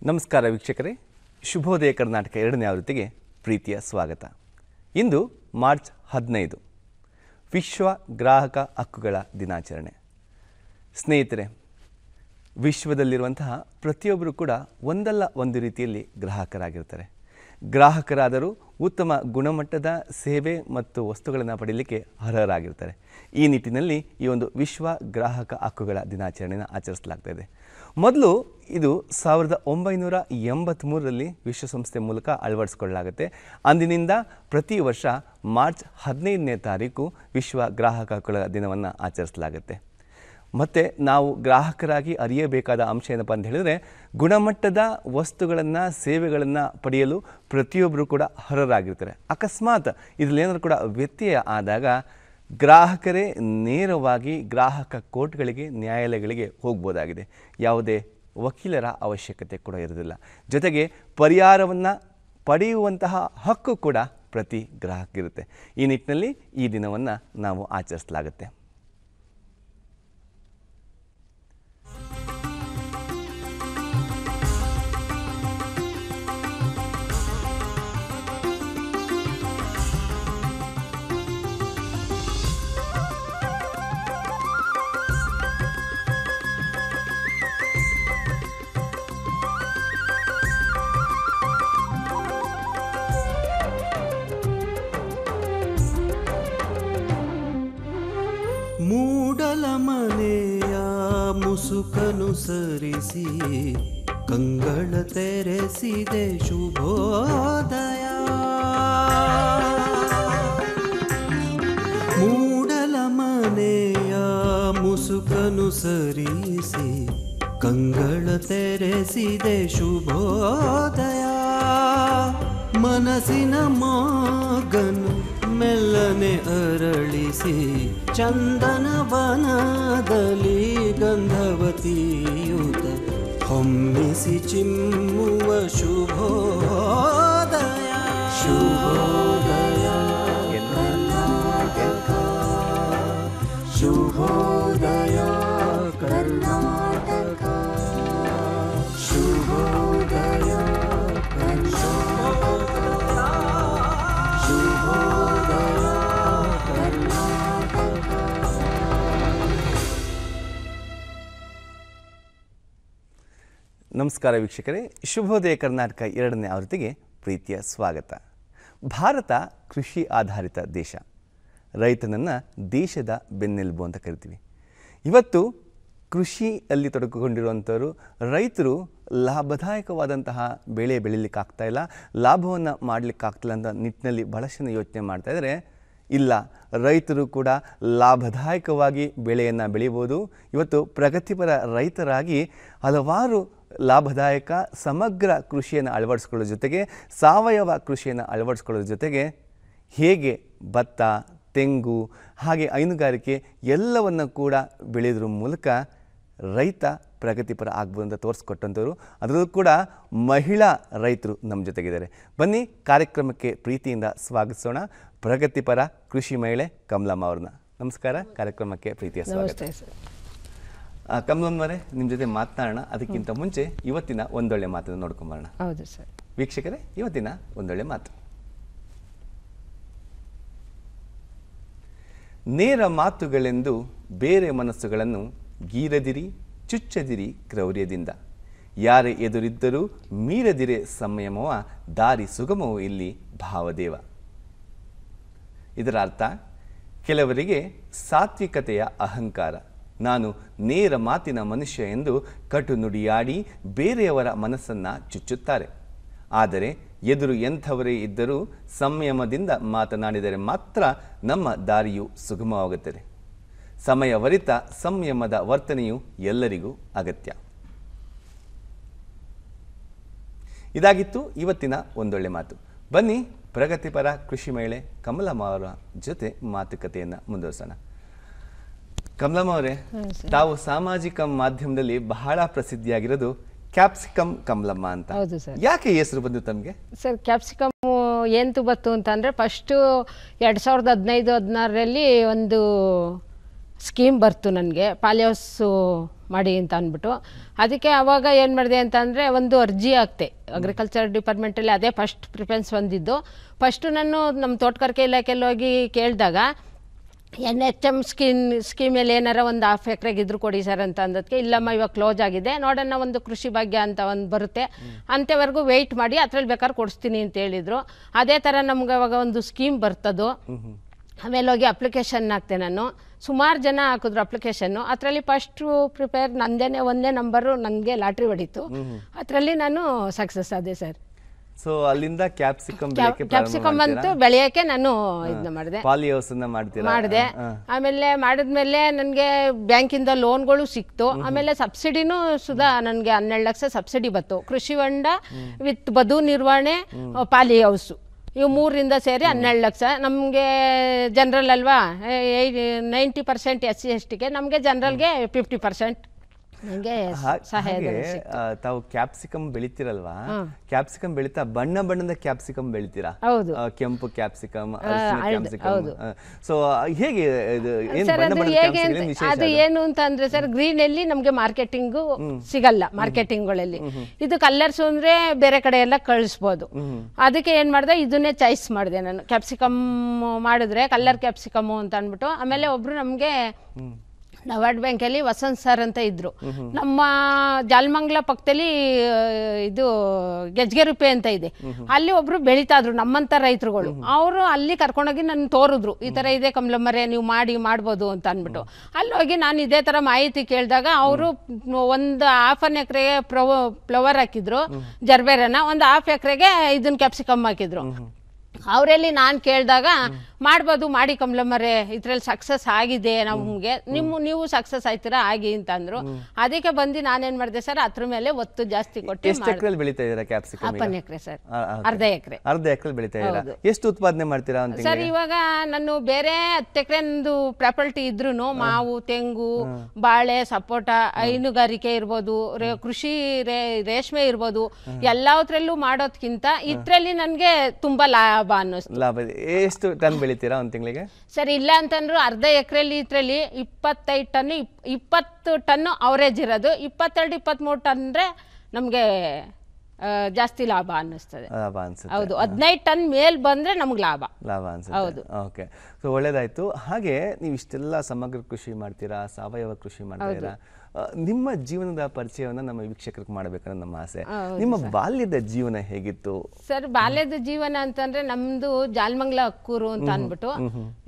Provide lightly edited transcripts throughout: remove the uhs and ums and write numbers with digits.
ನಮಸ್ಕಾರ ವೀಕ್ಷಕರೇ, ಶುಭೋದಯ ಕರ್ನಾಟಕ 2ನೇ ಆವೃತ್ತಿಗೆ ಪ್ರೀತಿಯ ಸ್ವಾಗತ. ಇಂದು ಮಾರ್ಚ್ 15 ವಿಶ್ವ ಗ್ರಾಹಕ ಹಕ್ಕುಗಳ ದಿನಾಚರಣೆ. ಸ್ನೇಹಿತರೆ, ವಿಶ್ವದಲ್ಲಿರುವಂತಹ ಪ್ರತಿಯೊಬ್ಬರು ಕೂಡ ಒಂದಲ್ಲ ಒಂದು ರೀತಿಯಲ್ಲಿ ಗ್ರಾಹಕರಾಗಿರ್ತಾರೆ. ಗ್ರಾಹಕರಾದರೂ ಉತ್ತಮ ಗುಣಮಟ್ಟದ ಸೇವೆ ಮತ್ತು ವಸ್ತುಗಳನ್ನು ಪಡೆಯಲಿಕ್ಕೆ ಅರ್ಹರಾಗಿರ್ತಾರೆ. ಈ ನಿಟ್ಟಿನಲ್ಲಿ ಈ ಒಂದು ವಿಶ್ವ ಗ್ರಾಹಕ ಹಕ್ಕುಗಳ ದಿನಾಚರಣೆಯನ್ನು ಆಚರಿಸಲಾಗ್ತಾ ಇದೆ. ಮೊದಲು ಇದು 1983ರಲ್ಲಿ ವಿಶ್ವಸಂಸ್ಥೆ ಮೂಲಕ ಅಳವಡಿಸಿಕೊಳ್ಳಲಾಗುತ್ತೆ. ಅಂದಿನಿಂದ ಪ್ರತಿ ವರ್ಷ ಮಾರ್ಚ್ 15ನೇ ತಾರೀಕು ವಿಶ್ವ ಗ್ರಾಹಕ ಹಕ್ಕುಗಳ ದಿನವನ್ನು ಆಚರಿಸಲಾಗುತ್ತೆ. ಮತ್ತು ನಾವು ಗ್ರಾಹಕರಾಗಿ ಅರಿಯಬೇಕಾದ ಅಂಶ ಏನಪ್ಪ ಅಂತ ಹೇಳಿದರೆ, ಗುಣಮಟ್ಟದ ವಸ್ತುಗಳನ್ನು ಸೇವೆಗಳನ್ನು ಪಡೆಯಲು ಪ್ರತಿಯೊಬ್ಬರು ಕೂಡ ಅರ್ಹರಾಗಿರ್ತಾರೆ. ಅಕಸ್ಮಾತ್ ಇದರಲ್ಲಿ ಏನಾದರೂ ಕೂಡ ವ್ಯತ್ಯಯ ಆದಾಗ ಗ್ರಾಹಕರೇ ನೇರವಾಗಿ ಗ್ರಾಹಕ ಕೋರ್ಟ್ಗಳಿಗೆ, ನ್ಯಾಯಾಲಯಗಳಿಗೆ ಹೋಗ್ಬೋದಾಗಿದೆ. ಯಾವುದೇ ವಕೀಲರ ಅವಶ್ಯಕತೆ ಕೂಡ ಇರೋದಿಲ್ಲ. ಜೊತೆಗೆ ಪರಿಹಾರವನ್ನು ಪಡೆಯುವಂತಹ ಹಕ್ಕು ಕೂಡ ಪ್ರತಿ ಗ್ರಾಹಕರಿರುತ್ತೆ. ಈ ನಿಟ್ಟಿನಲ್ಲಿ ಈ ದಿನವನ್ನು ನಾವು ಆಚರಿಸಲಾಗುತ್ತೆ. ಮೂಡಲ ಮನೆಯ ಮುಸುಕನು ಸರಿಸಿ ಕಂಗಳ ತೆರೆಸಿದೆ ಶುಭೋದಯ. ಮೂಡಲ ಮನೆಯ ಮುಸುಕನು ಸರಿಸಿ ಕಂಗಳ ತೆರೆಸಿದೆ ಶುಭೋದಯ. ಮನಸ್ಸಿನ ಮಗನು ಮೆಲ್ಲನೆ ಅರಳಿಸಿ ಚಂದನವನದಲ್ಲಿ ಗಂಧವತಿಯುತ ಹೊಮ್ಮಿಸಿ ಚಿಮ್ಮುವ ಶುಭೋದಯ. ಶುಭೋದಯ ಕರ್ನಾಟಕ, ಶುಭೋದಯ ಕರ್ನಾಟಕ, ಶುಭೋದಯ ನಮಸ್ಕಾರ ವೀಕ್ಷಕರೇ, ಶುಭೋದಯ ಕರ್ನಾಟಕ 2ನೇ ಆವೃತ್ತಿಗೆ ಪ್ರೀತಿಯ ಸ್ವಾಗತ. ಭಾರತ ಕೃಷಿ ಆಧಾರಿತ ದೇಶ. ರೈತನನ್ನು ದೇಶದ ಬೆನ್ನೆಲುಬು ಅಂತ ಕರಿತೀವಿ. ಇವತ್ತು ಕೃಷಿಯಲ್ಲಿ ತೊಡಗಿಕೊಂಡಿರುವಂಥವರು ರೈತರು ಲಾಭದಾಯಕವಾದಂತಹ ಬೆಳೆ ಬೆಳೀಲಿಕ್ಕಾಗ್ತಾ ಇಲ್ಲ, ಲಾಭವನ್ನು ಮಾಡಲಿಕ್ಕಾಗ್ತಿಲ್ಲ ಅಂತ ನಿಟ್ಟಿನಲ್ಲಿ ಬಹಳಷ್ಟು ಜನ ಯೋಚನೆ ಮಾಡ್ತಾಯಿದ್ದಾರೆ. ಇಲ್ಲ, ರೈತರು ಕೂಡ ಲಾಭದಾಯಕವಾಗಿ ಬೆಳೆಯನ್ನು ಬೆಳೀಬೋದು. ಇವತ್ತು ಪ್ರಗತಿಪರ ರೈತರಾಗಿ ಹಲವಾರು ಲಾಭದಾಯಕ ಸಮಗ್ರ ಕೃಷಿಯನ್ನು ಅಳವಡಿಸ್ಕೊಳ್ಳೋದ್ರ ಜೊತೆಗೆ ಸಾವಯವ ಕೃಷಿಯನ್ನು ಅಳವಡಿಸ್ಕೊಳ್ಳೋದ್ರ ಜೊತೆಗೆ ಹೇಗೆ ಭತ್ತ, ತೆಂಗು ಹಾಗೆ ಹೈನುಗಾರಿಕೆ ಎಲ್ಲವನ್ನು ಕೂಡ ಬೆಳೆಯೋದ್ರ ಮೂಲಕ ರೈತ ಪ್ರಗತಿಪರ ಆಗ್ಬೋದು ಅಂತ ತೋರಿಸ್ಕೊಟ್ಟಂಥವ್ರು. ಅದರಲ್ಲೂ ಕೂಡ ಮಹಿಳಾ ರೈತರು ನಮ್ಮ ಜೊತೆಗಿದ್ದಾರೆ. ಬನ್ನಿ ಕಾರ್ಯಕ್ರಮಕ್ಕೆ ಪ್ರೀತಿಯಿಂದ ಸ್ವಾಗತಿಸೋಣ ಪ್ರಗತಿಪರ ಕೃಷಿ ಮಹಿಳೆ ಕಮಲಮ್ಮ ಅವ್ರನ್ನ. ನಮಸ್ಕಾರ, ಕಾರ್ಯಕ್ರಮಕ್ಕೆ ಪ್ರೀತಿಯ ಸ್ವಾಗತ. ಕಮಲಮ್ಮವರೇ, ನಿಮ್ಮ ಜೊತೆ ಮಾತನಾಡೋಣ. ಅದಕ್ಕಿಂತ ಮುಂಚೆ ಇವತ್ತಿನ ಒಂದೊಳ್ಳೆ ಮಾತನ್ನು ನೋಡ್ಕೊಂಬರೋಣ. ಹೌದು ಸರ್. ವೀಕ್ಷಕರೇ, ಇವತ್ತಿನ ಒಂದೊಳ್ಳೆ ಮಾತು. ನೇರ ಮಾತುಗಳೆಂದು ಬೇರೆ ಮನಸ್ಸುಗಳನ್ನು ಗೀರದಿರಿ, ಚುಚ್ಚದಿರಿ ಕ್ರೌರ್ಯದಿಂದ. ಯಾರೇ ಎದುರಿದ್ದರೂ ಮೀರದಿರೆ ಸಂಯಮವ, ದಾರಿ ಸುಗಮವೂ ಇಲ್ಲಿ ಭಾವದೇವ. ಇದರ ಅರ್ಥ, ಕೆಲವರಿಗೆ ಸಾತ್ವಿಕತೆಯ ಅಹಂಕಾರ, ನಾನು ನೇರ ಮಾತಿನ ಮನುಷ್ಯ ಎಂದು ಕಟು ನುಡಿಯಾಡಿ ಬೇರೆಯವರ ಮನಸ್ಸನ್ನು ಚುಚ್ಚುತ್ತಾರೆ. ಆದರೆ ಎದುರು ಎಂಥವರೇ ಇದ್ದರೂ ಸಂಯಮದಿಂದ ಮಾತನಾಡಿದರೆ ಮಾತ್ರ ನಮ್ಮ ದಾರಿಯು ಸುಗಮವಾಗುತ್ತದೆ. ಸಮಯವರಿತ ಸಂಯಮದ ವರ್ತನೆಯು ಎಲ್ಲರಿಗೂ ಅಗತ್ಯ. ಇದಾಗಿತ್ತು ಇವತ್ತಿನ ಒಂದೊಳ್ಳೆ ಮಾತು. ಬನ್ನಿ ಪ್ರಗತಿಪರ ಕೃಷಿ ಮಹಿಳೆ ಕಮಲಮ್ಮ ಅವರ ಜೊತೆ ಮಾತುಕತೆಯನ್ನು ಮುಂದುವರಿಸೋಣ. ಕಮಲಮ್ಮ ಅವರೇ, ತಾವು ಸಾಮಾಜಿಕ ಮಾಧ್ಯಮದಲ್ಲಿ ಬಹಳ ಪ್ರಸಿದ್ಧಿಯಾಗಿರೋದು ಕ್ಯಾಪ್ಸಿಕಮ್ ಕಮಲಮ್ಮ ಅಂತ. ಹೌದು ಸರ್. ಯಾಕೆ ಹೆಸರು ಬಂದು ತಮಗೆ? ಸರ್, ಕ್ಯಾಪ್ಸಿಕಮ್ ಎಂತು ಬಂತು ಅಂತಂದರೆ, ಫಸ್ಟು 2015-16ರಲ್ಲಿ ಒಂದು ಸ್ಕೀಮ್ ಬರ್ತು ನನಗೆ. ಪಾಲಿಹೌಸು ಮಾಡಿ ಅಂತ ಅಂದ್ಬಿಟ್ಟು ಅದಕ್ಕೆ ಅವಾಗ ಏನು ಮಾಡಿದೆ ಅಂತಂದರೆ ಒಂದು ಅರ್ಜಿ ಹಾಕ್ತೆ ಅಗ್ರಿಕಲ್ಚರ್ ಡಿಪಾರ್ಟ್ಮೆಂಟಲ್ಲಿ. ಅದೇ ಫಸ್ಟ್ ಪ್ರಿಫರೆನ್ಸ್ ಬಂದಿದ್ದು. ಫಸ್ಟು ನಾನು ನಮ್ಮ ತೋಟಗಾರಿಕೆ ಇಲಾಖೆಯಲ್ಲಿ ಹೋಗಿ ಕೇಳಿದಾಗ NHM ಸ್ಕೀಮಲ್ಲಿ ಏನಾರ ಒಂದು 1/2 ಎಕರೆಗೆ ಇದ್ರು ಕೊಡಿ ಸರ್ ಅಂತ ಅಂದದಕ್ಕೆ, ಇಲ್ಲಮ್ಮ ಇವಾಗ ಕ್ಲೋಸ್ ಆಗಿದೆ, ನೋಡೋಣ ಒಂದು ಕೃಷಿ ಭಾಗ್ಯ ಅಂತ ಒಂದು ಬರುತ್ತೆ, ಅಂಥವರೆಗೂ ವೆಯ್ಟ್ ಮಾಡಿ ಅದ್ರಲ್ಲಿ ಬೇಕಾದ್ರೆ ಕೊಡಿಸ್ತೀನಿ ಅಂತ ಹೇಳಿದರು. ಅದೇ ಥರ ನಮ್ಗೆ ಅವಾಗ ಒಂದು ಸ್ಕೀಮ್ ಬರ್ತದೋ. ಆಮೇಲೆ ಹೋಗಿ ಅಪ್ಲಿಕೇಶನ್ ಹಾಕ್ತೆ ನಾನು. ಸುಮಾರು ಜನ ಹಾಕಿದ್ರು ಅಪ್ಲಿಕೇಶನ್ನು. ಅದರಲ್ಲಿ ಫಸ್ಟು ಪ್ರಿಪೇರ್ ನಂದೇನೆ ಒಂದೇ ನಂಬರು ನನಗೆ ಲಾಟ್ರಿ ಹೊಡಿತು. ಅದರಲ್ಲಿ ನಾನು ಸಕ್ಸಸ್ ಆದೆ ಸರ್. ಸೊ ಅಲ್ಲಿಂದ ಕ್ಯಾಪ್ಸಿಕಮ್ ಅಂತೂ ಬೆಳೆಯೋಕ್ಕೆ ನಾನು ಇದನ್ನ ಮಾಡಿದೆ, ಪಾಲಿ ಹೌಸ್ ಮಾಡಿದೆ. ಆಮೇಲೆ ಮಾಡಿದ್ಮೇಲೆ ನನಗೆ ಬ್ಯಾಂಕಿಂದ ಲೋನ್ಗಳು ಸಿಕ್ತು. ಆಮೇಲೆ ಸಬ್ಸಿಡಿನೂ ಸುಧಾ ನನಗೆ 12 ಲಕ್ಷ ಸಬ್ಸಿಡಿ ಬಂತು. ಕೃಷಿ ಹೊಂಡ ವಿತ್ ಬದು ನಿರ್ವಹಣೆ ಪಾಲಿ ಹೌಸು ಇವು 3ರಿಂದ ಸೇರಿ 12 ಲಕ್ಷ. ನಮಗೆ ಜನರಲ್ ಅಲ್ವಾ 90% SC STಗೆ, ನಮಗೆ ಜನರಲ್ಗೆ 50% ನನಗೆ ಸಹಾಯ. ತಾವು ಕ್ಯಾಪ್ಸಿಕಮ್ ಬೆಳಿತೀರಲ್ವಾ, ಕ್ಯಾಪ್ಸಿಕಮ್ ಬೆಳಿತಾ ಬಣ್ಣ ಬಣ್ಣದ ಕ್ಯಾಪ್ಸಿಕಮ್ ಬೆಳಿತೀರಾ? ಹೌದು, ಕೆಂಪು ಕ್ಯಾಪ್ಸಿಕಮ್, ಕ್ಯಾಪ್ಸಿಕಮ್. ಸೊ ಹೇಗೆ ಅದು ಏನು ಅಂತ ಅಂದ್ರೆ ಸರ್, ಗ್ರೀನ್ ಅಲ್ಲಿ ನಮ್ಗೆ ಮಾರ್ಕೆಟಿಂಗು ಸಿಗಲ್ಲ. ಮಾರ್ಕೆಟಿಂಗ್ಗಳಲ್ಲಿ ಇದು ಕಲರ್ಸ್ ಅಂದ್ರೆ ಬೇರೆ ಕಡೆ ಎಲ್ಲ ಕಳಿಸ್ಬೋದು. ಅದಕ್ಕೆ ಏನ್ ಮಾಡಿದೆ, ಇದನ್ನೇ ಚಾಯ್ಸ್ ಮಾಡಿದೆ ನಾನು. ಕ್ಯಾಪ್ಸಿಕಮ್ ಮಾಡಿದ್ರೆ ಕಲರ್ ಕ್ಯಾಪ್ಸಿಕಮ್ ಅಂತ ಅಂದ್ಬಿಟ್ಟು. ಆಮೇಲೆ ಒಬ್ರು ನಮ್ಗೆ ನವಾಡ್ ಬ್ಯಾಂಕಲ್ಲಿ ವಸಂತ್ ಸರ್ ಅಂತ ಇದ್ರು, ನಮ್ಮ ಜಾಲಮಂಗ್ಲ ಪಕ್ಕದಲ್ಲಿ ಇದು ಗೆಜ್ಗೆರುಪೆ ಅಂತ ಇದೆ, ಅಲ್ಲಿ ಒಬ್ರು ಬೆಳೀತಾ ಇದ್ರು ನಮ್ಮಂತ ರೈತರುಗಳು. ಅವರು ಅಲ್ಲಿ ಕರ್ಕೊಂಡೋಗಿ ನನ್ನ ತೋರಿದ್ರು, ಈ ತರ ಇದೆ ಕಮಲಮ್ಮರೇ, ನೀವು ಮಾಡ್ಬೋದು ಅಂತ ಅಂದ್ಬಿಟ್ಟು. ಅಲ್ಲಿ ಹೋಗಿ ನಾನು ಇದೇ ತರ ಮಾಹಿತಿ ಕೇಳಿದಾಗ ಅವರು ಒಂದು 1/2 ಎಕರೆಗೆ ಫ್ಲವರ್ ಹಾಕಿದ್ರು, ಜರ್ಬೇರನ, ಒಂದು 1/2 ಎಕರೆಗೆ ಇದನ್ನ ಕ್ಯಾಪ್ಸಿಕಮ್ ಹಾಕಿದ್ರು. ಅವರಲ್ಲಿ ನಾನು ಕೇಳಿದಾಗ ಮಾಡ್ಬೋದು, ಮಾಡಿ ಕಮಲಮ್ಮರೇ, ಇದ್ರಲ್ಲಿ ಸಕ್ಸಸ್ ಆಗಿದೆ ನಮಗೆ, ನೀವು ಸಕ್ಸಸ್ ಆಯ್ತೀರಾ ಆಗಿ ಅಂತ ಅಂದ್ರು. ಅದಕ್ಕೆ ಬಂದು ನಾನೇನ್ ಮಾಡಿದೆ ಸರ್, ಅದ್ರ ಮೇಲೆ ಒತ್ತು ಜಾಸ್ತಿ ಕೊಟ್ಟು. ಎಷ್ಟು ಎಕರೆ ಬೆಳೀತಾ ಇದ್ದೀರಾ ಕ್ಯಾಪ್ಸಿಕಮ್? 1 ಎಕರೆ ಸರ್, ಅರ್ಧ ಎಕರೆ ಬೆಳೀತಾ ಇದ್ದೀರಾ. ಎಷ್ಟು ಉತ್ಪಾದನೆ ಮಾಡ್ತೀರಾ ಸರ್? ಇವಾಗ ನಾನು ಬೇರೆ 10 ಎಕರೆ ಪ್ರಾಪರ್ಟಿ ಇದ್ರೂ ಮಾವು, ತೆಂಗು, ಬಾಳೆ, ಸಪೋಟ, ಹೈನುಗಾರಿಕೆ ಇರ್ಬೋದು, ಕೃಷಿ ರೇಷ್ಮೆ ಇರ್ಬೋದು, ಎಲ್ಲತ್ರಲ್ಲೂ ಮಾಡೋದ್ಕಿಂತ ಇದ್ರಲ್ಲಿ ನನ್ಗೆ ತುಂಬಾ ಲಾಭ ಅನ್ನಿಸ್ತು. ಲಾಭ ಎಷ್ಟು ಟನ್ ಬೆಳಿತೀರಾ ಒಂದು ತಿಂಗಳಿಗೆ? ಸರ್ ಇಲ್ಲ ಅಂತಂದ್ರು ಅರ್ಧ ಎಕರೆಲಿ ಇದ್ರಲ್ಲಿ 25 ಟನ್ 20 ಟನ್ ಅವರೇಜ್ ಇರೋದು. 22-23 ಟನ್ ಅಂದ್ರೆ ನಮ್ಗೆ ಜಾಸ್ತಿ ಲಾಭ ಅನ್ನಿಸ್ತದೆ. ಹೌದು, 15 ಟನ್ ಮೇಲ್ ಬಂದ್ರೆ ನಮ್ಗೆ ಲಾಭ ಅನ್ಸುತ್ತೆ. ಹೌದು, ಓಕೆ. ಸೊ ಒಳ್ಳೇದಾಯ್ತು. ಹಾಗೆ ನೀವು ಇಷ್ಟೆಲ್ಲ ಸಮಗ್ರ ಕೃಷಿ ಮಾಡ್ತೀರಾ, ಸಾವಯವ ಕೃಷಿ ಮಾಡ್ತೀರಾ, ನಿಮ್ಮ ಜೀವನದ ಪರಿಚಯವನ್ನ ನಮ್ಮ ವೀಕ್ಷಕರಿಗೆ ಮಾಡಬೇಕನ್ನೋ ನಮ್ಮ ಆಸೆ. ನಿಮ್ಮ ಬಾಲ್ಯದ ಜೀವನ ಹೇಗಿತ್ತು ಸರ್? ಬಾಲ್ಯದ ಜೀವನ ಅಂತಂದ್ರೆ ನಮ್ದು ಜಾಲಮಂಗ್ಲ ಅಕ್ಕೂರು ಅಂತ ಅಂದ್ಬಿಟ್ಟು,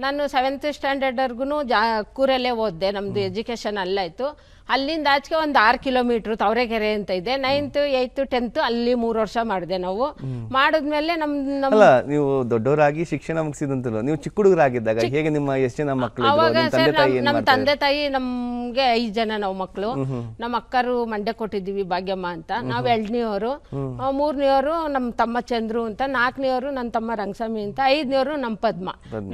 ನಾನು 7th ಸ್ಟ್ಯಾಂಡರ್ಡ್ ವರ್ಗು ಅಕ್ಕೂರಲ್ಲೇ ಓದಿದೆ. ನಮ್ದು ಎಜುಕೇಶನ್ ಅಲ್ಲಾಯ್ತು. ಅಲ್ಲಿಂದ ಆಚೆಗೆ ಒಂದು 6 ಕಿಲೋಮೀಟರ್ ತವರೆಕೆರೆ ಅಂತ ಇದೆ. 9th 8th 10th ಅಲ್ಲಿ 3 ವರ್ಷ ಮಾಡಿದೆ ನಾವು. ಮಾಡಿದ್ಮೇಲೆ ನೀವು ದೊಡ್ಡವರಾಗಿ ಶಿಕ್ಷಣ ಮುಗಿಸಿದಂತಲ್ಲ, ನೀವು ಚಿಕ್ಕ ಹುಡುಗರಾಗಿದ್ದಾಗ ಹೇಗೆ ನಿಮ್ಮ ಎಷ್ಟು ಜನ ಮಕ್ಕಳು? ಅವಾಗ ಸರ್ ನಮ್ಮ ತಂದೆ ತಾಯಿ ನಮ್ಗೆ 5 ಜನ ನಾವು ಮಕ್ಕಳು. ನಮ್ಮ ಅಕ್ಕರು ಮಂಡ್ಯ ಕೊಟ್ಟಿದ್ದೀವಿ, ಭಾಗ್ಯಮ್ಮ ಅಂತ. ನಾವು 2ನೇವರು, 3ನೇವರು ನಮ್ಮ ತಮ್ಮ ಚಂದ್ರು ಅಂತ, 4ನೇವರು ನನ್ನ ತಮ್ಮ ರಂಗಸ್ವಾಮಿ ಅಂತ, 5ನೇವರು ನಮ್ಮ ಪದ್ಮ.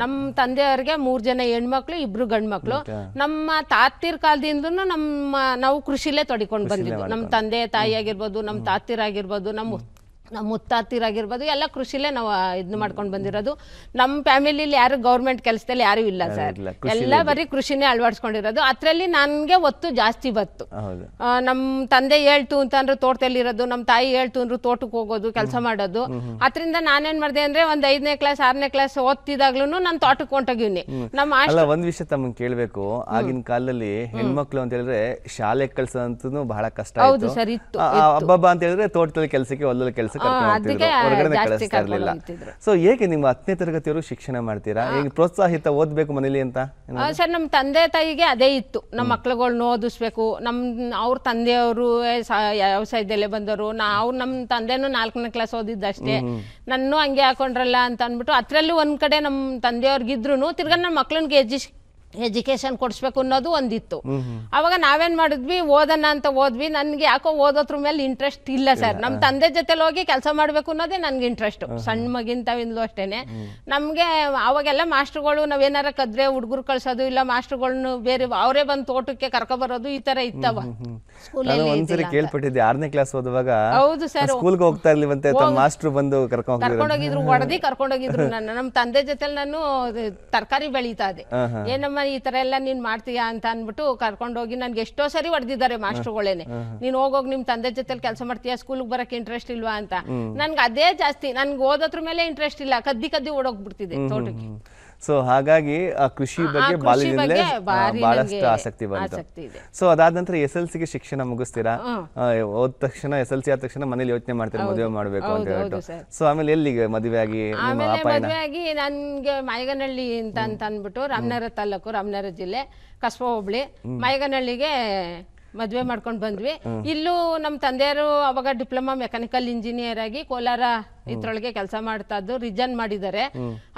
ನಮ್ಮ ತಂದೆಯವ್ರಿಗೆ 3 ಜನ ಹೆಣ್ಮಕ್ಳು, 2 ಗಂಡು ಮಕ್ಳು. ನಮ್ಮ ತಾತಿರ್ ಕಾಲದಿಂದನೂ ನಾವು ಕೃಷಿಲೇ ತೊಡಿಕೊಂಡು ಬಂದಿದ್ದು. ನಮ್ಮ ತಂದೆ ತಾಯಿ ಆಗಿರ್ಬೋದು, ನಮ್ಮ ತಾತಿರಾಗಿರ್ಬೋದು, ನಮ್ಮ ಮುತ್ತಾತಿರಾಗಿರ್ಬೋದು, ಎಲ್ಲ ಕೃಷಿಲೇ ನಾವು ಇದನ್ನ ಮಾಡ್ಕೊಂಡು ಬಂದಿರೋದು. ನಮ್ಮ ಫ್ಯಾಮಿಲಿಲಿ ಯಾರು ಗೌರ್ಮೆಂಟ್ ಕೆಲಸದಲ್ಲಿ ಯಾರು ಇಲ್ಲ ಸರ್, ಎಲ್ಲ ಬರೀ ಕೃಷಿನೇ ಅಳವಡಿಸ್ಕೊಂಡಿರೋದು. ಅದ್ರಲ್ಲಿ ನನ್ಗೆ ಒತ್ತು ಜಾಸ್ತಿ ಬತ್ತು. ನಮ್ಮ ತಂದೆ ಹೇಳ್ತು ಅಂತಂದ್ರೆ ತೋಟದಲ್ಲಿ ಇರೋದು, ನಮ್ಮ ತಾಯಿ ಹೇಳ್ತು ಅಂದ್ರು ತೋಟಕ್ಕೆ ಹೋಗೋದು, ಕೆಲಸ ಮಾಡೋದು. ಅದ್ರಿಂದ ನಾನೇನ್ ಮಾಡಿದೆ ಅಂದ್ರೆ ಒಂದ್ 5ನೇ ಕ್ಲಾಸ್ 6ನೇ ಕ್ಲಾಸ್ ಓದ್ತಿದಾಗ್ಲೂ ನಾನು ತೋಟಕ್ಕೆ ಹೊಂಟೋಗಿವ್ನಿ. ನಮ್ಮ ಒಂದ್ ವಿಷಯ ತಮ್ಮನ್ ಕೇಳ್ಬೇಕು, ಆಗಿನ ಕಾಲದಲ್ಲಿ ಹೆಣ್ಮಕ್ಳು ಅಂತ ಹೇಳಿದ್ರೆ ಶಾಲೆ ಕಳ್ಸೋದಂತೂ ಬಹಳ ಕಷ್ಟ. ಹೌದು ಸರ್, ಇತ್ತು. ಹಬ್ಬ ಅಂತ ಹೇಳಿದ್ರೆ ತೋಟದಲ್ಲಿ ಕೆಲಸಕ್ಕೆ, ಹೊಲದಲ್ಲಿ ಕೆಲಸ ಹೊರಗಡೆ ಕಳಿಸ್ತಾ ಇರ್ಲಿಲ್ಲ. ಸೊ ಹೇಗೆ ನಿಮ್ಮ 10ನೇ ತರಗತಿಯವರು ಶಿಕ್ಷಣ ಮಾಡ್ತೀರಾ? ಹೇಗೆ ಪ್ರೋತ್ಸಾಹಿತ ಓದ್ಬೇಕು ಮನೇಲಿ ಅಂತ? ಸರ್ ನಮ್ಮ ತಂದೆ ತಾಯಿಗೆ ಅದೇ ಇತ್ತು, ನಮ್ಮ ಮಕ್ಳುಗಳ್ನ ಓದಿಸ್ಬೇಕು. ಅವ್ರ ತಂದೆಯವರು ವ್ಯವಸಾಯದಲ್ಲೇ ಬಂದವರು. ನಮ್ಮ ತಂದೆನೂ 4ನೇ ಕ್ಲಾಸ್ ಓದಿದ್ದಷ್ಟೇ, ನನ್ನೂ ಹಂಗೆ ಹಾಕೊಂಡ್ರಲ್ಲ ಅಂತ ಅಂದ್ಬಿಟ್ಟು ಅದ್ರಲ್ಲೂ ಒಂದ್ ಕಡೆ ನಮ್ಮ ತಂದೆಯವ್ರಿಗಿದ್ರು ತಿರ್ಗಾ ನಮ್ಮ ಮಕ್ಳನ್ಗೆ ಎಜುಕೇಶನ್ ಕೊಡಿಸ್ಬೇಕು ಅನ್ನೋದು ಒಂದಿತ್ತು. ಅವಾಗ ನಾವೇನ್ ಮಾಡಿದ್ವಿ, ಓದೋಣ ಅಂತ ಓದ್ವಿ. ನನ್ಗೆ ಯಾಕೋ ಓದೋದ್ರ ಮೇಲೆ ಇಂಟ್ರೆಸ್ಟ್ ಇಲ್ಲ ಸರ್. ನಮ್ಮ ತಂದೆ ಜೊತೆಲಿ ಹೋಗಿ ಕೆಲಸ ಮಾಡ್ಬೇಕು ಅನ್ನೋದೇ ನನ್ಗೆ ಇಂಟ್ರೆಸ್ಟ್, ಸಣ್ಣ ಮಗಿಂತವಿಂದಲೂ ಅಷ್ಟೇನೆ. ನಮ್ಗೆ ಅವಾಗೆಲ್ಲ ಮಾಸ್ಟರ್ಗಳು ನಾವೇನಾರ ಕದ್ರೆ ಹುಡುಗರು ಕಳ್ಸೋದು, ಇಲ್ಲ ಮಾಸ್ಟರ್ಗಳನ್ನ ಬೇರೆ ಅವರೇ ಬಂದು ತೋಟಕ್ಕೆ ಕರ್ಕೊಬರೋದು, ಈ ತರ ಇತ್ತವ. ಒಂದ್ಸರಿ ಕೇಳ್ಪಟ್ಟಿದ್ದೆ, 6ನೇ ಕ್ಲಾಸ್ ಓದುವಾಗ ಹೌದು ಸರ್, ಸ್ಕೂಲ್ಗೆ ಹೋಗ್ತಾ ಇರ್ಲಿವಂತೆ, ಮಾಸ್ಟರ್ ಬಂದು ಕರ್ಕೊಂಡೋಗಿದ್ರು, ಹೊಡೆದಿ ಕರ್ಕೊಂಡೋಗಿದ್ರು. ನಮ್ಮ ತಂದೆ ಜೊತೆಲಿ ನಾನು ತರಕಾರಿ ಬೆಳೀತಾ ಇದ್ದೆ. ಏನಮ್ಮ ಈ ತರ ಎಲ್ಲ ನೀನ್ ಮಾಡ್ತೀಯಾ ಅಂತ ಅಂದ್ಬಿಟ್ಟು ಕರ್ಕೊಂಡೋಗಿ ನನ್ಗೆ ಎಷ್ಟೋ ಸರಿ ಹೊಡೆದಿದ್ದಾರೆ ಮಾಸ್ಟರ್ಗಳೇನೆ, ನೀನ್ ಹೋಗೋಗಿ ನಿಮ್ ತಂದೆ ಜೊತೆ ಕೆಲಸ ಮಾಡ್ತೀಯಾ, ಸ್ಕೂಲ್ಗೆ ಬರಕ್ಕೆ ಇಂಟ್ರೆಸ್ಟ್ ಇಲ್ವಾ ಅಂತ. ನನ್ಗೆ ಅದೇ ಜಾಸ್ತಿ, ನನ್ಗೆ ಓದೋದ್ರ ಮೇಲೆ ಇಂಟ್ರೆಸ್ಟ್ ಇಲ್ಲ, ಕದ್ದಿ ಓಡೋಗ್ಬಿಡ್ತಿದೆ ತೋಟಕ್ಕೆ. ಸೊ ಹಾಗಾಗಿ ಆ ಕೃಷಿ ಬಗ್ಗೆ ಬಾಲ್ಯದಿಂದಲೇ ಬಹಳಷ್ಟು ಆಸಕ್ತಿ ಬಂತು. ಸೊ ಅದಾದ ನಂತರ SLC ಗೆ ಶಿಕ್ಷಣ ಮುಗಿಸ್ತೀರಾ, ಹೋದ ತಕ್ಷಣ SLC ಆದ ತಕ್ಷಣ ಮನೇಲಿ ಯೋಚನೆ ಮಾಡ್ತೀರಾ ಮದುವೆ ಮಾಡ್ಬೇಕು ಅಂತ ಹೇಳ್ಬಿಟ್ಟು. ಸೊ ಆಮೇಲೆ ಎಲ್ಲಿಗೆ ಮದುವೆ ಆಗಿ ಮದುವೆ ಆಗಿ ನನ್ಗೆ ಮಾಯಗನಹಳ್ಳಿ ಅಂತ ಅಂದ್ಬಿಟ್ಟು ರಾಮನಗರ ತಾಲೂಕು, ರಾಮನಗರ ಜಿಲ್ಲೆ, ಕಸ್ಬಾ ಹೋಬಳಿ, ಮಾಯಗನಹಳ್ಳಿಗೆ ಮದುವೆ ಮಾಡ್ಕೊಂಡು ಬಂದ್ವಿ. ಇಲ್ಲೂ ನಮ್ಮ ತಂದೆಯವರು ಅವಾಗ ಡಿಪ್ಲೊಮಾ ಮೆಕ್ಯಾನಿಕಲ್ ಇಂಜಿನಿಯರ್ ಆಗಿ ಕೋಲಾರ ಇದ್ರೊಳಗೆ ಕೆಲಸ ಮಾಡ್ತಾ ಇದ್ದು, ರಿಜನ್ ಮಾಡಿದ್ದಾರೆ.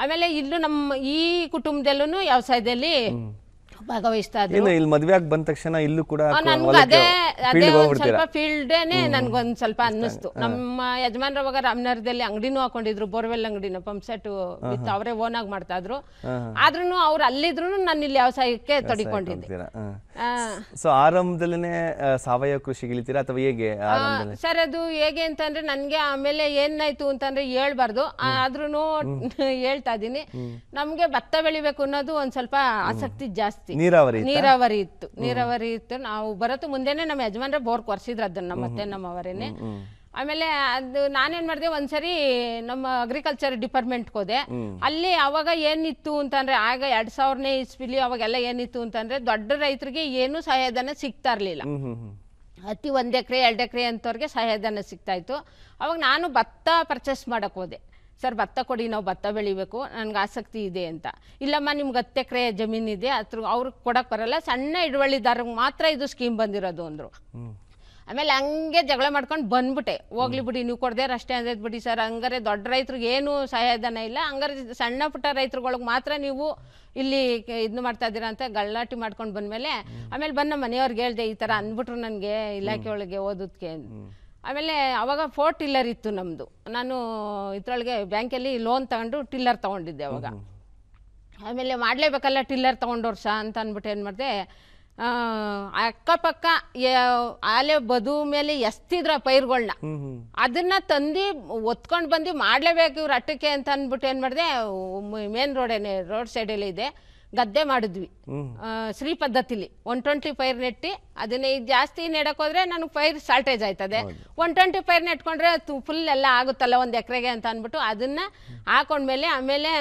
ಆಮೇಲೆ ಇಲ್ಲೂ ನಮ್ಮ ಈ ಕುಟುಂಬದಲ್ಲೂ ವ್ಯವಸಾಯದಲ್ಲಿ ಭಾಗವಹಿಸ್ತಾ ಇದ್ರು. ಇಲ್ಲಿ ಮದುವೆ ಆಗಿ ಬಂದ ತಕ್ಷಣ ಇಲ್ಲೂ ಕೂಡ ನನ್ಗೆ ಅದೇ ಒಂದ್ ಸ್ವಲ್ಪ ಫೀಲ್ಡೇನೆ ನನ್ಗೊಂದ್ ಸ್ವಲ್ಪ ಅನ್ನಿಸ್ತು. ನಮ್ಮ ಯಜಮಾನ್ರ ಅವಾಗ ರಾಮನಗರದಲ್ಲಿ ಅಂಗಡಿನೂ ಹಾಕೊಂಡಿದ್ರು, ಬೋರ್ವೆಲ್ ಅಂಗಡಿನ, ಪಂಪ್ ಸೆಟ್ ವಿತ್ ಅವರೇ ಓನ್ ಆಗಿ ಮಾಡ್ತಾ ಇದ್ರು. ಆದ್ರೂ ಅವ್ರು ಅಲ್ಲಿದ್ರು ನಾನು ಇಲ್ಲಿ ವ್ಯವಸಾಯಕ್ಕೆ ತೊಡಿಕೊಂಡಿದ್ದೆ. ಸೊ ಆರಂಭದಲ್ಲೇ ಸಾವಯವ ಕೃಷಿಗೆ ಇಳಿತೀರಾ ಅಥವಾ ಹೇಗೆ? ಸರ್ ಅದು ಹೇಗೆ ಅಂತಂದ್ರೆ ನನ್ಗೆ ಆಮೇಲೆ ಏನಾಯ್ತು ಅಂತಂದ್ರೆ ಹೇಳ್ಬಾರ್ದು, ಆದ್ರೂ ಹೇಳ್ತಾ ಇದೀನಿ. ನಮ್ಗೆ ಭತ್ತ ಬೆಳಿಬೇಕು ಅನ್ನೋದು ಒಂದ್ ಸ್ವಲ್ಪ ಆಸಕ್ತಿ ಜಾಸ್ತಿ. ನೀರಾವರಿ ಇತ್ತು. ನಾವು ಬರತ್ತು ಮುಂದೆನೆ ನಮ್ಮ ಯಜಮಾನ್ರೆ ಬೋರ್ ಕೊರ್ಸಿದ್ರು ಅದನ್ನ, ಮತ್ತೆ ನಮ್ಮವರೇನೆ. ಆಮೇಲೆ ಅದು ನಾನೇನ್ ಮಾಡಿದೆ, ಒಂದ್ಸರಿ ನಮ್ಮ ಅಗ್ರಿಕಲ್ಚರ್ ಡಿಪಾರ್ಟ್ಮೆಂಟ್ಗೆ ಹೋದೆ. ಅಲ್ಲಿ ಅವಾಗ ಏನಿತ್ತು ಅಂತಂದ್ರೆ, ಆಗ 2000ನೇ ಇಸ್ವಿಲಿ ಅವಾಗೆಲ್ಲ ಏನಿತ್ತು ಅಂತಂದ್ರೆ ದೊಡ್ಡ ರೈತರಿಗೆ ಏನು ಸಹಾಯಧನ ಸಿಗ್ತಾ ಇರ್ಲಿಲ್ಲ. ಅತಿ 1 ಎಕರೆ 2 ಎಕರೆ ಅಂತವ್ರಿಗೆ ಸಹಾಯಧನ ಸಿಗ್ತಾ ಇತ್ತು. ಅವಾಗ ನಾನು ಭತ್ತ ಪರ್ಚೇಸ್ ಮಾಡಕ್ ಹೋದೆ. ಸರ್ ಭತ್ತ ಕೊಡಿ, ನಾವು ಭತ್ತ ಬೆಳಿಬೇಕು, ನನ್ಗೆ ಆಸಕ್ತಿ ಇದೆ ಅಂತ. ಇಲ್ಲಮ್ಮ ನಿಮ್ಗೆ 10 ಎಕರೆ ಜಮೀನಿದೆ, ಅವ್ರಿಗೆ ಕೊಡಕ್ ಬರಲ್ಲ, ಸಣ್ಣ ಹಿಡುವಳಿದಾರರಿಗೆ ಮಾತ್ರ ಇದು ಸ್ಕೀಮ್ ಬಂದಿರೋದು ಅಂದ್ರು. ಆಮೇಲೆ ಹಂಗೆ ಜಗಳ ಮಾಡ್ಕೊಂಡು ಬಂದ್ಬಿಟ್ಟೆ. ಹೋಗ್ಲಿ ಬಿಡಿ, ನೀವು ಕೊಡ್ದೇರ ಅಷ್ಟೇ ಅಂದೈತೆ ಬಿಡಿ ಸರ್, ಹಂಗಾರೆ ದೊಡ್ಡ ರೈತರಿಗೆ ಏನು ಸಹಾಯಧನ ಇಲ್ಲ, ಹಂಗಾರೆ ಸಣ್ಣ ಪುಟ್ಟ ರೈತರುಗಳಿಗೆ ಮಾತ್ರ ನೀವು ಇಲ್ಲಿ ಇದನ್ನ ಮಾಡ್ತಾ ಇದ್ದೀರಾ ಅಂತ ಗಲಾಟೆ ಮಾಡ್ಕೊಂಡು ಬಂದ್ಮೇಲೆ, ಆಮೇಲೆ ನಮ್ಮ ಮನೆಯವ್ರಿಗೆ ಹೇಳ್ದೆ, ಈ ಥರ ಅಂದ್ಬಿಟ್ರು ನನಗೆ ಇಲಾಖೆ ಒಳಗೆ ಓದೋದಕ್ಕೆ. ಆಮೇಲೆ ಅವಾಗ 4 ಟಿಲ್ಲರ್ ಇತ್ತು ನಮ್ಮದು. ನಾನು ಇದರೊಳಗೆ ಬ್ಯಾಂಕಲ್ಲಿ ಲೋನ್ ತಗೊಂಡು ಟಿಲ್ಲರ್ ತೊಗೊಂಡಿದ್ದೆ ಅವಾಗ. ಆಮೇಲೆ ಮಾಡಲೇಬೇಕಲ್ಲ ಟಿಲ್ಲರ್ ತೊಗೊಂಡೋರ್ಷ ಅಂತ ಅಂದ್ಬಿಟ್ಟು ಏನು ಮಾಡಿದೆ, ಅಕ್ಕಪಕ್ಕ ಆಲೆ ಬದು ಮೇಲೆ ಎಸ್ತಿದ್ರ ಪೈರುಗಳನ್ನ, ಅದನ್ನ ತಂದು ಒತ್ಕೊಂಡು ಬಂದು ಮಾಡಲೇಬೇಕು ಇವ್ರ ಅಟ್ಟಕ್ಕೆ ಅಂತ ಅಂದ್ಬಿಟ್ಟು ಏನು ಮಾಡಿದೆ, ಮೇನ್ ರೋಡ್ ಸೈಡಲ್ಲಿ ಇದೆ ಗದ್ದೆ ಮಾಡಿದ್ವಿ ಶ್ರೀ ಪದ್ಧತಿಲಿ. 120 ಪೈರ್ ನೆಟ್ಟಿ, ಅದನ್ನ ಜಾಸ್ತಿ ನೆಡಕ್ ಹೋದ್ರೆ ನನಗೆ ಪೈರ್ ಶಾರ್ಟೇಜ್ ಆಯ್ತದೆ. 120 ಪೈರ್ ನೆಟ್ಕೊಂಡ್ರೆ ಫುಲ್ ಎಲ್ಲ ಆಗುತ್ತಲ್ಲ 1 ಎಕರೆಗೆ ಅಂತ ಅಂದ್ಬಿಟ್ಟು ಅದನ್ನ ಹಾಕೊಂಡ್ಮೇಲೆ, ಆಮೇಲೆ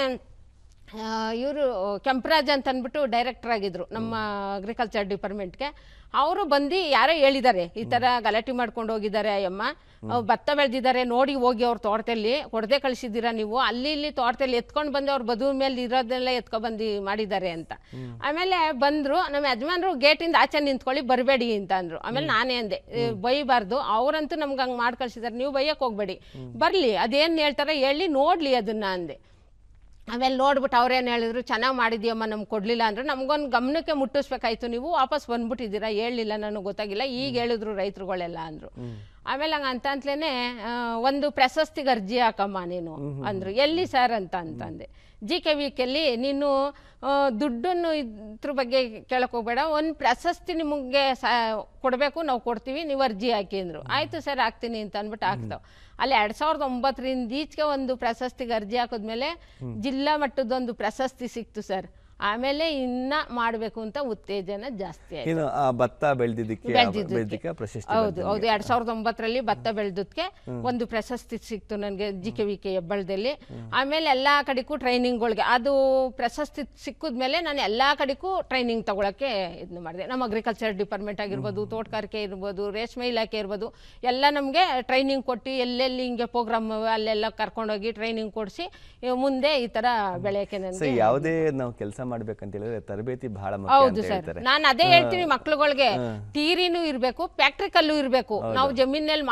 ಇವರು ಕೆಂಪರಾಜ್ ಅಂತ ಅಂದ್ಬಿಟ್ಟು ಡೈರೆಕ್ಟರ್ ಆಗಿದ್ರು ನಮ್ಮ ಅಗ್ರಿಕಲ್ಚರ್ ಡಿಪಾರ್ಟ್ಮೆಂಟ್ಗೆ. ಅವರು ಬಂದು ಯಾರೋ ಹೇಳಿದ್ದಾರೆ, ಈ ಥರ ಗಲಾಟೆ ಮಾಡ್ಕೊಂಡು ಹೋಗಿದ್ದಾರೆ ಅಯ್ಯಮ್ಮ, ಭತ್ತ ಬೆಳೆದಿದ್ದಾರೆ ನೋಡಿ ಹೋಗಿ ಅವ್ರ ತೋಟದಲ್ಲಿ, ಕೊಡದೆ ಕಳಿಸಿದ್ದೀರಾ ನೀವು, ಅಲ್ಲಿ ಇಲ್ಲಿ ತೋಟದಲ್ಲಿ ಎತ್ಕೊಂಡು ಬಂದು ಅವ್ರ ಬದುವ ಮೇಲೆ ಇರೋದನ್ನೆಲ್ಲ ಎತ್ಕೊಬಂದು ಮಾಡಿದ್ದಾರೆ ಅಂತ. ಆಮೇಲೆ ಬಂದರು ನಮ್ಮ ಯಜಮಾನ್ರು, ಗೇಟಿಂದ ಆಚೆ ನಿಂತ್ಕೊಳ್ಳಿ ಬರಬೇಡಿ ಅಂತ ಅಂದರು. ಆಮೇಲೆ ನಾನೇ ಅಂದೆ, ಬೈಬಾರ್ದು, ಅವರಂತೂ ನಮ್ಗೆ ಹಂಗೆ ಮಾಡಿ ಕಳಿಸಿದ್ದಾರೆ, ನೀವು ಬೈಯಕ್ಕೆ ಹೋಗ್ಬೇಡಿ, ಬರಲಿ ಅದೇನು ಹೇಳ್ತಾರೆ ಹೇಳಿ ನೋಡಲಿ ಅದನ್ನ ಅಂದೆ. ಆಮೇಲೆ ನೋಡ್ಬಿಟ್ಟು ಅವ್ರೇನು ಹೇಳಿದ್ರು, ಚೆನ್ನಾಗಿ ಮಾಡಿದ್ಯಮ್ಮ, ನಮ್ಗೆ ಕೊಡಲಿಲ್ಲ ಅಂದ್ರೆ ನಮ್ಗೊಂದು ಗಮನಕ್ಕೆ ಮುಟ್ಟಿಸ್ಬೇಕಾಯ್ತು, ನೀವು ವಾಪಸ್ ಬಂದ್ಬಿಟ್ಟಿದ್ದೀರಾ, ಹೇಳಲಿಲ್ಲ ನನಗೆ ಗೊತ್ತಾಗಿಲ್ಲ, ಈಗ ಹೇಳಿದ್ರು ರೈತರುಗಳೆಲ್ಲ ಅಂದರು. ಆಮೇಲೆ ಹಂಗೆ ಅಂತಲೇ ಒಂದು ಪ್ರಶಸ್ತಿಗೆ ಅರ್ಜಿ ಹಾಕಮ್ಮ ನೀನು ಅಂದರು. ಎಲ್ಲಿ ಸರ್ ಅಂತಂದೆ. GKVKಲ್ಲಿ ನೀನು ದುಡ್ಡನ್ನು ಇದ್ರ ಬಗ್ಗೆ ಕೇಳಕ್ಕೆ ಹೋಗ್ಬೇಡ, ಒಂದು ಪ್ರಶಸ್ತಿ ನಿಮಗೆ ಕೊಡಬೇಕು, ನಾವು ಕೊಡ್ತೀವಿ, ನೀವು ಅರ್ಜಿ ಹಾಕಿ ಅಂದರು. ಆಯಿತು ಸರ್ ಹಾಕ್ತೀನಿ ಅಂತ ಅಂದ್ಬಿಟ್ಟು ಹಾಕ್ತಾವೆ. ಅಲ್ಲಿ 2009ರಿಂದ ಈಚೆಗೆ ಒಂದು ಪ್ರಶಸ್ತಿಗೆ ಅರ್ಜಿ ಹಾಕಿದ್ಮೇಲೆ ಜಿಲ್ಲಾ ಮಟ್ಟದೊಂದು ಪ್ರಶಸ್ತಿ ಸಿಕ್ತು ಸರ್. ಆಮೇಲೆ ಇನ್ನ ಮಾಡಬೇಕು ಅಂತ ಉತ್ತೇಜನ ಜಾಸ್ತಿ ಆಯ್ತು. ಭತ್ತ ಬೆಳೆದಿದ್ದಕ್ಕೆ ಪ್ರಶಸ್ತಿ. ಹೌದು 2009ರಲ್ಲಿ ಭತ್ತ ಬೆಳೆದಕ್ಕೆ ಒಂದು ಪ್ರಶಸ್ತಿ ಸಿಕ್ತು ನನಗೆ GKVK ಹೆಬ್ಬಳದಲ್ಲಿ. ಆಮೇಲೆ ಎಲ್ಲಾ ಕಡೆಗೂ ಟ್ರೈನಿಂಗ್ಗಳಿಗೆ ಅದು ಪ್ರಶಸ್ತಿ ಸಿಕ್ಕಿದ್ಮೇಲೆ ನಾನು ಎಲ್ಲಾ ಕಡೆಗೂ ಟ್ರೈನಿಂಗ್ ತಗೊಳಕ್ಕೆ ಇದನ್ನ ಮಾಡಿದೆ. ನಮ್ಮ ಅಗ್ರಿಕಲ್ಚರ್ ಡಿಪಾರ್ಟ್ಮೆಂಟ್ ಆಗಿರ್ಬೋದು, ತೋಟಗಾರಿಕೆ ಇರ್ಬೋದು, ರೇಷ್ಮೆ ಇಲಾಖೆ ಇರ್ಬೋದು, ಎಲ್ಲ ನಮಗೆ ಟ್ರೈನಿಂಗ್ ಕೊಟ್ಟು ಎಲ್ಲೆಲ್ಲಿ ಹಿಂಗೆ ಪ್ರೋಗ್ರಾಮ್ ಅಲ್ಲೆಲ್ಲ ಕರ್ಕೊಂಡೋಗಿ ಟ್ರೈನಿಂಗ್ ಕೊಡಿಸಿ ಮುಂದೆ ಈ ತರ ಬೆಳೆಯಕ್ಕೆ ನನಗೆ ಯಾವುದೇ ನಾವು ಕೆಲಸ ಮಾಡ್ಬೇಕಂತ ಹೇಳಿದ್ರೆ ತರಬೇತಿ ಬಹಳ ಮುಖ್ಯ. ಹೌದು ಸರ್, ನಾನು ಅದೇ ಹೇಳ್ತೀನಿ ಮಕ್ಳುಗಳಿಗೆ, ಥಿಯರಿನೂ ಇರಬೇಕು, ಪ್ರಾಕ್ಟಿಕಲ್ಲು ಇರಬೇಕು. ನಾವು ಜಮೀನಲ್ಲಿ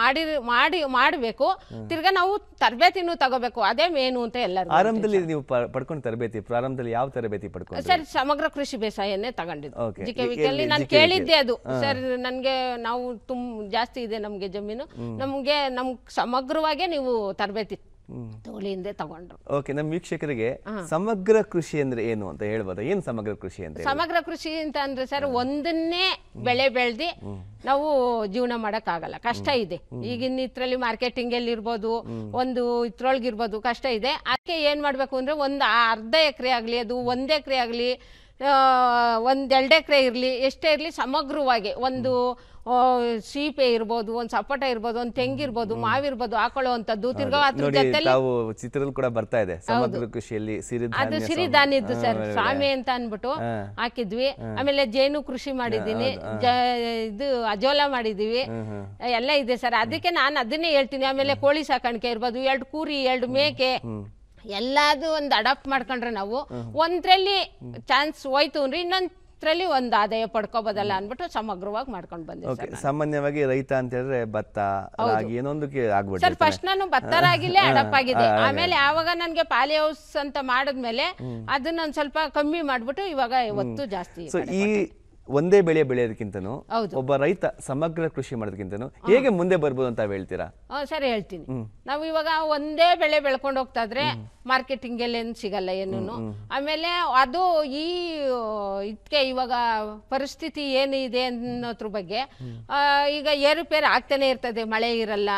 ಮಾಡಬೇಕು, ತಿರ್ಗಾ ನಾವು ತರಬೇತಿನೂ ತಗೋಬೇಕು, ಅದೇ ಮೇನು ಅಂತ ಎಲ್ಲರೂ. ಆರಂಭದಲ್ಲಿ ನೀವು ಪಡ್ಕೊಂಡ ತರಬೇತಿ, ಪ್ರಾರಂಭದಲ್ಲಿ ಯಾವ ತರಬೇತಿ ಪಡ್ಕೊಂಡ್ರಿ ಸರ್? ಸಮಗ್ರ ಕೃಷಿ ಬೇಸಾಯನೇ ತಗೊಂಡಿದ್ದು GKVKಲ್ಲಿ. ನಾನು ಕೇಳಿದ್ದೆ ಅದು, ಸರ್ ನನಗೆ ನಾವು ಜಾಸ್ತಿ ಇದೆ ನಮ್ಗೆ ಜಮೀನು, ನಮ್ಗೆ ಸಮಗ್ರವಾಗೇ ನೀವು ತರಬೇತಿ ತಗೊಳ್ಳಿಂದೆ ತಗೊಂಡ್ರು. ಓಕೆ, ನಮ್ಮ ವೀಕ್ಷಕರಿಗೆ ಸಮಗ್ರ ಕೃಷಿ ಅಂದ್ರೆ ಏನು ಅಂತ ಹೇಳ್ಬೋದಾ? ಏನು ಸಮಗ್ರ ಕೃಷಿ ಅಂತ? ಸಮಗ್ರ ಕೃಷಿ ಅಂತ ಅಂದ್ರೆ ಸರ್, ಒಂದನ್ನೇ ಬೆಳೆ ಬೆಳೆದಿ ನಾವು ಜೀವನ ಮಾಡಕ್ ಆಗಲ್ಲ, ಕಷ್ಟ ಇದೆ. ಈಗಿನ ಇದ್ರಲ್ಲಿ ಮಾರ್ಕೆಟಿಂಗ್ ಅಲ್ಲಿ ಇರ್ಬೋದು, ಒಂದು ಇದ್ರೊಳಗಿರ್ಬೋದು, ಕಷ್ಟ ಇದೆ. ಅದಕ್ಕೆ ಏನ್ ಮಾಡ್ಬೇಕು ಅಂದ್ರೆ ಒಂದು 1/2 ಎಕರೆ ಆಗ್ಲಿ, ಅದು 1 ಎಕರೆ ಆಗ್ಲಿ, ಒಂದು 2 ಎಕರೆ ಇರಲಿ ಎಷ್ಟೇ ಇರಲಿ ಸಮಗ್ರವಾಗಿ ಒಂದು ಸೀಪೆ ಇರ್ಬೋದು, ಒಂದು ಸಪೋಟ ಇರ್ಬೋದು, ಒಂದು ತೆಂಗಿರ್ಬೋದು, ಮಾವಿರ್ಬೋದು ಹಾಕೊಳ್ಳುವಂಥದ್ದು. ತಿರ್ಗಾ ಅದ್ರ ಜೊತೆಲಿ ತಾವು ಚಿತ್ರದಲ್ಲಿ ಕೂಡ ಬರ್ತಾ ಇದೆ ಸಮಗ್ರ ಕೃಷಿಯಲ್ಲಿ ಅದು ಸಿರಿಧಾನ್ಯದ್ದು ಸರ್, ಸಾಮೆ ಅಂತ ಅನ್ಬಿಟ್ಟು ಹಾಕಿದ್ವಿ. ಆಮೇಲೆ ಜೇನು ಕೃಷಿ ಮಾಡಿದ್ದೀನಿ, ಇದು ಅಜೋಲ ಮಾಡಿದೀವಿ, ಎಲ್ಲ ಇದೆ ಸರ್. ಅದಕ್ಕೆ ನಾನು ಅದನ್ನೇ ಹೇಳ್ತೀನಿ. ಆಮೇಲೆ ಕೋಳಿ ಸಾಕಾಣಿಕೆ ಇರ್ಬೋದು, 2 ಕೂರಿ 2 ಮೇಕೆ ಎಲ್ಲದು ಒಂದು ಅಡಾಪ್ಟ್ ಮಾಡ್ಕೊಂಡ್ರೆ ನಾವು ಒಂದ್ರಲ್ಲಿ ಚಾನ್ಸ್ ಹೋಯ್ತು ಅಂದ್ರೆ ಇನ್ನೊಂದ್ರಲ್ಲಿ ಒಂದು ಆದಾಯ ಪಡ್ಕೋಬೋದಲ್ಲ ಅನ್ಬಿಟ್ಟು ಸಮಗ್ರವಾಗಿ ಮಾಡ್ಕೊಂಡು ಬಂದೆ. ಸಾಮಾನ್ಯವಾಗಿ ರೈತ ಅಂತ ಹೇಳಿದ್ರೆ ಭತ್ತ ರಾಗಿ ಏನೊಂದಕ್ಕೆ ಆಗ್ಬಿಟ್ಟು ಸರ್ ಫಸ್ಟ್ ನಾನು ಭತ್ತ ರಾಗಿಲೇ ಅಡಪ್ ಆಗಿದೆ. ಆಮೇಲೆ ಯಾವಾಗ ನನ್ಗೆ ಪಾಲಿ ಹೌಸ್ ಅಂತ ಮಾಡಿದ್ಮೇಲೆ ಅದನ್ನ ಒಂದ್ ಸ್ವಲ್ಪ ಕಮ್ಮಿ ಮಾಡ್ಬಿಟ್ಟು ಇವಾಗ ಒತ್ತು ಜಾಸ್ತಿ. ಈ ಒಂದೇ ಬೆಳೆ ಬೆಳೆಯೋದಕ್ಕಿಂತನೂ ಒಬ್ಬ ರೈತ ಸಮಗ್ರ ಕೃಷಿ ಮಾಡೋದಕ್ಕಿಂತನೂ ಹೇಗೆ ಮುಂದೆ ಬರ್ಬೋದು ಅಂತ ಹೇಳ್ತೀರಾ? ಸರಿ ಹೇಳ್ತೀನಿ. ನಾವು ಇವಾಗ ಒಂದೇ ಬೆಳೆ ಬೆಳ್ಕೊಂಡು ಹೋಗ್ತಾ ಇದ್ರೆ ಮಾರ್ಕೆಟಿಂಗ್ ಏನು ಸಿಗಲ್ಲ ಏನೂ. ಆಮೇಲೆ ಅದು ಇದಕ್ಕೆ ಇವಾಗ ಪರಿಸ್ಥಿತಿ ಏನಿದೆ ಅನ್ನೋದ್ರ ಬಗ್ಗೆ ಈಗ ಏರುಪೇರು ಆಗ್ತಾನೆ ಇರ್ತದೆ. ಮಳೆ ಇರಲ್ಲ,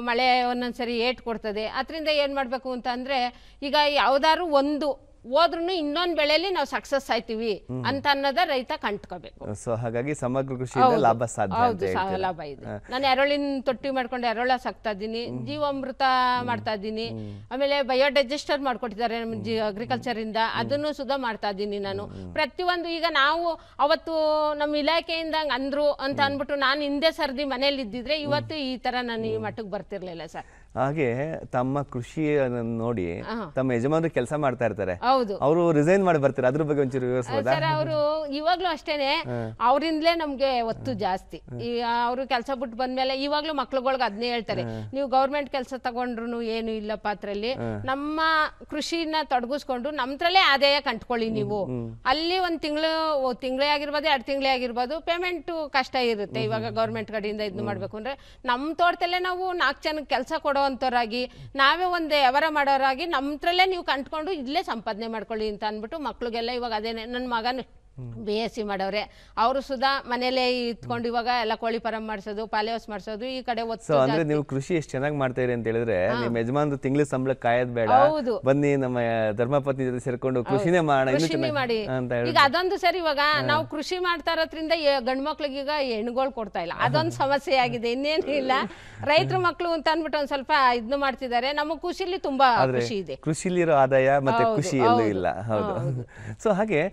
ಮಳೆ ಒಂದೊಂದ್ಸರಿ ಏಟ್ ಕೊಡ್ತದೆ. ಅದರಿಂದ ಏನು ಮಾಡಬೇಕು ಅಂತ ಅಂದ್ರೆ ಈಗ ಯಾವ್ದಾದ್ರು ಒಂದು ಹೋದ್ರೂ ಇನ್ನೊಂದು ಬೆಳೆಯಲ್ಲಿ ನಾವು ಸಕ್ಸಸ್ ಆಯ್ತೀವಿ ಅಂತ ಅನ್ನೋದ ರೈತ ಕಂಡ್ಕೋಬೇಕು. ಸೊ ಹಾಗಾಗಿ ಸಮಗ್ರ ಕೃಷಿಯಿಂದ ಲಾಭ ಸಾಧ್ಯ. ಹೌದು, ಲಾಭ ಇದೆ. ನಾನು ಎರೋಳಿನ ತೊಟ್ಟಿ ಮಾಡ್ಕೊಂಡು ಎರೋಳ ಸಾಕ್ತಾ ಇದ್ದೀನಿ, ಜೀವಾಮೃತ ಮಾಡ್ತಾ ಇದ್ದೀನಿ. ಆಮೇಲೆ ಬಯೋಡೈಜೆಸ್ಟರ್ ಮಾಡ್ಕೊಟ್ಟಿದ್ದಾರೆ ಅಗ್ರಿಕಲ್ಚರ್ ಇಂದ, ಅದನ್ನು ಸುಧಾ ಮಾಡ್ತಾ ಇದ್ದೀನಿ ನಾನು. ಪ್ರತಿಯೊಂದು ಈಗ ನಾವು ಅವತ್ತು ನಮ್ಮ ಇಲಾಖೆಯಿಂದ ಅಂದ್ರು ಅಂತ ಅನ್ಬಿಟ್ಟು ನಾನು ಹಿಂದೆ ಸರ್ದಿ ಮನೇಲಿ ಇದ್ದಿದ್ರೆ ಇವತ್ತು ಈ ತರ ನಾನು ಈ ಮಟ್ಟಕ್ಕೆ ಬರ್ತಿರ್ಲಿಲ್ಲ ಸರ್. ಹಾಗೆ ತಮ್ಮ ಕೃಷಿ ನೋಡಿ ತಮ್ಮ ಯಜಮಾನರು ಕೆಲಸ ಮಾಡ್ತಾ ಇರ್ತಾರೆ, ಹೌದು, ಅವರು ರಿಸೈನ್ ಮಾಡಿ ಬರ್ತಾರೆ, ಅದ್ರ ಬಗ್ಗೆ ಒಂಚೂರು ವಿವರಿಸಬಹುದಾ? ಸರ್ ಅವರು ಇವಾಗ್ಲೂ ಅಷ್ಟೇನೆ, ಅವರಿಂದಲೇ ನಮ್ಗೆ ಒತ್ತು ಜಾಸ್ತಿ. ಅವರು ಕೆಲಸ ಬಿಟ್ಟು ಬಂದ್ಮೇಲೆ ಇವಾಗ್ಲೂ ಮಕ್ಳುಗಳ್ಗೆ ಅದನ್ನೇ ಹೇಳ್ತಾರೆ, ನೀವು ಗೌರ್ಮೆಂಟ್ ಕೆಲಸ ತಗೊಂಡ್ರು ಏನು ಇಲ್ಲ ಪಾತ್ರಲ್ಲಿ, ನಮ್ಮ ಕೃಷಿನ ತೊಡಗಿಸ್ಕೊಂಡು ನಮ್ದ್ರಲ್ಲೇ ಆದಾಯ ಕಂಟ್ಕೊಳ್ಳಿ ನೀವು. ಅಲ್ಲಿ ಒಂದ್ ತಿಂಗಳೇ ಆಗಿರ್ಬೋದು, 2 ತಿಂಗಳೇ ಆಗಿರ್ಬೋದು, ಪೇಮೆಂಟ್ ಕಷ್ಟ ಇರುತ್ತೆ. ಇವಾಗ ಗೌರ್ಮೆಂಟ್ ಕಡೆಯಿಂದ ಇದು ಮಾಡ್ಬೇಕು ಅಂದ್ರೆ ನಮ್ಮ ತೋಟದಲ್ಲೇ ನಾವು 4 ಜನಕ್ಕೆ ಕೆಲಸ ಕೊಡೋವಂಥವ್ರಾಗಿ ನಾವೇ ಒಂದು ವ್ಯವಹಾರ ಮಾಡೋರಾಗಿ ನಮ್ದ್ರಲ್ಲೇ ನೀವು ಕಂಟ್ಕೊಂಡು ಇಲ್ಲೇ ಸಂಪಾದನೆ ಮಾಡ್ಕೊಳ್ಳಿ ಅಂತ ಅಂದ್ಬಿಟ್ಟು ಮಕ್ಳಿಗೆಲ್ಲ ಇವಾಗ ಅದೇನೆ. ನನ್ನ ಮಗನ BSc ಮಾಡವ್ರೆ, ಅವರು ಸುಧಾ ಮನೇಲೆ ಇತ್ಕೊಂಡು ಇವಾಗ ಎಲ್ಲ ಕೋಳಿ ಫಾರಂ ಮಾಡಿಸೋದು, ಪಾಲಿ ಹೌಸ್ ಮಾಡಿಸೋದು, ಈ ಕಡೆ ಒತ್ತು. ಅಂದ್ರೆ ನೀವು ಕೃಷಿ ಎಷ್ಟು ಚೆನ್ನಾಗಿ ಮಾಡ್ತಾ ಇರಿ ಅಂತ ಹೇಳಿದ್ರೆ ನಿಮ್ಮ ಯಜಮಾನ್ರು ತಿಂಗಳ ಸಂಬಳ ಕಾಯೋದ್ ಬೇಡ, ಬನ್ನಿ ನಮ್ಮ ಧರ್ಮಪತ್ನಿ ಜೊತೆ ಸೇರ್ಕೊಂಡು ಕೃಷಿನೇ ಮಾಡಿ ಅಂತ ಹೇಳಿ. ಈಗ ಅದೊಂದು ಸರಿ ಇವಾಗ ನಾವು ಕೃಷಿ ಮಾಡ್ತಾ ಇರೋದ್ರಿಂದ ಗಂಡು ಮಕ್ಳಿಗೆ ಈಗ ಹೆಣ್ಗಳು ಕೊಡ್ತಾ ಇಲ್ಲ, ಅದೊಂದು ಸಮಸ್ಯೆ ಆಗಿದೆ. ಇನ್ನೇನು ಇಲ್ಲ, ರೈತರ ಮಕ್ಳು ಅಂತ ಅಂದ್ಬಿಟ್ಟು ಒಂದ್ ಸ್ವಲ್ಪ ಇದನ್ನು ಮಾಡ್ತಿದ್ದಾರೆ. ನಮ್ಮ ಕೃಷಿಲಿ ತುಂಬಾ ಖುಷಿ ಇದೆ, ಕೃಷಿಲಿರೋ ಆದಾಯ ಮತ್ತೆ ಖುಷಿ ಎಲ್ಲೂ ಇಲ್ಲ. ಹೌದು. ಸೊ ಹಾಗೆ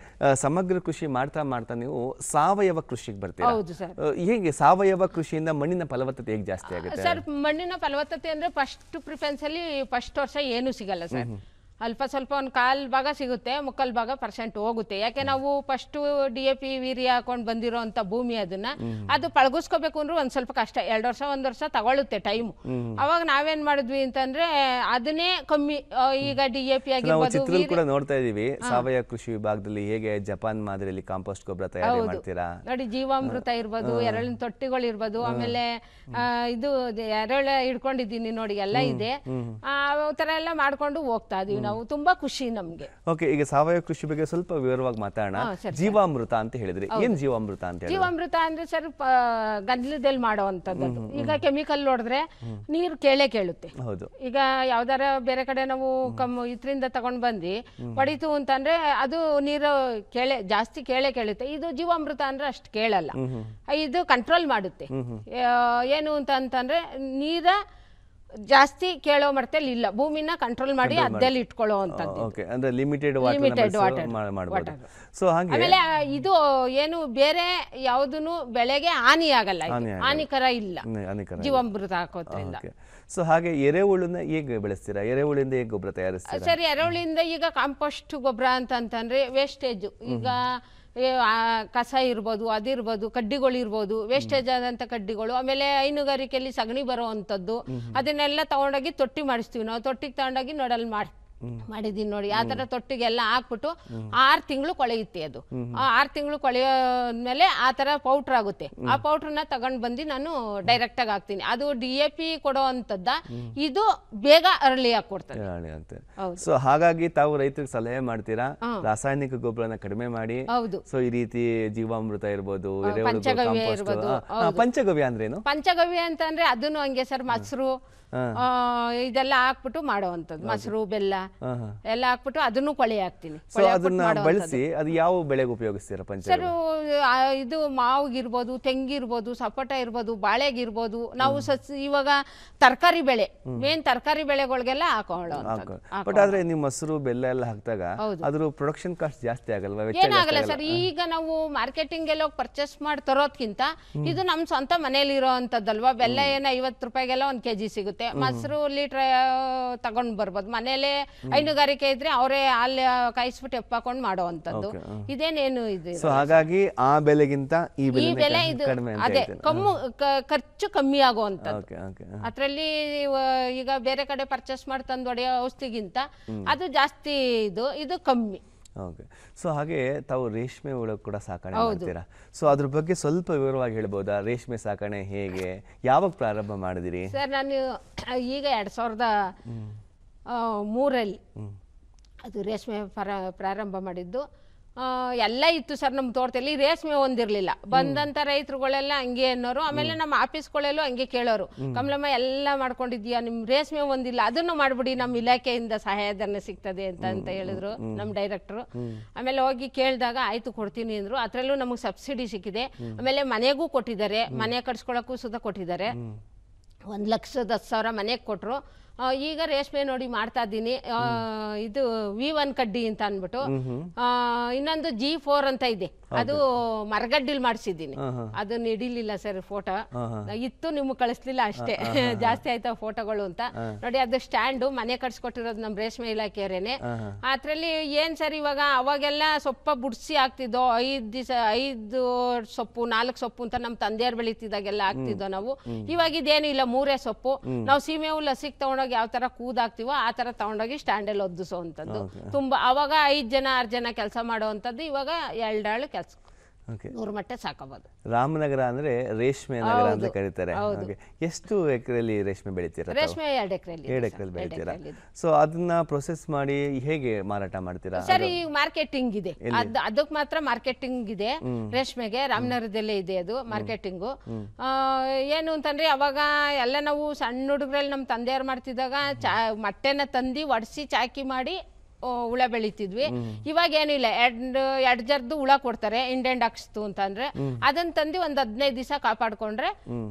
ಸಮಗ್ರ ಕೃಷಿ ಮಾಡ್ತಾ ಮಾಡ್ತಾ ನೀವು ಸಾವಯವ ಕೃಷಿಗೆ ಬರ್ತೀರಾ. ಹೇಗೆ ಸಾವಯವ ಕೃಷಿಯಿಂದ ಮಣ್ಣಿನ ಫಲವತ್ತತೆ ಹೇಗೆ ಜಾಸ್ತಿ ಆಗುತ್ತೆ ಸರ್? ಮಣ್ಣಿನ ಫಲವತ್ತತೆ ಅಂದ್ರೆ ಫಸ್ಟ್ ಪ್ರಿಫರೆನ್ಸ್ ಅಲ್ಲಿ ಫಸ್ಟ್ ವರ್ಷ ಏನು ಸಿಗಲ್ಲ ಸರ್, ಅಲ್ಪ ಸ್ವಲ್ಪ ಒಂದು 1/4 ಭಾಗ ಸಿಗುತ್ತೆ, 3/4 ಭಾಗ % ಹೋಗುತ್ತೆ. ಯಾಕೆ ನಾವು ಫಸ್ಟ್ DAP ವೀರ್ಯ ಹಾಕೊಂಡು ಬಂದಿರೋ ಅಂತ ಭೂಮಿ ಅದು ಪಳಗಿಸ್ಕೋಬೇಕು ಅಂದ್ರೆ ಒಂದ್ ಸ್ವಲ್ಪ ಕಷ್ಟ, 2 ವರ್ಷ 1 ವರ್ಷ ತಗೊಳುತ್ತೆ ಟೈಮ್. ಅವಾಗ ನಾವೇನ್ ಮಾಡಿದ್ವಿ ಅಂತಂದ್ರೆ ಅದನ್ನೇ ಕಮ್ಮಿ, ಈಗ DAP ಆಗಿರ್ಬೋದು ಕೂಡ ನೋಡ್ತಾ ಇದೀವಿ. ಸಾವಯವ ಕೃಷಿ ವಿಭಾಗದಲ್ಲಿ ಹೇಗೆ ಜಪಾನ್ ಮಾದರಿಯಲ್ಲಿ ಕಾಂಪೋಸ್ಟ್ ಗೊಬ್ಬರ ತಯಾರಿ ಮಾಡ್ತೀರಾ ನೋಡಿ, ಜೀವಾಮೃತ ಇರ್ಬೋದು, ಎರಳಿನ ತೊಟ್ಟಿಗಳು ಇರ್ಬೋದು, ಆಮೇಲೆ ಇದು ಎರಳ ಹಿಡ್ಕೊಂಡಿದ್ದೀನಿ ನೋಡಿ, ಎಲ್ಲ ಇದೆ. ಆ ತರ ಎಲ್ಲ ಮಾಡ್ಕೊಂಡು ಹೋಗ್ತಾ ಇದೀವಿ ನಾವು. ತುಂಬಾ ಖುಷಿ ನಮ್ಗೆ. ಓಕೆ, ಈಗ ಸಾವಯವ ಕೃಷಿ ಬಗ್ಗೆ ಸ್ವಲ್ಪ ವಿವರವಾಗಿ ಮಾತಾಡೋಣ. ಜೀವಾಮೃತ ಅಂತ ಹೇಳಿದ್ರೆ ಏನ್ ಜೀವಾಮೃತ ಅಂತ ಹೇಳಿ? ಜೀವಾಮೃತ ಅಂದ್ರೆ ಸರ್ ಗಂಧಲದಲ್ಲಿ ಮಾಡುವಂತದ್ದು. ಈಗ ಕೆಮಿಕಲ್ ನೋಡಿದ್ರೆ ನೀರು ಕೇಳುತ್ತೆ. ಹೌದು. ಈಗ ಯಾವ್ದಾರ ಬೇರೆ ಕಡೆ ನಾವು ಇದರಿಂದ ತಗೊಂಡ್ ಬಂದು ಹೊಡಿತು ಅಂತಂದ್ರೆ ಅದು ನೀರು ಜಾಸ್ತಿ ಕೇಳುತ್ತೆ. ಇದು ಜೀವಾಮೃತ ಅಂದ್ರೆ ಅಷ್ಟು ಕೇಳಲ್ಲ, ಇದು ಕಂಟ್ರೋಲ್ ಮಾಡುತ್ತೆ. ಏನು ಅಂತಂದ್ರೆ ನೀರ ಜಾಸ್ತಿ ಕೇಳೋ ಮಟ್ಟದಲ್ಲಿ ಇಲ್ಲ, ಭೂಮಿನ ಕಂಟ್ರೋಲ್ ಮಾಡಿ ಅದ್ದಲ್ಲಿ ಇಟ್ಕೊಳ್ಳೋ ಅಂತದ್ದು. ಅಂದ್ರೆ ಲಿಮಿಟೆಡ್ ವಾಟರ್ ಮಾಡಬಹುದು. ಸೊ ಹಾಗೆ ಆಮೇಲೆ ಇದು ಏನು ಬೇರೆ ಯಾವುದನ್ನು ಬೆಳೆಗೆ ಹಾನಿ ಆಗಲ್ಲ, ಹಾನಿಕರ ಇಲ್ಲ ಜೀವಾಮೃತ ಹಾಕೋದ್ರಿಂದ. ಸೊ ಹಾಗೆ ಎರೆಹುಳನ್ನ ಹೇಗೆ ಬೆಳೆಸ್ತೀರಾ? ಎರೆಹುಳಿಂದ ಹೇಗೆ ಗೊಬ್ಬರ ತಯಾರಿಸ್ತೀರಾ? ಸರಿ, ಎರೆಹುಳಿಂದ ಈಗ ಕಾಂಪೋಸ್ಟ್ ಗೊಬ್ಬರ ಅಂತಂದ್ರೆ ವೇಸ್ಟೇಜ್, ಈಗ ಕಸ ಇರ್ಬೋದು, ಅದಿರ್ಬೋದು, ಕಡ್ಡಿಗಳು ಇರ್ಬೋದು, ವೇಸ್ಟೇಜ್ ಆದಂಥ ಕಡ್ಡಿಗಳು, ಆಮೇಲೆ ಹೈನುಗಾರಿಕೆಯಲ್ಲಿ ಸಗಣಿ ಬರೋ ಅಂಥದ್ದು, ಅದನ್ನೆಲ್ಲ ತಗೊಂಡೋಗಿ ತೊಟ್ಟಿ ಮಾಡಿಸ್ತೀವಿ ನಾವು. ತೊಟ್ಟಿಗೆ ತಗೊಂಡೋಗಿ ನೋಡಲ್ ಮಾಡಿದೀನಿ ನೋಡಿ, ಆ ತರ ತೊಟ್ಟಿಗೆಲ್ಲ ಹಾಕ್ಬಿಟ್ಟು 6 ತಿಂಗಳು ಕೊಳೆಯುತ್ತೆ. ಅದು 6 ತಿಂಗಳು ಕೊಳೆಯೋದ್ಮೇಲೆ ಆ ತರ ಪೌಡ್ರ್ ಆಗುತ್ತೆ. ಆ ಪೌಡ್ರನ್ನ ತಗೊಂಡ್ ಬಂದು ನಾನು ಡೈರೆಕ್ಟ್ ಆಗಿ ಹಾಕ್ತೀನಿ. ಅದು DAP ಕೊಡೋ ಅಂತದ್ದ, ಇದು ಬೇಗ ಅರಳಿ ಹಾಕೊಡ್ತದೆ. ಸೊ ಹಾಗಾಗಿ ತಾವು ರೈತರಿಗೆ ಸಲಹೆ ಮಾಡ್ತೀರಾ, ರಾಸಾಯನಿಕ ಗೊಬ್ಬರನ ಕಡಿಮೆ ಮಾಡಿ. ಸೊ ಈ ರೀತಿ ಜೀವಾಮೃತ ಇರ್ಬೋದು, ಪಂಚಗವ್ಯ ಅಂದ್ರೆ ಏನು? ಪಂಚಗವ್ಯ ಅಂತ ಅಂದ್ರೆ ಅದನ್ನು ಹಂಗೆ ಸರ್, ಮೊಸರು ಇದೆಲ್ಲ ಹಾಕ್ಬಿಟ್ಟು ಮಾಡೋವಂಥದ್ದು. ಮೊಸರು, ಬೆಲ್ಲ ಎಲ್ಲ ಹಾಕ್ಬಿಟ್ಟು ಅದನ್ನು ಕೊಳೆ ಹಾಕ್ತೀನಿ. ಸೊ ಅದನ್ನ ಬಳಸಿ ಅದು ಯಾವ ಬೆಳೆಗೆ ಉಪಯೋಗಿಸ್ತೀರಾ ಪಂಚಗವ್ಯ? ಸರ್ ಇದು ಮಾವಿಗಿರ್ಬೋದು, ತೆಂಗಿರ್ಬೋದು, ಸಪೋಟ ಇರ್ಬೋದು, ಬಾಳೆಗಿರ್ಬೋದು, ನಾವು ಇವಾಗ ತರಕಾರಿ ಬೆಳೆ ಮೇನ್ ತರಕಾರಿ ಬೆಳೆಗಳಿಗೆಲ್ಲ ಹಾಕೊಳ್ಳೋ. ಬಟ್ ಆದ್ರೆ ನೀವು ಮೊಸರು ಬೆಲ್ಲ ಎಲ್ಲ ಹಾಕಿದಾಗ ಅದ್ರ ಪ್ರೊಡಕ್ಷನ್ ಕಾಸ್ಟ್ ಜಾಸ್ತಿ ಆಗಲ್ವಾ? ಏನಾಗಲ್ಲ ಸರ್, ಈಗ ನಾವು ಮಾರ್ಕೆಟಿಂಗ್ ಎಲ್ಲ ಪರ್ಚೇಸ್ ಮಾಡಿ ತರೋದ್ಕಿಂತ ಇದು ನಮ್ ಸ್ವಂತ ಮನೇಲಿ ಇರೋ ಅಂತದ್ದಲ್ವಾ. ಬೆಲ್ಲ ಏನು 50 ರೂಪಾಯಿಗೆಲ್ಲ 1 kg ಸಿಗುತ್ತೆ. ಮೊಸರು ಲೀಟ್ರ್ ತಗೊಂಡ್ ಬರ್ಬೋದು. ಮನೇಲೆ ಹೈನುಗಾರಿಕೆ ಇದ್ರೆ ಅವರೇ ಹಾಲು ಕಾಯಿಸ್ಬಿಟ್ಟು ಎಪ್ಪಾಕೊಂಡು ಮಾಡೋ ಅಂತದ್ದು. ಇದೇನೇನು ಇದು. ಸೊ ಹಾಗಾಗಿ ಆ ಬೆಲೆಗಿಂತ ಈ ಬೆಲೆ ಇದು ಅದೇ ಖರ್ಚು ಕಮ್ಮಿ ಆಗುವಂತದ್ದು. ಅದ್ರಲ್ಲಿ ಈಗ ಬೇರೆ ಕಡೆ ಪರ್ಚೇಸ್ ಮಾಡಿ ತಂದು ಹೊಡೆಯೋ ಔಷಧಿಗಿಂತ ಅದು ಜಾಸ್ತಿ ಇದು ಕಮ್ಮಿ. ಓಕೆ. ಸೊ ಹಾಗೆ ತಾವು ರೇಷ್ಮೆ ಹುಳ ಕೂಡ ಸಾಕಣೆ ಮಾಡ್ತೀರಾ. ಸೊ ಅದ್ರ ಬಗ್ಗೆ ಸ್ವಲ್ಪ ವಿವರವಾಗಿ ಹೇಳ್ಬೋದಾ? ರೇಷ್ಮೆ ಸಾಕಣೆ ಹೇಗೆ, ಯಾವಾಗ ಪ್ರಾರಂಭ ಮಾಡಿದಿರಿ? ಸರ್ ನಾನು ಈಗ 2003 ಅದು ರೇಷ್ಮೆ ಪ್ರಾರಂಭ ಮಾಡಿದ್ದು. ಎಲ್ಲ ಇತ್ತು ಸರ್ ನಮ್ಮ ತೋಟದಲ್ಲಿ. ರೇಷ್ಮೆ ಒಂದಿರಲಿಲ್ಲ. ಬಂದಂಥ ರೈತರುಗಳೆಲ್ಲ ಹಂಗೆ ಅನ್ನೋರು. ಆಮೇಲೆ ನಮ್ಮ ಆಫೀಸ್ಗಳೆಲ್ಲೂ ಹಂಗೆ ಕೇಳೋರು, ಕಮಲಮ್ಮ ಎಲ್ಲ ಮಾಡ್ಕೊಂಡಿದ್ಯಾ, ನಿಮ್ಮ ರೇಷ್ಮೆ ಒಂದಿಲ್ಲ, ಅದನ್ನು ಮಾಡ್ಬಿಡಿ, ನಮ್ಮ ಇಲಾಖೆಯಿಂದ ಸಹಾಯಧನ ಸಿಗ್ತದೆ ಅಂತ ಹೇಳಿದ್ರು ನಮ್ಮ ಡೈರೆಕ್ಟ್ರು. ಆಮೇಲೆ ಹೋಗಿ ಕೇಳಿದಾಗ ಆಯ್ತು ಕೊಡ್ತೀನಿ ಅಂದರು. ಅದರಲ್ಲೂ ನಮಗೆ ಸಬ್ಸಿಡಿ ಸಿಕ್ಕಿದೆ. ಆಮೇಲೆ ಮನೆಗೂ ಕೊಟ್ಟಿದ್ದಾರೆ, ಮನೆ ಕಟ್ಸ್ಕೊಳಕ್ಕೂ ಸುಧಾ ಕೊಟ್ಟಿದ್ದಾರೆ. 1,10,000 ಮನೆಗೆ ಕೊಟ್ಟರು. ಈಗ ರೇಷ್ಮೆ ನೋಡಿ ಮಾಡ್ತಾ ಇದ್ದೀನಿ. ಇದು V1 ಕಡ್ಡಿ ಅಂತ ಅಂದ್ಬಿಟ್ಟು, ಇನ್ನೊಂದು G4 ಅಂತ ಇದೆ, ಅದು ಮರಗಡ್ಡಿಲ್ ಮಾಡಿಸಿದ್ದೀನಿ. ಅದನ್ನ ಹಿಡಿಲಿಲ್ಲ ಸರ್ ಫೋಟೋ, ಇತ್ತು ನಿಮ್ಗೆ ಕಳಿಸ್ಲಿಲ್ಲ ಅಷ್ಟೇ. ಜಾಸ್ತಿ ಆಯ್ತಾ ಫೋಟೋಗಳು ಅಂತ ನೋಡಿ. ಅದು ಸ್ಟ್ಯಾಂಡು ಮನೆ ಕಟ್ಸ್ಕೊಟ್ಟಿರೋದು ನಮ್ಮ ರೇಷ್ಮೆ ಇಲಾಖೆಯವರೇನೆ. ಅದ್ರಲ್ಲಿ ಏನ್ ಸರ್ ಇವಾಗ ಅವಾಗೆಲ್ಲ ಸೊಪ್ಪ ಬುಡ್ಸಿ ಆಗ್ತಿದ್ದೋ, 5 ಸೊಪ್ಪು 4 ಸೊಪ್ಪು ಅಂತ ನಮ್ಮ ತಂದೆಯವ್ರು ಬೆಳೀತಿದ್ದಾಗೆಲ್ಲ ಆಗ್ತಿದ್ದೋ ನಾವು. ಇವಾಗ ಇದೇನು ಇಲ್ಲ, 3 ಸೊಪ್ಪು. ನಾವು ಸೀಮೆ ಹುಲ್ಲು ಹಸಿಗೆ ತಗೊಂಡೋಗಿ ಯಾವ ತರ ಕೂದಾಕ್ತಿವೋ ಆ ತರ ತಗೊಂಡೋಗಿ ಸ್ಟ್ಯಾಂಡಲ್ಲಿ ಒದ್ದಿಸೋವಂಥದ್ದು. ತುಂಬಾ ಅವಾಗ 5 ಜನ 6 ಜನ ಕೆಲಸ ಮಾಡೋವಂಥದ್ದು. ಇವಾಗ 2 ಆಳು ಕೆಲಸ 100 ಮಟ್ಟ ಸಾಕಬಹುದು. ರಾಮನಗರ ಅಂದ್ರೆ ರೇಷ್ಮೆ ನಗರ ಅಂತ ಕರೀತಾರೆ. ಎಷ್ಟು ಎಕರೆಯಲ್ಲಿ ರೇಷ್ಮೆ ಬೆಳಿತೀರಾ? ರೇಷ್ಮೆ 2 ಎಕರೆಯಲ್ಲಿ. 2 ಎಕರೆಯಲ್ಲಿ ಬೆಳಿತೀರಾ? ಸೊ ಅದನ್ನ ಪ್ರೊಸೆಸ್ ಮಾಡಿ ಹೇಗೆ ಮಾರಾಟ ಮಾಡ್ತೀರಾ? ಸರ್ ಈ ಮಾರ್ಕೆಟಿಂಗ್ ಇದೆ, ಅದಕ್ಕೆ ಮಾತ್ರ ಮಾರ್ಕೆಟಿಂಗ್ ಇದೆ. ರೇಷ್ಮೆಗೆ ರಾಮನಗರದಲ್ಲೇ ಇದೆ ಅದು ಮಾರ್ಕೆಟಿಂಗು. ಏನು ಅಂತಂದ್ರೆ ಅವಾಗ ಎಲ್ಲ ನಾವು ಸಣ್ಣ ಹುಡುಗರಲ್ಲಿ ನಮ್ಮ ತಂದೆಯವ್ರು ಮಾಡ್ತಿದ್ದಾಗ ಮೊಟ್ಟೆನ ತಂದು ಒಡಿಸಿ ಚಾಕಿ ಮಾಡಿ ಹುಳ ಬೆಳಿತಿದ್ವಿ. ಇವಾಗ ಏನಿಲ್ಲ, 2 ಜರ್ದು ಹುಳ ಕೊಡ್ತಾರೆ, ಇಂಡೆಂಡ್ ಹಾಕ್ಸ್ತು ಅಂತಂದ್ರೆ ಅದನ್ನ ತಂದು ಒಂದು 15 ದಿವಸ ಕಾಪಾಡ್ಕೊಂಡ್ರೆ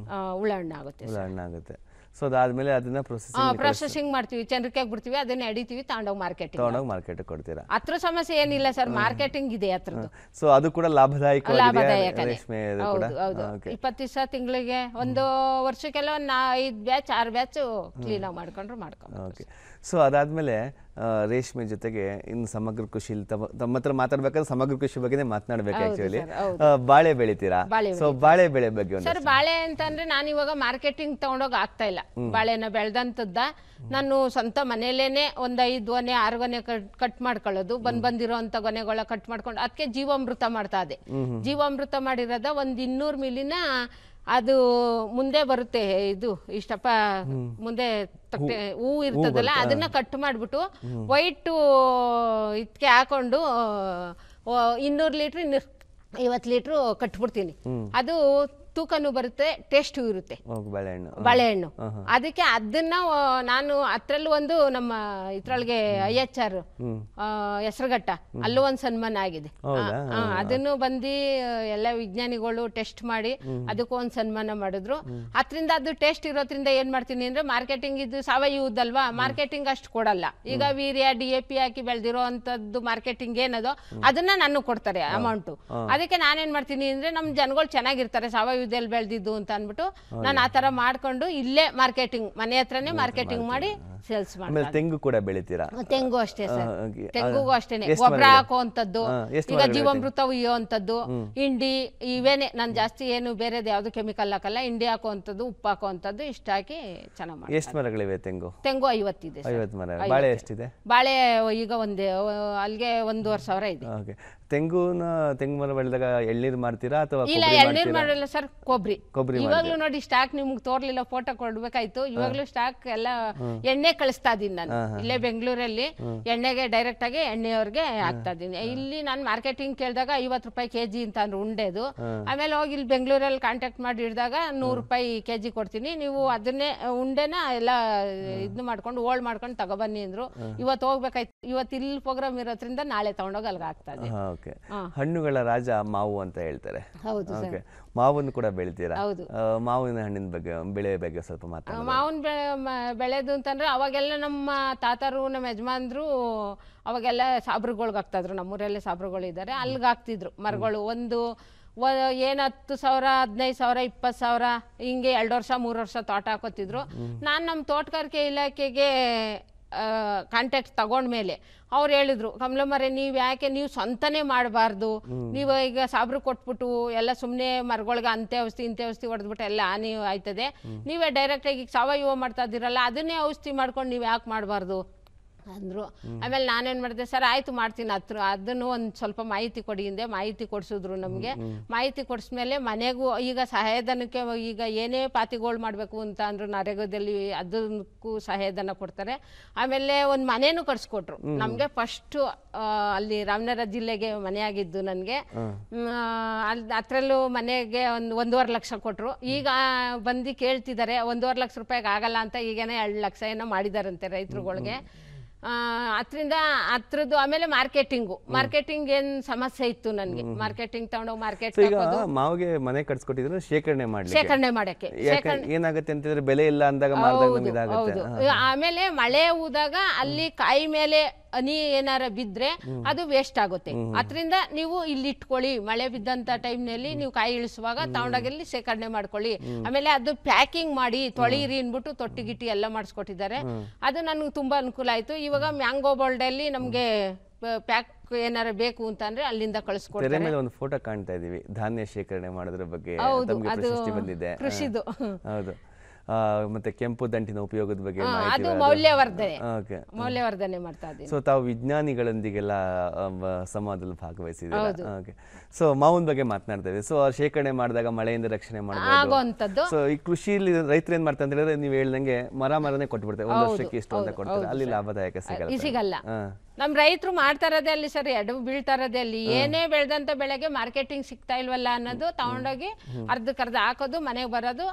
ಹುಳ ಹಣ್ಣಾಗುತ್ತೆ. ಸೊ ಅದಾದ್ಮೇಲೆ ಅದನ್ನ ಪ್ರೊಸೆಸಿಂಗ್ ಮಾಡ್ತೀವಿ, ಚಂದ್ರಿಕೆಗೆ ಬಿಡ್ತೀವಿ, ಅದನ್ನ ಎಡಿತೀವಿ, ತಗೊಂಡೋಗಿ ಮಾರ್ಕೆಟ್ ಕೊಡ್ತೀರಾ. ಅದ್ರ ಸಮಸ್ಯೆ ಏನಿಲ್ಲ ಸರ್, ಮಾರ್ಕೆಟಿಂಗ್ ಇದೆ ಅದ್ರದ್ದು. ಸೊ ಅದು ಕೂಡ ಲಾಭದಾಯಕ. 20 ದಿವಸ ತಿಂಗಳಿಗೆ, 1 ವರ್ಷಕ್ಕೆಲ್ಲ 5 ಬ್ಯಾಚ್ 6 ಬ್ಯಾಚ್ ಕ್ಲೀನ್ ಆಗಿ ಮಾಡ್ಕೊಂಡು. ಸೊ ಅದಾದ್ಮೇಲೆ ರೇಷ್ಮೆ ಜೊತೆಗೆ ಇನ್ನು ಸಮಗ್ರ ಕೃಷಿ, ತಮ್ಮ ಹತ್ರ ಮಾತಾಡ್ಬೇಕಾದ್ರೆ ಸಮಗ್ರ ಕೃಷಿ ಬಗ್ಗೆ ಮಾತನಾಡ್ಬೇಕು. ಆಕ್ಚುಲಿ ಬಾಳೆ ಬೆಳಿತೀರಾ? ಸೊ ಬಾಳೆ ಬೆಳೆ ಬಗ್ಗೆ ಸರ್, ಬಾಳೆ ಅಂತಂದ್ರೆ ನಾನು ಇವಾಗ ಮಾರ್ಕೆಟಿಂಗ್ ತಗೊಂಡೋಗಿ ಆಗ್ತಾ ಇಲ್ಲ. ಬಾಳೆನ ಬೆಳೆದಂತದ್ದ ನಾನು ಸ್ವಂತ ಮನೇಲೇನೆ ಒಂದು 5 ಗೊನೆ 6 ಗೊನೆ ಕಟ್ ಮಾಡ್ಕೊಳ್ಳೋದು, ಬಂದಿರೋ ಅಂತ ಗೊನೆಗಳ ಕಟ್ ಮಾಡ್ಕೊಂಡು ಅದಕ್ಕೆ ಜೀವಾಮೃತ ಮಾಡ್ತಾ ಇದೆ. ಜೀವಾಮೃತ ಮಾಡಿರೋದ ಒಂದು 200 ಮಿಲಿನ ಅದು ಮುಂದೆ ಬರುತ್ತೆ. ಇದು ಇಷ್ಟಪ್ಪ ಮುಂದೆ ಹೂ ಇರ್ತದಲ್ಲ, ಅದನ್ನ ಕಟ್ ಮಾಡ್ಬಿಟ್ಟು ವೈಟ್ ಇದಕ್ಕೆ ಹಾಕೊಂಡು 200 ಲೀಟ್ರ್ 50 ಲೀಟ್ರ್ ಕಟ್ಬಿಡ್ತೀನಿ. ಅದು ತೂಕನೂ ಬರುತ್ತೆ, ಟೇಸ್ಟು ಇರುತ್ತೆ ಬಾಳೆಹಣ್ಣು. ಅದಕ್ಕೆ ಅದನ್ನ ನಾನು ಅದ್ರಲ್ಲೂ ಒಂದು ನಮ್ಮ ಇದ್ರೊಳಗೆ IHR ಹೆಸರುಘಟ್ಟ ಅಲ್ಲೂ ಒಂದು ಸನ್ಮಾನ ಆಗಿದೆ. ಅದನ್ನು ಬಂದು ಎಲ್ಲ ವಿಜ್ಞಾನಿಗಳು ಟೆಸ್ಟ್ ಮಾಡಿ ಅದಕ್ಕೂ ಒಂದು ಸನ್ಮಾನ ಮಾಡಿದ್ರು. ಅದರಿಂದ ಅದು ಟೇಸ್ಟ್ ಇರೋದ್ರಿಂದ ಏನ್ ಮಾಡ್ತೀನಿ ಅಂದ್ರೆ, ಮಾರ್ಕೆಟಿಂಗ್ ಇದು ಸಾವಯವದಲ್ವಾ, ಮಾರ್ಕೆಟಿಂಗ್ ಅಷ್ಟು ಕೊಡಲ್ಲ. ಈಗ ವೀರ್ಯ DAP ಹಾಕಿ ಬೆಳೆದಿರೋ ಅಂತದ್ದು ಮಾರ್ಕೆಟಿಂಗ್ ಏನದೋ ಅದನ್ನ ನಾನು ಕೊಡ್ತಾರೆ ಅಮೌಂಟು. ಅದಕ್ಕೆ ನಾನೇನ್ ಮಾಡ್ತೀನಿ ಅಂದ್ರೆ, ನಮ್ ಜನಗಳು ಚೆನ್ನಾಗಿರ್ತಾರೆ ಸಾವಯವದಲ್ಲಿ ಬೆಳೆದಿದ್ದು ಅಂತ ಅಂದ್ಬಿಟ್ಟು ನಾನು ಆ ತರ ಮಾಡ್ಕೊಂಡು ಇಲ್ಲೇ ಮಾರ್ಕೆಟಿಂಗ್, ಮನೆ ಹತ್ರನೇ ಮಾರ್ಕೆಟಿಂಗ್ ಮಾಡಿ ಸೇಲ್ಸ್ ಮಾಡಿ. ತೆಂಗು ಕೂಡ ಬೆಳಿತೀರಾ? ತೆಂಗು ಅಷ್ಟೇ ಸರ್, ತೆಂಗುಗೂ ಅಷ್ಟೇನೆ ಗೊಬ್ಬರ ಹಾಕುವಂತದ್ದು, ಈಗ ಜೀವಾಮೃತ ಉಯ್ಯುವಂತದ್ದು, ಹಿಂಡಿ ಇವೇನೆ. ನಾನು ಜಾಸ್ತಿ ಏನು ಬೇರೆದು ಯಾವ್ದು ಕೆಮಿಕಲ್ ಹಾಕಲ್ಲ. ಹಿಂಡಿ ಹಾಕುವಂಥದ್ದು, ಉಪ್ಪು ಹಾಕುವಂಥದ್ದು ಇಷ್ಟ ಹಾಕಿ ಚೆನ್ನಾಗಿ ಮಾಡಿ. ಎಷ್ಟು ಮರಗಳಿವೆ ತೆಂಗು? 50 ಇದೆ. 50 ಮರ. ಬಾಳೆ ಎಷ್ಟಿದೆ? ಬಾಳೆ ಈಗ ಅಲ್ಲಿಗೆ 1,500 ಇದೆ. ತೆಂಗು ಮರ ಬೆಳೆದಾಗ ಎಳ್ನೀರು ಮಾಡ್ತೀರಾ ಅಥವಾ ಇಲ್ಲ ಎಳ್ನೀರು ಮಾಡಲ್ಲ ಸರ್, ಕೊಬ್ಬರಿ. ಇವಾಗ್ಲೂ ನೋಡಿ ಸ್ಟಾಕ್ ನಿಮ್ಗೆ ತೋರ್ಲಿಲ್ಲ, ಫೋಟೋ ಕೊಡ್ಬೇಕಾಯ್ತು. ಇವಾಗ್ಲೂ ಸ್ಟಾಕ್ ಎಲ್ಲ ಎಣ್ಣೆ ಕಳಿಸ್ತಾ ಇದೀನಿ ನಾನು. ಇಲ್ಲೇ ಬೆಂಗಳೂರಲ್ಲಿ ಎಣ್ಣೆಗೆ ಡೈರೆಕ್ಟ್ ಆಗಿ ಎಣ್ಣೆಯವ್ರಿಗೆ ಹಾಕ್ತಾ ಇದೀನಿ. ಇಲ್ಲಿ ನಾನು ಮಾರ್ಕೆಟಿಂಗ್ ಕೇಳಿದಾಗ 50 ರೂಪಾಯಿ ಕೆಜಿ ಅಂತ ಅಂದ್ರೆ ಉಂಡೆದು. ಆಮೇಲೆ ಹೋಗಿ ಇಲ್ಲಿ ಬೆಂಗಳೂರಲ್ಲಿ ಕಾಂಟ್ಯಾಕ್ಟ್ ಮಾಡಿ ಹಿಡಿದಾಗ 100 ರೂಪಾಯಿ ಕೆಜಿ ಕೊಡ್ತೀನಿ, ನೀವು ಅದನ್ನೇ ಉಂಡೆನ ಎಲ್ಲ ಇದು ಮಾಡ್ಕೊಂಡು ಹೋಲ್ಡ್ ಮಾಡ್ಕೊಂಡು ತಗೊಬನ್ನಿ ಅಂದ್ರು. ಇವತ್ತು ಹೋಗ್ಬೇಕಾಯ್ತು. ಇವತ್ತು ಇಲ್ಲಿ ಪ್ರೋಗ್ರಾಮ್ ಇರೋದ್ರಿಂದ ನಾಳೆ ತಗೊಂಡೋಗಿ ಅಲ್ಲಿಗೆ ಆಗ್ತಾ ಇದೆ. ಹಣ್ಣುಗಳ ರಾಜ ಮಾವು ಅಂತ ಹೇಳ್ತಾರೆ. ಹೌದು ಸರ್. ಮಾವನ್ನು ಕೂಡ ಬೆಳಿತೀರಾ? ಹೌದು. ಮಾವಿನ ಹಣ್ಣಿನ ಬಗ್ಗೆ, ಬೆಳೆ ಬಗ್ಗೆ ಸ್ವಲ್ಪ ಮಾತಾಡಿ. ಮಾವಿನ ಬೆಳೆದು ಅಂತಂದ್ರೆ ಅವಾಗೆಲ್ಲ ನಮ್ಮ ತಾತರು ನಮ್ಮ ಯಜಮಾನ್ರು ಅವಾಗೆಲ್ಲ ಸಾಬ್ರುಗಳ್ಗೆ ಹಾಕ್ತಾಯಿದ್ರು. ನಮ್ಮೂರಲ್ಲೇ ಸಾಬ್ರುಗಳಿದ್ದಾರೆ, ಅಲ್ಲಿಗೆ ಹಾಕ್ತಿದ್ರು ಮರಗಳು. ಏನು 10,000 15,000 20,000 ಹಿಂಗೆ 2 ವರ್ಷ 3 ವರ್ಷ ತೋಟ ಹಾಕೋತಿದ್ರು. ನಾನು ನಮ್ಮ ತೋಟಗಾರಿಕೆ ಇಲಾಖೆಗೆ ಕಾಂಟ್ಯಾಕ್ಟ್ ತಗೊಂಡ್ಮೇಲೆ ಅವ್ರು ಹೇಳಿದ್ರು, ಕಮಲಮ್ಮರೇ ನೀವು ಸ್ವಂತನೇ ಮಾಡಬಾರ್ದು, ನೀವು ಈಗ ಸಾಬ್ರು ಕೊಟ್ಬಿಟ್ಟು ಎಲ್ಲ ಸುಮ್ಮನೆ ಮರಗಳಿಗೆ ಅಂತೆ ಔಷಧಿ ಇಂತೆ ಔಷಧಿ ಹೊಡೆದ್ಬಿಟ್ಟು ಎಲ್ಲ ಹಾನಿ ಆಯ್ತದೆ, ನೀವೇ ಡೈರೆಕ್ಟಾಗಿ ಈಗ ಸಾವಯವ ಮಾಡ್ತಾ ಇದ್ದೀರಲ್ಲ ಅದನ್ನೇ ಔಷಧಿ ಮಾಡ್ಕೊಂಡು ನೀವು ಯಾಕೆ ಮಾಡಬಾರ್ದು ಅಂದರು. ಆಮೇಲೆ ನಾನೇನು ಮಾಡಿದೆ, ಸರ್ ಆಯಿತು ಮಾಡ್ತೀನಿ ಅದನ್ನು ಒಂದು ಸ್ವಲ್ಪ ಮಾಹಿತಿ ಕೊಡಿ ಹಿಂದೆ. ಮಾಹಿತಿ ಕೊಡಿಸಿದ್ರು ನಮಗೆ. ಮಾಹಿತಿ ಕೊಡಿಸ್ಮೇಲೆ ಮನೆಗೂ ಈಗ ಸಹಾಯಧನಕ್ಕೆ ಈಗ ಏನೇ ಪಾತಿಗಳು ಮಾಡಬೇಕು ಅಂತ ಅಂದರು ನರೇಗಾದಲ್ಲಿ ಅದಕ್ಕೂ ಸಹಾಯಧನ ಕೊಡ್ತಾರೆ. ಆಮೇಲೆ ಒಂದು ಮನೇನೂ ಕಟ್ಸ್ಕೊಟ್ರು ನಮಗೆ. ಫಸ್ಟು ಅಲ್ಲಿ ರಾಮನಗರ ಜಿಲ್ಲೆಗೆ ಮನೆ ಆಗಿದ್ದು ನನಗೆ. ಅಲ್ಲಿ ಹತ್ರಲ್ಲೂ ಮನೆಗೆ 1.5 ಲಕ್ಷ ಕೊಟ್ಟರು. ಈಗ ಬಂದು ಕೇಳ್ತಿದ್ದಾರೆ 1.5 ಲಕ್ಷ ರೂಪಾಯಿಗೆ ಆಗಲ್ಲ ಅಂತ. ಈಗೇನೆ 2 ಲಕ್ಷ ಏನೋ ಮಾಡಿದಾರಂತೆ ರೈತರುಗಳಿಗೆ. ಅದರಿಂದ ಅದ್ರದ್ದು. ಆಮೇಲೆ ಮಾರ್ಕೆಟಿಂಗ್ ಏನ್ ಸಮಸ್ಯೆ ಇತ್ತು ನನಗೆ. ಮಾರ್ಕೆಟಿಂಗ್ ತಗೊಂಡೋಗಿ ಮಾರ್ಕೆಟ್ ಮಾವಿಗೆ ಮನೆ ಕಟ್ಸ್ಕೊಟ್ಟಿದ್ರು ಶೇಖರಣೆ ಮಾಡಕ್ಕೆ ಏನಾಗುತ್ತೆ ಅಂತಂದ್ರೆ ಬೆಲೆ ಇಲ್ಲ ಅಂದಾಗ ಹೌದು. ಆಮೇಲೆ ಮಳೆ ಊದಾಗ ಅಲ್ಲಿ ಕಾಯಿ ಮೇಲೆ ಹನಿ ಏನಾರ ಬಿದ್ರೆ ಅದು ವೇಸ್ಟ್ ಆಗುತ್ತೆ. ಅದರಿಂದ ನೀವು ಇಲ್ಲಿ ಇಟ್ಕೊಳ್ಳಿ, ಮಳೆ ಬಿದ್ದಂತ ಟೈಮ್ನಲ್ಲಿ ನೀವು ಕಾಯಿ ಇಳಿಸುವಾಗ ತಗೊಂಡಾಗಲ್ಲಿ ಶೇಖರಣೆ ಮಾಡ್ಕೊಳ್ಳಿ. ಆಮೇಲೆ ಅದು ಪ್ಯಾಕಿಂಗ್ ಮಾಡಿ ತೊಳಿರಿ ಅನ್ಬಿಟ್ಟು ತೊಟ್ಟಿ ಗಿಟ್ಟಿ ಎಲ್ಲ ಮಾಡಿಸ್ಕೊಟ್ಟಿದ್ದಾರೆ. ಅದು ನನಗೆ ತುಂಬಾ ಅನುಕೂಲ ಆಯ್ತು. ಇವಾಗ ಮ್ಯಾಂಗೋ ಬೋಲ್ಡ್ ಅಲ್ಲಿ ನಮ್ಗೆ ಪ್ಯಾಕ್ ಏನಾರ ಬೇಕು ಅಂತ ಅಂದ್ರೆ ಅಲ್ಲಿಂದ ಕಳಿಸ್ಕೊಡ್ತಾರೆ. ಒಂದು ಫೋಟೋ ಕಾಣ್ತಾ ಇದೀವಿ, ಧಾನ್ಯ ಶೇಖರಣೆ ಮಾಡೋದ್ರ ಬಗ್ಗೆ ಬಂದಿದೆ. ಕೃಷಿದು. ಹೌದು. ಮತ್ತೆ ಕೆಂಪು ದಂಟಿನ ಉಪಯೋಗದ ಬಗ್ಗೆ ಅದು ಮೌಲ್ಯವರ್ಧನೆ ಮಾಡ್ತಾ ಇದ್ದೀನಿ. ಸೊ ತಾವು ವಿಜ್ಞಾನಿಗಳೊಂದಿಗೆಲ್ಲ ಸಂವಾದದಲ್ಲಿ ಭಾಗವಹಿಸಿದ್ದೀರಾ? ಸೊ ಮಾವಿನ ಬಗ್ಗೆ ಮಾತನಾಡ್ತೇವೆ. ಸೊ ಶೇಖರಣೆ ಮಾಡಿದಾಗ ಮಳೆಯಿಂದ ರಕ್ಷಣೆ ಮಾಡಬಹುದು. ಸೊ ಈ ಕೃಷಿಯಲ್ಲಿ ರೈತರು ಏನ್ ಮಾಡ್ತಾರೆ ಅಂದ್ರೆ ನೀವು ಹೇಳ್ದಂಗೆ ಮರನೇ ಕೊಟ್ಬಿಡ್ತಾರೆ, 1 ವರ್ಷಕ್ಕೆ ಇಷ್ಟು ಅಂತ ಕೊಡ್ತಾರೆ. ಅಲ್ಲಿ ಲಾಭದಾಯಕ ಸಿಗಲ್ಲ. ನಮ್ ರೈತರು ಮಾಡ್ತಾ ಇರೋದೇ ಅಲ್ಲಿ ಸರ್, ಎಡವು ಬೀಳ್ತಾ ಇರೋದೇ ಅಲ್ಲಿ. ಏನೇ ಬೆಳೆದಂತ ಬೆಳೆಗೆ ಮಾರ್ಕೆಟಿಂಗ್ ಸಿಗ್ತಾ ಇಲ್ವಲ್ಲ ಅನ್ನೋದು ತಗೊಂಡೋಗಿ ಅರ್ಧಕ್ಕರ್ಧ ಹಾಕೋದು, ಮನೆಗೆ ಬರೋದು.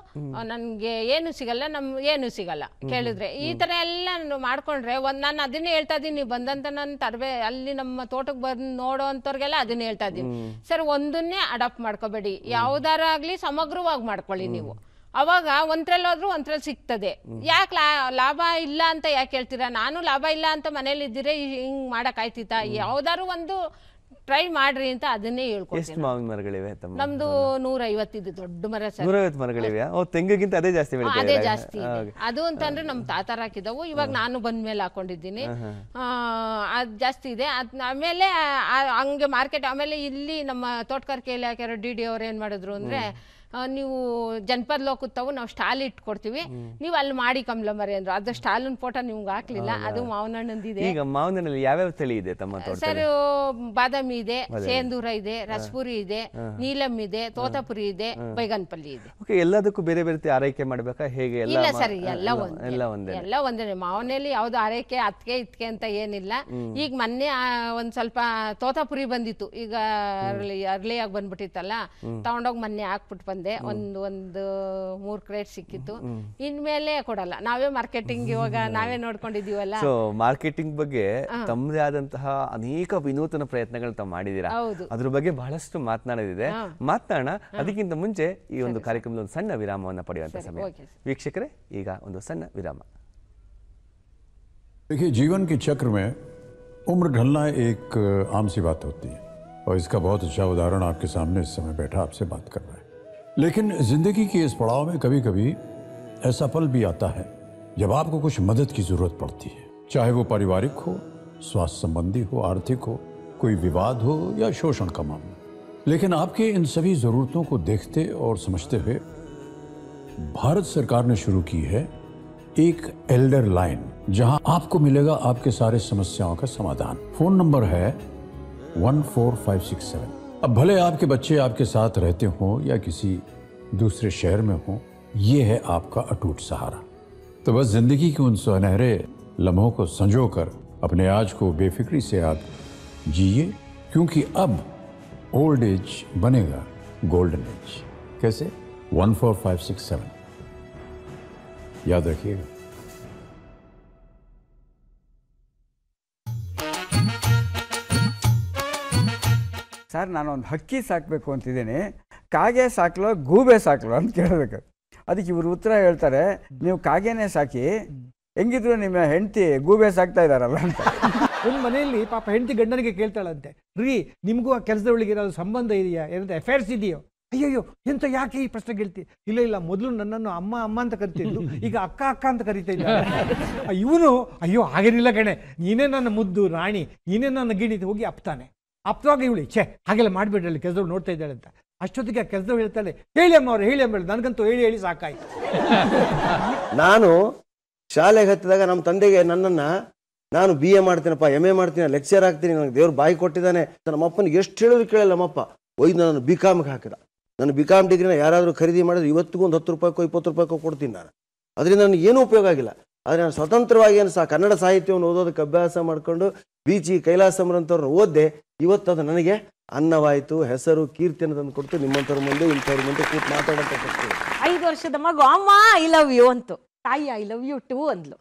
ನನ್ಗೆ ಏನು ಸಿಗಲ್ಲ ಕೇಳಿದ್ರೆ. ಈ ತರ ಎಲ್ಲ ಮಾಡ್ಕೊಂಡ್ರೆ ನಾನು ಅದನ್ನೇ ಹೇಳ್ತಾ ಇದೀನಿ. ಬಂದಂತ ನಾನು ಅಲ್ಲಿ ನಮ್ಮ ತೋಟಕ್ಕೆ ಬಂದು ನೋಡೋ ಅಂತವ್ರಿಗೆಲ್ಲ ಅದನ್ನೇ ಹೇಳ್ತಾ ಇದೀನಿ. ಸರ್ ಒಂದನ್ನೇ ಅಡಾಪ್ಟ್ ಮಾಡ್ಕೋಬೇಡಿ, ಯಾವ್ದಾರ ಆಗ್ಲಿ ಸಮಗ್ರವಾಗಿ ಮಾಡ್ಕೊಳ್ಳಿ ನೀವು. ಅವಾಗ ಒಂದ್ರಲ್ಲಿ ಹೋದ್ರು ಒಂದ್ರಲ್ಲಿ ಸಿಗ್ತದೆ. ಯಾಕೆ ಲಾಭ ಇಲ್ಲ ಅಂತ ಯಾಕೆ ಹೇಳ್ತೀರಾ? ನಾನು ಲಾಭ ಇಲ್ಲ ಅಂತ ಮನೇಲಿ ಇದ್ದೀರಾ ಹಿಂಗ್ ಮಾಡಕ್ ಆಯ್ತಿತ್ತ? ಯಾವ್ದಾರು ಒಂದು ಟ್ರೈ ಮಾಡ್ರಿ ಅಂತ ಅದನ್ನೇ ಹೇಳ್ಕೊಡ್ತೀನಿ. ಮರಗಳಿವೆ ನಮ್ದು 150 ಇದೆ ದೊಡ್ಡ ಮರ ಸರ್. 150 ಮರಗಳಿವೆ. ತೆಂಗಿಗಿಂತ ಅದೇ ಜಾಸ್ತಿ. ಅದೇ ಜಾಸ್ತಿ ಅದು ಅಂತಂದ್ರೆ ನಮ್ ತಾತಾರ ಹಾಕಿದವು. ಇವಾಗ ನಾನು ಬಂದ್ಮೇಲೆ ಹಾಕೊಂಡಿದ್ದೀನಿ. ಅದ್ ಜಾಸ್ತಿ ಇದೆ. ಆಮೇಲೆ ಹಂಗೆ ಮಾರ್ಕೆಟ್. ಆಮೇಲೆ ಇಲ್ಲಿ ನಮ್ಮ ತೋಟಗಾರಿಕೆ ಇಲಾಖೆ DD ಅವ್ರು ಏನ್ ಮಾಡಿದ್ರು ಅಂದ್ರೆ, ನೀವು ಜನಪದ ಲೋಕತ್ತವು ನಾವು ಸ್ಟಾಲ್ ಇಟ್ಕೊಡ್ತೀವಿ, ನೀವು ಅಲ್ಲಿ ಮಾಡಿ ಕಮಲಮ್ಮರೇ ಅಂದ್ರು. ಅದು ಸ್ಟಾಲಿನ ಫೋಟೋ ನಿಮ್ಗೆ ಹಾಕ್ಲಿಲ್ಲ, ಅದು ಮಾವಿನ ಹಣ್ಣಿಂದಿದೆ. ಈಗ ಮಾವಿನ ಹಣ್ಣಲ್ಲಿ ಯಾವ್ಯಾವ ತಳಿ ಇದೆ ತಮ್ಮ ತೋಟದಲ್ಲಿ? ಸರ್ ಬಾದಾಮಿ ಇದೆ, ಸೇಂದೂರ ಇದೆ, ರಸಪುರಿ ಇದೆ, ನೀಲಂ ಇದೆ, ತೋತಾಪುರಿ ಇದೆ, ಬೈಗನ್ಪಲ್ಲಿ ಇದೆ. ಎಲ್ಲದಕ್ಕೂ ಬೇರೆ ಬೇರೆ ಆರೈಕೆ ಮಾಡ್ಬೇಕಾ ಹೇಗೆ? ಇಲ್ಲ ಸರ್, ಎಲ್ಲ ಒಂದೇ. ಮಾವನಲ್ಲಿ ಯಾವ್ದು ಆರೈಕೆ ಅತ್ಕೆ ಇತ್ಕೆ ಅಂತ ಏನಿಲ್ಲ. ಈಗ ಮೊನ್ನೆ ಒಂದ್ ಸ್ವಲ್ಪ ತೋತಾಪುರಿ ಬಂದಿತ್ತು, ಈಗ ಅರ್ಲಿಯಾಗಿ ಬಂದ್ಬಿಟ್ಟಿತ್ತಲ್ಲ, ತಗೊಂಡೋಗಿ ಮೊನ್ನೆ ಹಾಕ್ಬಿಟ್ಟು ಬಂದೆ. ಒಂದು 3 ಕ್ರೇಟ್ ಸಿಕ್ಕಿತ್ತು. ಇನ್ಮೇಲೆ ಕೊಡಲ್ಲ, ನಾವೇ ಮಾರ್ಕೆಟಿಂಗ್ ಇವಾಗ ನಾವೇ ನೋಡ್ಕೊಂಡಿದೀವಲ್ಲ. ಸೊ ಮಾರ್ಕೆಟಿಂಗ್ ಬಗ್ಗೆ ತಮ್ಮದೇ ಆದಂತಹ ಅನೇಕ ವಿನೂತನ ಪ್ರಯತ್ನಗಳು ತಾವು ಮಾಡಿದೀರಾ. ಅದ್ರ ಬಗ್ಗೆ ಬಹಳಷ್ಟು ಮಾತನಾಡೋದಿದೆ, ಮಾತನಾಡೋಣ. ಅದಕ್ಕಿಂತ ಮುಂಚೆ ಈ ಒಂದು ಕಾರ್ಯಕ್ರಮದ ಒಂದು ಸಣ್ಣ ವಿರಾಮವನ್ನು ಪಡೆಯುವಂತ ಸಮಯ. ವೀಕ್ಷಕರೇ, ಈಗ ಒಂದು ಸಣ್ಣ ವಿರಾಮ. देखिए, जीवन के चक्र में उम्र ढलना एक आम सी बात होती है और इसका बहुत अच्छा उदाहरण आपके सामने इस समय बैठा आपसे बात कर रहा है। लेकिन ज़िंदगी के इस पड़ाव में कभी कभी ऐसा पल भी आता है जब आपको कुछ मदद की ज़रूरत पड़ती है, चाहे वो पारिवारिक हो, स्वास्थ्य संबंधी हो, आर्थिक हो, कोई विवाद हो या शोषण का मामला। लेकिन आपके इन सभी ज़रूरतों को देखते और समझते हुए भारत सरकार ने शुरू की है एक एल्डर लाइन, जहां आपको मिलेगा आपके सारे समस्याओं का समाधान। फोन नंबर है 14567। अब भले आपके बच्चे आपके साथ रहते हों या किसी दूसरे शहर में हों, ये है आपका अटूट सहारा। तो बस जिंदगी के उन सुनहरे लम्हों को संजो कर अपने आज को बेफिक्री से आप जिए, क्योंकि अब ओल्ड एज बनेगा गोल्डन एज। कैसे? 14567 याद रखिएगा। ಸರ್ ನಾನೊಂದು ಹಕ್ಕಿ ಸಾಕಬೇಕು ಅಂತಿದ್ದೀನಿ, ಕಾಗೆ ಸಾಕಲೋ ಗೂಬೆ ಸಾಕಲೋ ಅಂತ ಕೇಳಬೇಕು. ಅದಕ್ಕೆ ಇವರು ಉತ್ತರ ಹೇಳ್ತಾರೆ, ನೀವು ಕಾಗೆನೇ ಸಾಕಿ, ಹೆಂಗಿದ್ರು ನಿಮ್ಮ ಹೆಂಡತಿ ಗೂಬೆ ಸಾಕ್ತಾ ಇದ್ದಾರಲ್ಲ ಅಂತ. ಒಂದು ಮನೆಯಲ್ಲಿ ಪಾಪ ಹೆಂಡತಿ ಗಂಡನಿಗೆ ಕೇಳ್ತಾಳಂತೆ, ರೀ ನಿಮಗೂ ಆ ಕೆಲಸದೊಳಗೆ ಏನಾದ್ರು ಸಂಬಂಧ ಇದೆಯಾ, ಏನಾದ್ರು ಅಫೇರ್ಸ್ ಇದೆಯೋ? ಅಯ್ಯಯ್ಯೋ ಎಂತ ಯಾಕೆ ಈ ಪ್ರಶ್ನೆ ಕೇಳ್ತಿ? ಇಲ್ಲ ಇಲ್ಲ, ಮೊದಲು ನನ್ನನ್ನು ಅಮ್ಮ ಅಮ್ಮ ಅಂತ ಕರಿತಿದ್ದು, ಈಗ ಅಕ್ಕ ಅಕ್ಕ ಅಂತ ಕರಿತಾ ಇದ್ದಾರೆ. ಇವನು ಅಯ್ಯೋ ಹಾಗೇನಿಲ್ಲ ಕಣೆ, ನೀನೇ ನನ್ನ ಮುದ್ದು ರಾಣಿ, ನೀನೇ ನನ್ನ ಗಿಣಿ ಹೋಗಿ ಅಪ್ತಾನೆ. ಅಪ್ತವಾಗ ಇವಳಿ ಛೇ ಹಾಗೆಲ್ಲ ಮಾಡಿಬಿಡ್ರಲ್ಲಿ ಕೆಲಸದವ್ರು ನೋಡ್ತಾ ಇದ್ದಾಳೆ ಅಂತ. ಅಷ್ಟೊತ್ತಿಗೆ ಆ ಕೆಲಸದವ್ರು ಹೇಳ್ತಾಳೆ, ಹೇಳಿ ಅಮ್ಮ ಅವ್ರು ಹೇಳಿ ಅಮ್ಮ, ನನಗಂತೂ ಹೇಳಿ ಹೇಳಿ ಸಾಕಾಯ್ತು. ನಾನು ಶಾಲೆಗೆ ಹತ್ತಿದಾಗ ನಮ್ಮ ತಂದೆಗೆ ನನ್ನನ್ನು, ನಾನು BA ಮಾಡ್ತೀನಪ್ಪ, MA ಮಾಡ್ತೀನಿ, ಲೆಕ್ಚರ್ ಆಗ್ತೀನಿ, ನನಗೆ ದೇವ್ರು ಬಾಯಿ ಕೊಟ್ಟಿದ್ದಾನೆ, ನಮ್ಮ ಅಪ್ಪನಿಗೆ ಎಷ್ಟು ಹೇಳಿದ್ರು ಕೇಳಿಲ್ಲ. ನಮ್ಮಪ್ಪ ಒಯ್ದು ನಾನು BComಗೆ ಹಾಕಿದ. ನಾನು BCom ಡಿಗ್ರಿನ ಯಾರಾದರೂ ಖರೀದಿ ಮಾಡಿದ್ರೆ ಇವತ್ತಿಗೂ ಒಂದು 10 ರೂಪಾಯಿಕೋ 20 ರೂಪಾಯಿಕೋ ಕೊಡ್ತೀನಿ ನಾನು. ಅದರಿಂದ ನನಗೆ ಏನೂ ಉಪಯೋಗ ಆಗಿಲ್ಲ. ಆದರೆ ನಾನು ಸ್ವತಂತ್ರವಾಗಿ ಏನು ಕನ್ನಡ ಸಾಹಿತ್ಯವನ್ನು ಓದೋದಕ್ಕೆ ಅಭ್ಯಾಸ ಮಾಡಿಕೊಂಡು BG ಕೈಲಾಸಂರಂಥವ್ರನ್ನ ಓದಿದೆ. ಇವತ್ತು ಅದು ನನಗೆ ಅನ್ನವಾಯಿತು, ಹೆಸರು, ಕೀರ್ತಿಯನ್ನು ತಂದು ಕೊಡ್ತು. ನಿಮ್ಮಂಥವ್ರ ಮುಂದೆ ಇಂಥವ್ರ ಮುಂದೆ ಕೂತು ಮಾತಾಡೋಂಥ ಕೊಡ್ತೀವಿ. 5 ವರ್ಷದ ಮಗು ಅಮ್ಮ ಐ ಲವ್ ಯು ಅಂತು, ತಾಯಿ ಐ ಲವ್ ಯು ಟು ಅಂದ್ಲು.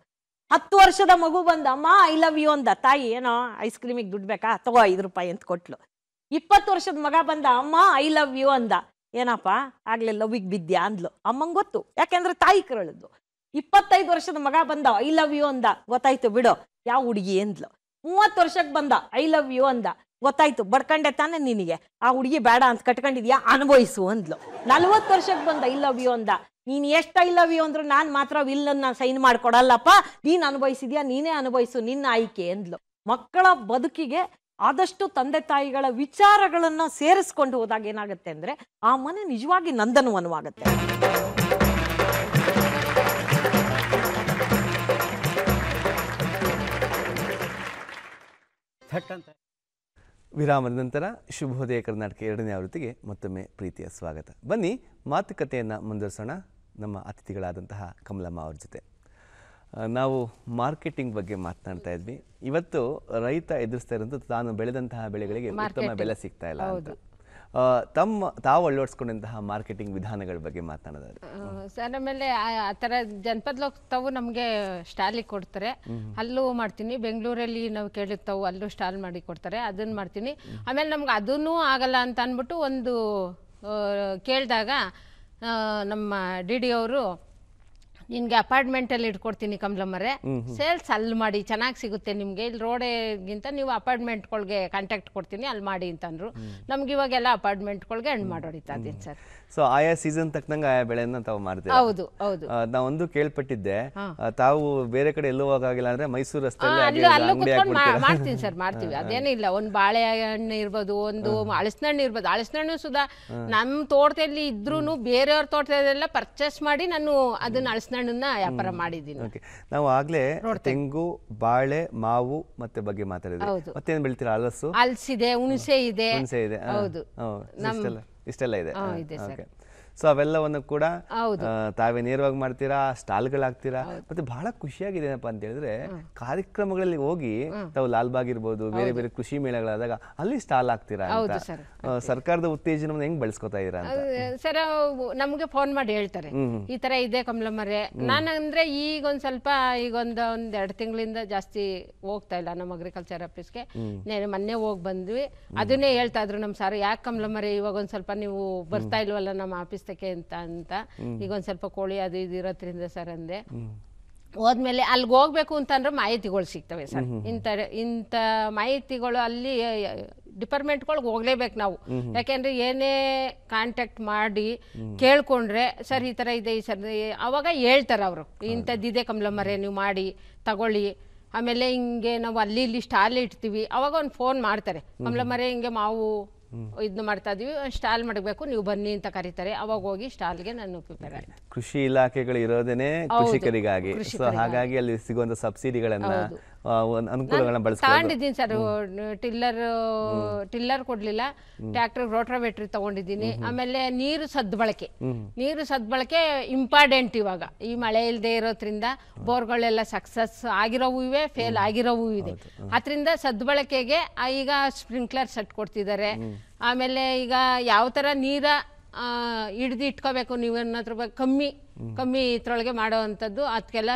10 ವರ್ಷದ ಮಗು ಬಂದ ಅಮ್ಮ ಐ ಲವ್ ಯು ಅಂದ, ತಾಯಿ ಏನೋ ಐಸ್ ಕ್ರೀಮಿಗೆ ದುಡ್ಡು ಬೇಕಾ ತಗೋ 5 ರೂಪಾಯಿ ಅಂತ ಕೊಟ್ಲು. 20 ವರ್ಷದ ಮಗ ಬಂದ ಅಮ್ಮ ಐ ಲವ್ ಯು ಅಂದ, ಏನಪ್ಪ ಆಗ್ಲೇ ಲವ್ಗೆ ಬಿದ್ಯಾ ಅಂದ್ಲು. ಅಮ್ಮಂಗೆ ಗೊತ್ತು, ಯಾಕೆಂದ್ರೆ ತಾಯಿ ಕರಳಿದ್ಲು. 25 ವರ್ಷದ ಮಗ ಬಂದ ಐ ಲವ್ ಯು ಅಂದ, ಗೊತ್ತಾಯ್ತು ಬಿಡು ಯಾವ ಹುಡುಗಿ ಅಂದ್ಲು. 30 ವರ್ಷಕ್ಕೆ ಬಂದ ಐ ಲವ್ ಯು ಅಂದ, ಗೊತ್ತಾಯ್ತು ಬಡ್ಕಂಡೆ ತಾನೆ ನಿನಗೆ, ಆ ಹುಡುಗಿ ಬೇಡ ಅಂತ ಕಟ್ಕೊಂಡಿದ್ಯಾ ಅನುಭವಿಸು ಅಂದ್ಲು. 40 ವರ್ಷಕ್ಕೆ ಬಂದ ಐ ಲವ್ ಯು ಅಂದ, ನೀನು ಎಷ್ಟು ಐ ಲವ್ ಯು ಅಂದ್ರು ನಾನು ಮಾತ್ರ ವಿಲ್ಲನ್ನ ಸೈನ್ ಮಾಡ್ಕೊಡಲ್ಲಪ್ಪ, ನೀನು ಅನುಭವಿಸಿದ್ಯಾ ನೀನೇ ಅನುಭವಿಸು, ನಿನ್ನ ಆಯ್ಕೆ ಅಂದ್ಲು. ಮಕ್ಕಳ ಬದುಕಿಗೆ ಆದಷ್ಟು ತಂದೆ ತಾಯಿಗಳ ವಿಚಾರಗಳನ್ನ ಸೇರಿಸ್ಕೊಂಡು ಹೋದಾಗ ಏನಾಗುತ್ತೆ ಅಂದ್ರೆ ಆ ಮನೆ ನಿಜವಾಗಿ ನಂದನವನವಾಗುತ್ತೆ. ವಿರಾಮದ ನಂತರ ಶುಭೋದಯ ಕರ್ನಾಟಕ 2ನೇ ಆವೃತ್ತಿಗೆ ಮತ್ತೊಮ್ಮೆ ಪ್ರೀತಿಯ ಸ್ವಾಗತ. ಬನ್ನಿ ಮಾತುಕತೆಯನ್ನು ಮುಂದುವರಿಸೋಣ ನಮ್ಮ ಅತಿಥಿಗಳಾದಂತಹ ಕಮಲಮ್ಮ ಅವ್ರ ಜೊತೆ. ನಾವು ಮಾರ್ಕೆಟಿಂಗ್ ಬಗ್ಗೆ ಮಾತನಾಡ್ತಾ ಇದ್ವಿ. ಇವತ್ತು ರೈತ ಎದುರಿಸ್ತಾ ಇರೋದು ತಾನು ಬೆಳೆದಂತಹ ಬೆಳೆಗಳಿಗೆ ಉತ್ತಮ ಬೆಲೆ ಸಿಗ್ತಾ ಇಲ್ಲ ಅಂತ. ತಾವು ಅಳವಡಿಸ್ಕೊಂಡಂತಹ ಮಾರ್ಕೆಟಿಂಗ್ ವಿಧಾನಗಳ ಬಗ್ಗೆ ಮಾತನಾಡೋದು ಸರ್. ಆಮೇಲೆ ಆ ಥರ ಜನಪದ ತಾವು ನಮಗೆ ಸ್ಟಾಲಿಗೆ ಕೊಡ್ತಾರೆ, ಅಲ್ಲೂ ಮಾಡ್ತೀನಿ. ಬೆಂಗಳೂರಲ್ಲಿ ನಾವು ಕೇಳಿರ್ತಾವು ಅಲ್ಲೂ ಸ್ಟಾಲ್ ಮಾಡಿ ಕೊಡ್ತಾರೆ, ಅದನ್ನು ಮಾಡ್ತೀನಿ. ಆಮೇಲೆ ನಮ್ಗೆ ಅದೂ ಆಗಲ್ಲ ಅಂತ ಅಂದ್ಬಿಟ್ಟು ಒಂದು ಕೇಳಿದಾಗ ನಮ್ಮ DD ಅವರು, ನಿನಗೆ ಅಪಾರ್ಟ್ಮೆಂಟಲ್ಲಿ ಇಟ್ಕೊಡ್ತೀನಿ ಕಮಲಮ್ಮರೇ, ಸೇಲ್ಸ್ ಅಲ್ಲಿ ಮಾಡಿ ಚೆನ್ನಾಗಿ ಸಿಗುತ್ತೆ ನಿಮಗೆ, ಇಲ್ಲಿ ರೋಡೇಗಿಂತ ನೀವು ಅಪಾರ್ಟ್ಮೆಂಟ್ಗಳಿಗೆ ಕಾಂಟ್ಯಾಕ್ಟ್ ಕೊಡ್ತೀನಿ ಅಲ್ಲಿ ಮಾಡಿ ಅಂತಂದ್ರು. ನಮ್ಗೆ ಇವಾಗೆಲ್ಲ ಅಪಾರ್ಟ್ಮೆಂಟ್ಗಳಿಗೆ ಹಣ್ಣು ಮಾಡೋಡಿತಾ ಇದ್ದೀನಿ ಸರ್. ಸೊ ಆಯಾ ಸೀಸನ್ ತಕ್ಕಂಗೆ ಆಯಾ ಬೆಳೆಯನ್ನು ತಾವು ಮಾಡ್ತೀವಿ. ಹೌದು ಹೌದು. ನಾವೊಂದು ಕೇಳ್ಪಟ್ಟಿದ್ದೆ, ತಾವು ಬೇರೆ ಕಡೆ ಎಲ್ಲೂ ಹೋಗಾಗಿಲ್ಲ ಅಂದ್ರೆ ಮೈಸೂರು ರಸ್ತೆಯಲ್ಲಿ ಅಲ್ಲೂ ಕುತ್ಕೊಂಡು ಮಾಡ್ತೀನಿ ಸರ್, ಮಾಡ್ತೀವಿ. ಅದೇನಿಲ್ಲ, ಒಂದು ಬಾಳೆಹಣ್ಣು ಇರ್ಬೋದು, ಒಂದು ಹಲಸಿನಣ್ಣು ಇರ್ಬೋದು. ಹಲಸಿನಣ್ಣು ಸುಧಾ ನಮ್ಮ ತೋಟದಲ್ಲಿ ಇದ್ರೂ ಬೇರೆಯವ್ರ ತೋಟದಲ್ಲೆಲ್ಲ ಪರ್ಚೇಸ್ ಮಾಡಿ ನಾನು ಅದನ್ನ ಹಲಸಿನಣ್ಣನ್ನ ವ್ಯಾಪಾರ ಮಾಡಿದ್ದೀನಿ. ನಾವು ಆಗ್ಲೇ ತೆಂಗು, ಬಾಳೆ, ಮಾವು ಮತ್ತೆ ಬಗ್ಗೆ ಮಾತಾಡಿದ್ವಿ. ಮತ್ತೇನು ಬೆಳಿತೀರಾ? ಹಲಸಿದೆ, ಹುಣಸೆ ಇದೆ. ಹೌದು, ಇಷ್ಟೆಲ್ಲ ಇದೆ. ಸೊ ಅವೆಲ್ಲವನ್ನು ಕೂಡ ತಾವೇ ನೇರವಾಗಿ ಮಾಡ್ತೀರಾ, ಸ್ಟಾಲ್ಗಳು ಹಾಕ್ತೀರಾ? ಮತ್ತೆ ಬಹಳ ಖುಷಿಯಾಗಿದೆ ಏನಪ್ಪಾ ಅಂತ ಹೇಳಿದ್ರೆ, ಕಾರ್ಯಕ್ರಮಗಳಲ್ಲಿ ಹೋಗಿ ತಾವು ಲಾಲ್ಬಾಗ್ ಇರ್ಬೋದು, ಬೇರೆ ಬೇರೆ ಕೃಷಿ ಮೇಳಗಳಾದಾಗ ಅಲ್ಲಿ ಸ್ಟಾಲ್ ಹಾಕ್ತೀರಾ ಅಂತ. ಸರ್ಕಾರದ ಉತ್ತೇಜನವನ್ನು ಹೆಂಗ್ ಬಳಸ್ಕೊತಾ ಇದೀರಾ ಅಂತ ಸರ್ ನಮ್ಗೆ ಫೋನ್ ಮಾಡಿ ಹೇಳ್ತಾರೆ, ಈ ತರ ಇದೆ ಕಮಲಮ್ಮರೇ. ನಾನಂದ್ರೆ ಈಗ ಒಂದ್ ಸ್ವಲ್ಪ ಒಂದ್ 2 ತಿಂಗಳಿಂದ ಜಾಸ್ತಿ ಹೋಗ್ತಾ ಇಲ್ಲ ನಮ್ಮ ಅಗ್ರಿಕಲ್ಚರ್ ಆಫೀಸ್ಗೆ. ಮೊನ್ನೆ ಹೋಗಿ ಬಂದ್ವಿ, ಅದನ್ನೇ ಹೇಳ್ತಾ ಇದ್ರು ನಮ್ಮ ಸಾರ್, ಯಾಕೆ ಕಮಲಮ್ಮರೇ ಇವಾಗ ಒಂದ್ ಸ್ವಲ್ಪ ನೀವು ಬರ್ತಾ ಇಲ್ವಲ್ಲ ನಮ್ಮ ಆಫೀಸ್ ಅಂತ. ಈಗ ಒಂದ್ ಸ್ವಲ್ಪ ಕೋಳಿ ಅದು ಇದು ಇರೋದ್ರಿಂದ ಸರ್ ಅಂದೆ. ಹೋದ್ಮೇಲೆ ಅಲ್ಲಿಗೆ ಹೋಗ್ಬೇಕು ಅಂತಂದ್ರೆ ಮಾಹಿತಿಗಳು ಸಿಗ್ತವೆ ಸರ್. ಇಂಥ ಮಾಹಿತಿಗಳು ಅಲ್ಲಿ ಡಿಪಾರ್ಟ್ಮೆಂಟ್ಗಳಿಗೆ ಹೋಗ್ಲೇಬೇಕು ನಾವು. ಯಾಕೆಂದ್ರೆ ಏನೇ ಕಾಂಟ್ಯಾಕ್ಟ್ ಮಾಡಿ ಕೇಳ್ಕೊಂಡ್ರೆ ಸರ್ ಈ ಥರ ಇದೆ, ಈ ಸರ್ ಅವಾಗ ಹೇಳ್ತಾರೆ ಅವರು, ಇಂಥದ್ದಿದೆ ಕಮಲಮ್ಮರೇ ನೀವು ಮಾಡಿ ತಗೊಳ್ಳಿ. ಆಮೇಲೆ ಹಿಂಗೆ ನಾವು ಅಲ್ಲಿ ಇಲ್ಲಿ ಸ್ಟಾಲ್ ಇಡ್ತೀವಿ, ಅವಾಗ ಒಂದು ಫೋನ್ ಮಾಡ್ತಾರೆ, ಕಮಲಮ್ಮರೇ ಹಿಂಗೆ ಮಾವು ಇದನ್ನ ಮಾಡ್ತಾ ಇದೀವಿ, ಸ್ಟಾಲ್ ಮಾಡಬೇಕು ನೀವು ಬನ್ನಿ ಅಂತ ಕರೀತಾರೆ. ಅವಾಗ ಹೋಗಿ ಸ್ಟಾಲ್ಗೆ ನಾನು ಪ್ರಿಪೇರ್ ಆಗಿ. ಕೃಷಿ ಇಲಾಖೆಗಳು ಇರೋದೇನೆ ಕೃಷಿಕರಿಗಾಗಿ. ಸೊ ಹಾಗಾಗಿ ಅಲ್ಲಿ ಸಿಗುವಂತ ಸಬ್ಸಿಡಿಗಳನ್ನ ಅನುಕೂಲಗಳನ್ನ ಬಳಸ್ಕೊಳ್ಳೋದು? ತಗೊಂಡಿದ್ದೀನಿ ಸರ್. ಟಿಲ್ಲರ್ ಕೊಡ್ಲಿಲ್ಲ, ಟ್ರ್ಯಾಕ್ಟರ್ ರೋಟ್ರಾವೇಟ್ರಿ ತಗೊಂಡಿದ್ದೀನಿ. ಆಮೇಲೆ ನೀರು ಸದ್ಬಳಕೆ ಇಂಪಾರ್ಟೆಂಟ್ ಇವಾಗ. ಈ ಮಳೆ ಇಲ್ಲದೆ ಇರೋದ್ರಿಂದ ಬೋರ್ಗಳೆಲ್ಲ ಸಕ್ಸಸ್ ಆಗಿರೋವು ಇವೆ, ಫೇಲ್ ಆಗಿರೋವು ಇದೆ. ಅದರಿಂದ ಸದ್ಬಳಕೆಗೆ ಈಗ ಸ್ಪ್ರಿಂಕ್ಲರ್ ಸೆಟ್ ಕೊಡ್ತಿದ್ದಾರೆ. ಆಮೇಲೆ ಈಗ ಯಾವ ಥರ ನೀರ ಹಿಡ್ದು ಇಟ್ಕೋಬೇಕು ನೀವು ಅನ್ನೋದ್ರ ಬಗ್ಗೆ ಕಮ್ಮಿ ಇದ್ರೊಳಗೆ ಮಾಡೋ ಅಂಥದ್ದು, ಅದಕ್ಕೆಲ್ಲ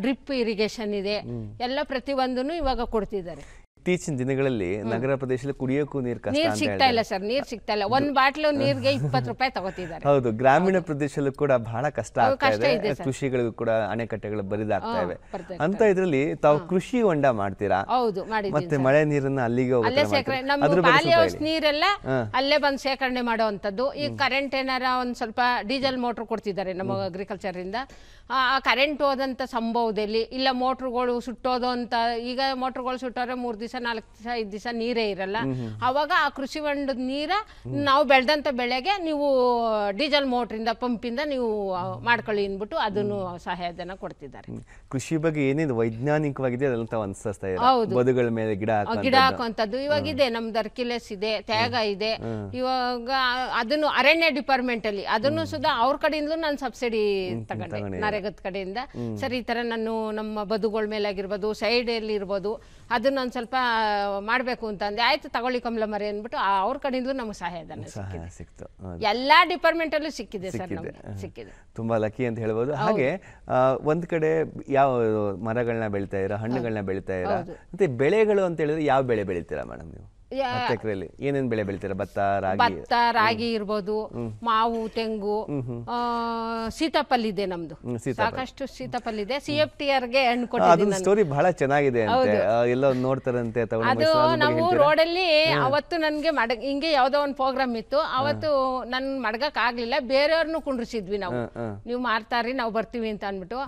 ಡ್ರಿಪ್ ಇರಿಗೇಷನ್ ಇದೆ, ಎಲ್ಲ ಪ್ರತಿಯೊಂದನ್ನು ಇವಾಗ ಕೊಡ್ತಿದ್ದಾರೆ. ಇತ್ತೀಚಿನ ದಿನಗಳಲ್ಲಿ ನಗರ ಪ್ರದೇಶದಲ್ಲಿ ಕುಡಿಯೋಕ್ಕೂ ನೀರು ಸಿಗ್ತಾ ಇಲ್ಲ ಸರ್, ನೀರು ಸಿಗ್ತಾ ಇಲ್ಲ. ಒಂದು ಬಾಟ್ಲು ನೀರಿಗೆ 20 ರೂಪಾಯಿ ತಗೋತಿದ್ದಾರೆ. ಹೌದು, ಗ್ರಾಮೀಣ ಪ್ರದೇಶದಲ್ಲೂ ಕೂಡ ಬಹಳ ಕಷ್ಟ ಆಗ್ತಾ ಇದೆ. ಕೃಷಿಗಳಿಗೂ ಕೂಡ ಅಣೆಕಟ್ಟೆಗಳು ಬರಿದಾಗ್ತಾ ಇವೆ. ಅಂತ ಇದ್ರಲ್ಲಿ ತಾವು ಕೃಷಿ ಹೊಂಡ ಮಾಡ್ತೀರಾ? ಹೌದು, ಮತ್ತೆ ಮಳೆ ನೀರನ್ನ ಅಲ್ಲಿಗೆ ನೀರೆಲ್ಲ ಅಲ್ಲೇ ಬಂದು ಶೇಖರಣೆ ಮಾಡುವಂತದ್ದು. ಈ ಕರೆಂಟ್ ಏನಾರ ಒಂದ್ ಸ್ವಲ್ಪ ಡೀಸೆಲ್ ಮೋಟರ್ ಕೊಡ್ತಿದ್ದಾರೆ ನಮ್ಮ ಅಗ್ರಿಕಲ್ಚರ್ ಇಂದ. ಆ ಕರೆಂಟ್ ಹೋದಂತ ಸಂಭವದಲ್ಲಿ ಇಲ್ಲ ಮೋಟ್ರುಗಳು ಸುಟ್ಟೋದು ಅಂತ, ಈಗ ಮೋಟ್ರುಗಳು ಸುಟ್ಟೋರೆ 3 ದಿವಸ 4 ದಿವಸ 5 ದಿವಸ ನೀರೇ ಇರಲ್ಲ. ಅವಾಗ ಆ ಕೃಷಿ ಹೊಂಡದ ನೀರ ನಾವು ಬೆಳೆದಂತ ಬೆಳೆಗೆ ನೀವು ಡೀಸೆಲ್ ಮೋಟ್ರಿಂದ ಪಂಪಿಂದ ನೀವು ಮಾಡ್ಕೊಳ್ಳಿ ಅಂದ್ಬಿಟ್ಟು ಅದನ್ನು ಸಹಾಯಧನ ಕೊಡ್ತಿದ್ದಾರೆ. ಕೃಷಿ ಬಗ್ಗೆ ಏನೇನು ವೈಜ್ಞಾನಿಕವಾಗಿದೆ ಅದೆಲ್ಲ ಅನ್ಸ್ತಾ ಇದೆ. ಬದುಗಳ ಮೇಲೆ ಗಿಡ ಹಾಕುವಂಥದ್ದು ಇವಾಗ ಇದೆ. ನಮ್ದು ಅರ್ಕಿಲೆಸ್ ಇದೆ, ತ್ಯಾಗ ಇದೆ. ಇವಾಗ ಅದನ್ನು ಅರಣ್ಯ ಡಿಪಾರ್ಟ್ಮೆಂಟ್ ಅಲ್ಲಿ ಅದನ್ನು ಸುಧಾ ಅವ್ರ ಕಡೆಯಿಂದಲೂ ನಾನು ಸಬ್ಸಿಡಿ ತಗೊಂಡೆ, ನರೇಗದ ಕಡೆಯಿಂದ. ಸರ್ ಈ ತರ ನಾನು ನಮ್ಮ ಬದುಗಳ ಮೇಲೆ ಆಗಿರ್ಬೋದು, ಸೈಡ್ ಅಲ್ಲಿ ಇರ್ಬೋದು, ಅದನ್ನ ಒಂದ್ ಸ್ವಲ್ಪ ಮಾಡ್ಬೇಕು ಅಂತ ಅಂದೆ. ಆಯ್ತು ತಗೊಳ್ಳಿ ಕಮಲಮ್ಮರೇ ಅಂದ್ಬಿಟ್ಟು ಅವ್ರ ಕಡೆಯಿಂದಲೂ ನಮ್ಗೆ ಸಹಾಯಧನ ಸಿಕ್ತು. ಎಲ್ಲಾ ಡಿಪಾರ್ಟ್ಮೆಂಟ್ ಅಲ್ಲೂ ಸಿಕ್ಕಿದೆ ಸರ್, ಸಿಕ್ಕಿದೆ. ತುಂಬಾ ಲಕ್ಕಿ ಅಂತ ಹೇಳ್ಬೋದು. ಹಾಗೆ ಒಂದ್ ಕಡೆ ಯಾವ ಮರಗಳನ್ನ ಬೆಳಿತಾ ಇರ, ಹಣ್ಣುಗಳನ್ನ ಬೆಳಿತಾ ಇರ, ಮತ್ತೆ ಬೆಳೆಗಳು ಅಂತ ಹೇಳಿದ್ರೆ ಯಾವ ಬೆಳೆ ಬೆಳಿತೀರಾ ಮೇಡಮ್ ನೀವು? ಎಕರೆಯಲ್ಲಿ ಏನೇನ್ ಬೆಳೆ ಬೆಳಿತೀರಾ? ಭತ್ತ, ರಾಗಿ ಇರ್ಬೋದು, ಮಾವು, ತೆಂಗು, ಸೀತಾಫಲ ಇದೆ ನಮ್ದು, ಸಾಕಷ್ಟು ಸೀತಾಫಲ ಇದೆ. CFTR ಗೆ ಹಣ್ಣು ಕೊಟ್ಟಿದ್ದೀನಿ. ಸ್ಟೋರಿ ಬಹಳ ಚೆನ್ನಾಗಿದೆ ಅಂತೆ, ಎಲ್ಲ ನೋಡ್ತಾರಂತೆ. ಅದು ನಾವು ರೋಡಲ್ಲಿ ಅವತ್ತು ನನ್ಗೆ ಹಿಂಗೆ ಯಾವ್ದೋ ಒಂದು ಪ್ರೋಗ್ರಾಮ್ ಇತ್ತು. ಅವತ್ತು ನನ್ ಮಡ್ಗಕ್ ಆಗ್ಲಿಲ್ಲ, ಬೇರೆಯವ್ರನ್ನು ಕುಂಡ್ರಿಸಿದ್ವಿ ನಾವು. ನೀವು ಮಾರ್ತಾರಿ, ನಾವು ಬರ್ತೀವಿ ಅಂತ ಅನ್ಬಿಟ್ಟು.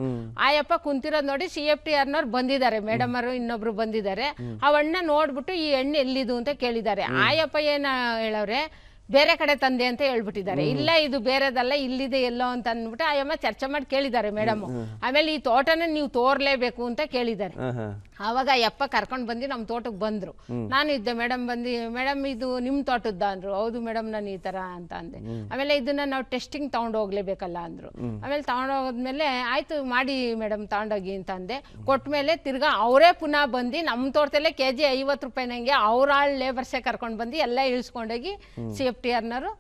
ಆಯಪ್ಪ ಕುಂತಿರೋದ್ ನೋಡಿ CFTR ನವ್ರು ಬಂದಿದ್ದಾರೆ, ಮೇಡಮ್ ಅವರು ಇನ್ನೊಬ್ರು ಬಂದಿದ್ದಾರೆ. ಆ ಹಣ್ಣ ನೋಡ್ಬಿಟ್ಟು ಈ ಹಣ್ಣು ಎಲ್ಲಿದು ಅಂತ ಕೇಳಿದ್ದಾರೆ. ಆಯಪ್ಪ ಏನ ಹೇಳವ್ರೆ, ಬೇರೆ ಕಡೆ ತಂದೆ ಅಂತ ಹೇಳ್ಬಿಟ್ಟಿದ್ದಾರೆ. ಇಲ್ಲ ಇದು ಬೇರೆದಲ್ಲ, ಇಲ್ಲಿದೆ ಎಲ್ಲೋ ಅಂತ ಅಂದ್ಬಿಟ್ಟು ಆಯಮ್ಮ ಚರ್ಚೆ ಮಾಡಿ ಕೇಳಿದ್ದಾರೆ ಮೇಡಮ್. ಆಮೇಲೆ ಈ ತೋಟನ ನೀವು ತೋರ್ಲೇಬೇಕು ಅಂತ ಕೇಳಿದ್ದಾರೆ. ಆವಾಗ ಯಪ್ಪ ಕರ್ಕೊಂಡು ಬಂದು ನಮ್ಮ ತೋಟಕ್ಕೆ ಬಂದ್ರು. ನಾನು ಇದ್ದೆ, ಮೇಡಮ್ ಬಂದು, ಮೇಡಮ್ ಇದು ನಿಮ್ ತೋಟದ್ದ ಅಂದ್ರು. ಹೌದು ಮೇಡಮ್ ನಾನು ಈ ತರ ಅಂತ ಅಂದೆ. ಆಮೇಲೆ ಇದನ್ನ ನಾವು ಟೆಸ್ಟಿಂಗ್ ತಗೊಂಡು ಹೋಗ್ಲೇಬೇಕಲ್ಲ ಅಂದ್ರು. ಆಮೇಲೆ ತಗೊಂಡೋದ್ಮೇಲೆ ಆಯ್ತು ಮಾಡಿ ಮೇಡಮ್ ತಗೊಂಡೋಗಿ ಅಂತ ಅಂದೆ. ಕೊಟ್ಮೇಲೆ ತಿರ್ಗಾ ಅವರೇ ಪುನಃ ಬಂದು ನಮ್ಮ ತೋಟದಲ್ಲೇ KG 50 ರೂಪಾಯಿ ನಂಗೆ ಅವ್ರ ಲೇಬರ್ಸೇ ಕರ್ಕೊಂಡು ಬಂದು ಎಲ್ಲ ಇಳಿಸ್ಕೊಂಡೋಗಿ CFTRನವರು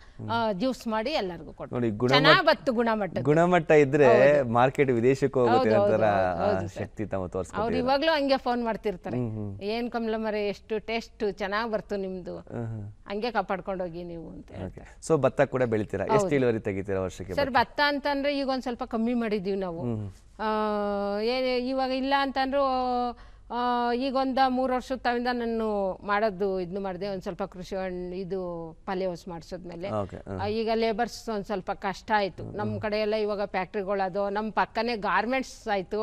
ಜ್ಯೂಸ್ ಮಾಡಿ ಎಲ್ಲರಿಗೂ ಕೊಟ್ಟು ಚೆನ್ನಾಗಿ ಗುಣಮಟ್ಟ ಇದ್ರೆ ಮಾರ್ಕೆಟ್ ವಿದೇಶಕ್ಕೆ ಹೋಗುತ್ತೆ ಅಂತರ ಶಕ್ತಿ ತಾವು ತೋರಿಸ್ತಾರೆ. ಅವ್ರು ಇವಾಗ್ಲೂ ಹಂಗೆ ಫೋನ್ ಮಾಡ್ತಿರ್ತಾರೆ, ಏನ್ ಕಮಲಮ್ಮರೇ ಎಷ್ಟು ಟೇಸ್ಟ್ ಚೆನ್ನಾಗಿ ಬರ್ತು ನಿಮ್ದು, ಹಂಗೆ ಕಾಪಾಡ್ಕೊಂಡು ಹೋಗಿ ನೀವು ಅಂತ ಹೇಳ್ತಾರೆ. ಸೊ ಭತ್ತ ಕೂಡ ಬೆಳಿತೀರಾ? ಎಷ್ಟು ಇಳುವರಿ ತೆಗಿತೀರಾ ವರ್ಷಕ್ಕೆ? ಸರ್ ಭತ್ತ ಅಂತಂದ್ರೆ ಈಗ ಒಂದ್ ಸ್ವಲ್ಪ ಕಮ್ಮಿ ಮಾಡಿದೀವಿ ನಾವು. ಇವಾಗ ಇಲ್ಲ ಅಂತಂದ್ರು ಈಗ ಒಂದು 3 ವರ್ಷದ ತವಿಂದ ನಾನು ಮಾಡೋದು ಇದನ್ನು ಮಾಡಿದೆ. ಒಂದು ಸ್ವಲ್ಪ ಕೃಷಿ ಇದು ಪಾಲಿ ಹೌಸ್ ಮಾಡಿಸಿದ್ಮೇಲೆ ಈಗ ಲೇಬರ್ಸ್ ಒಂದು ಸ್ವಲ್ಪ ಕಷ್ಟ ಆಯಿತು ನಮ್ಮ ಕಡೆ ಎಲ್ಲ. ಇವಾಗ ಫ್ಯಾಕ್ಟ್ರಿಗಳದು ನಮ್ಮ ಪಕ್ಕನೇ ಗಾರ್ಮೆಂಟ್ಸ್ ಆಯಿತು.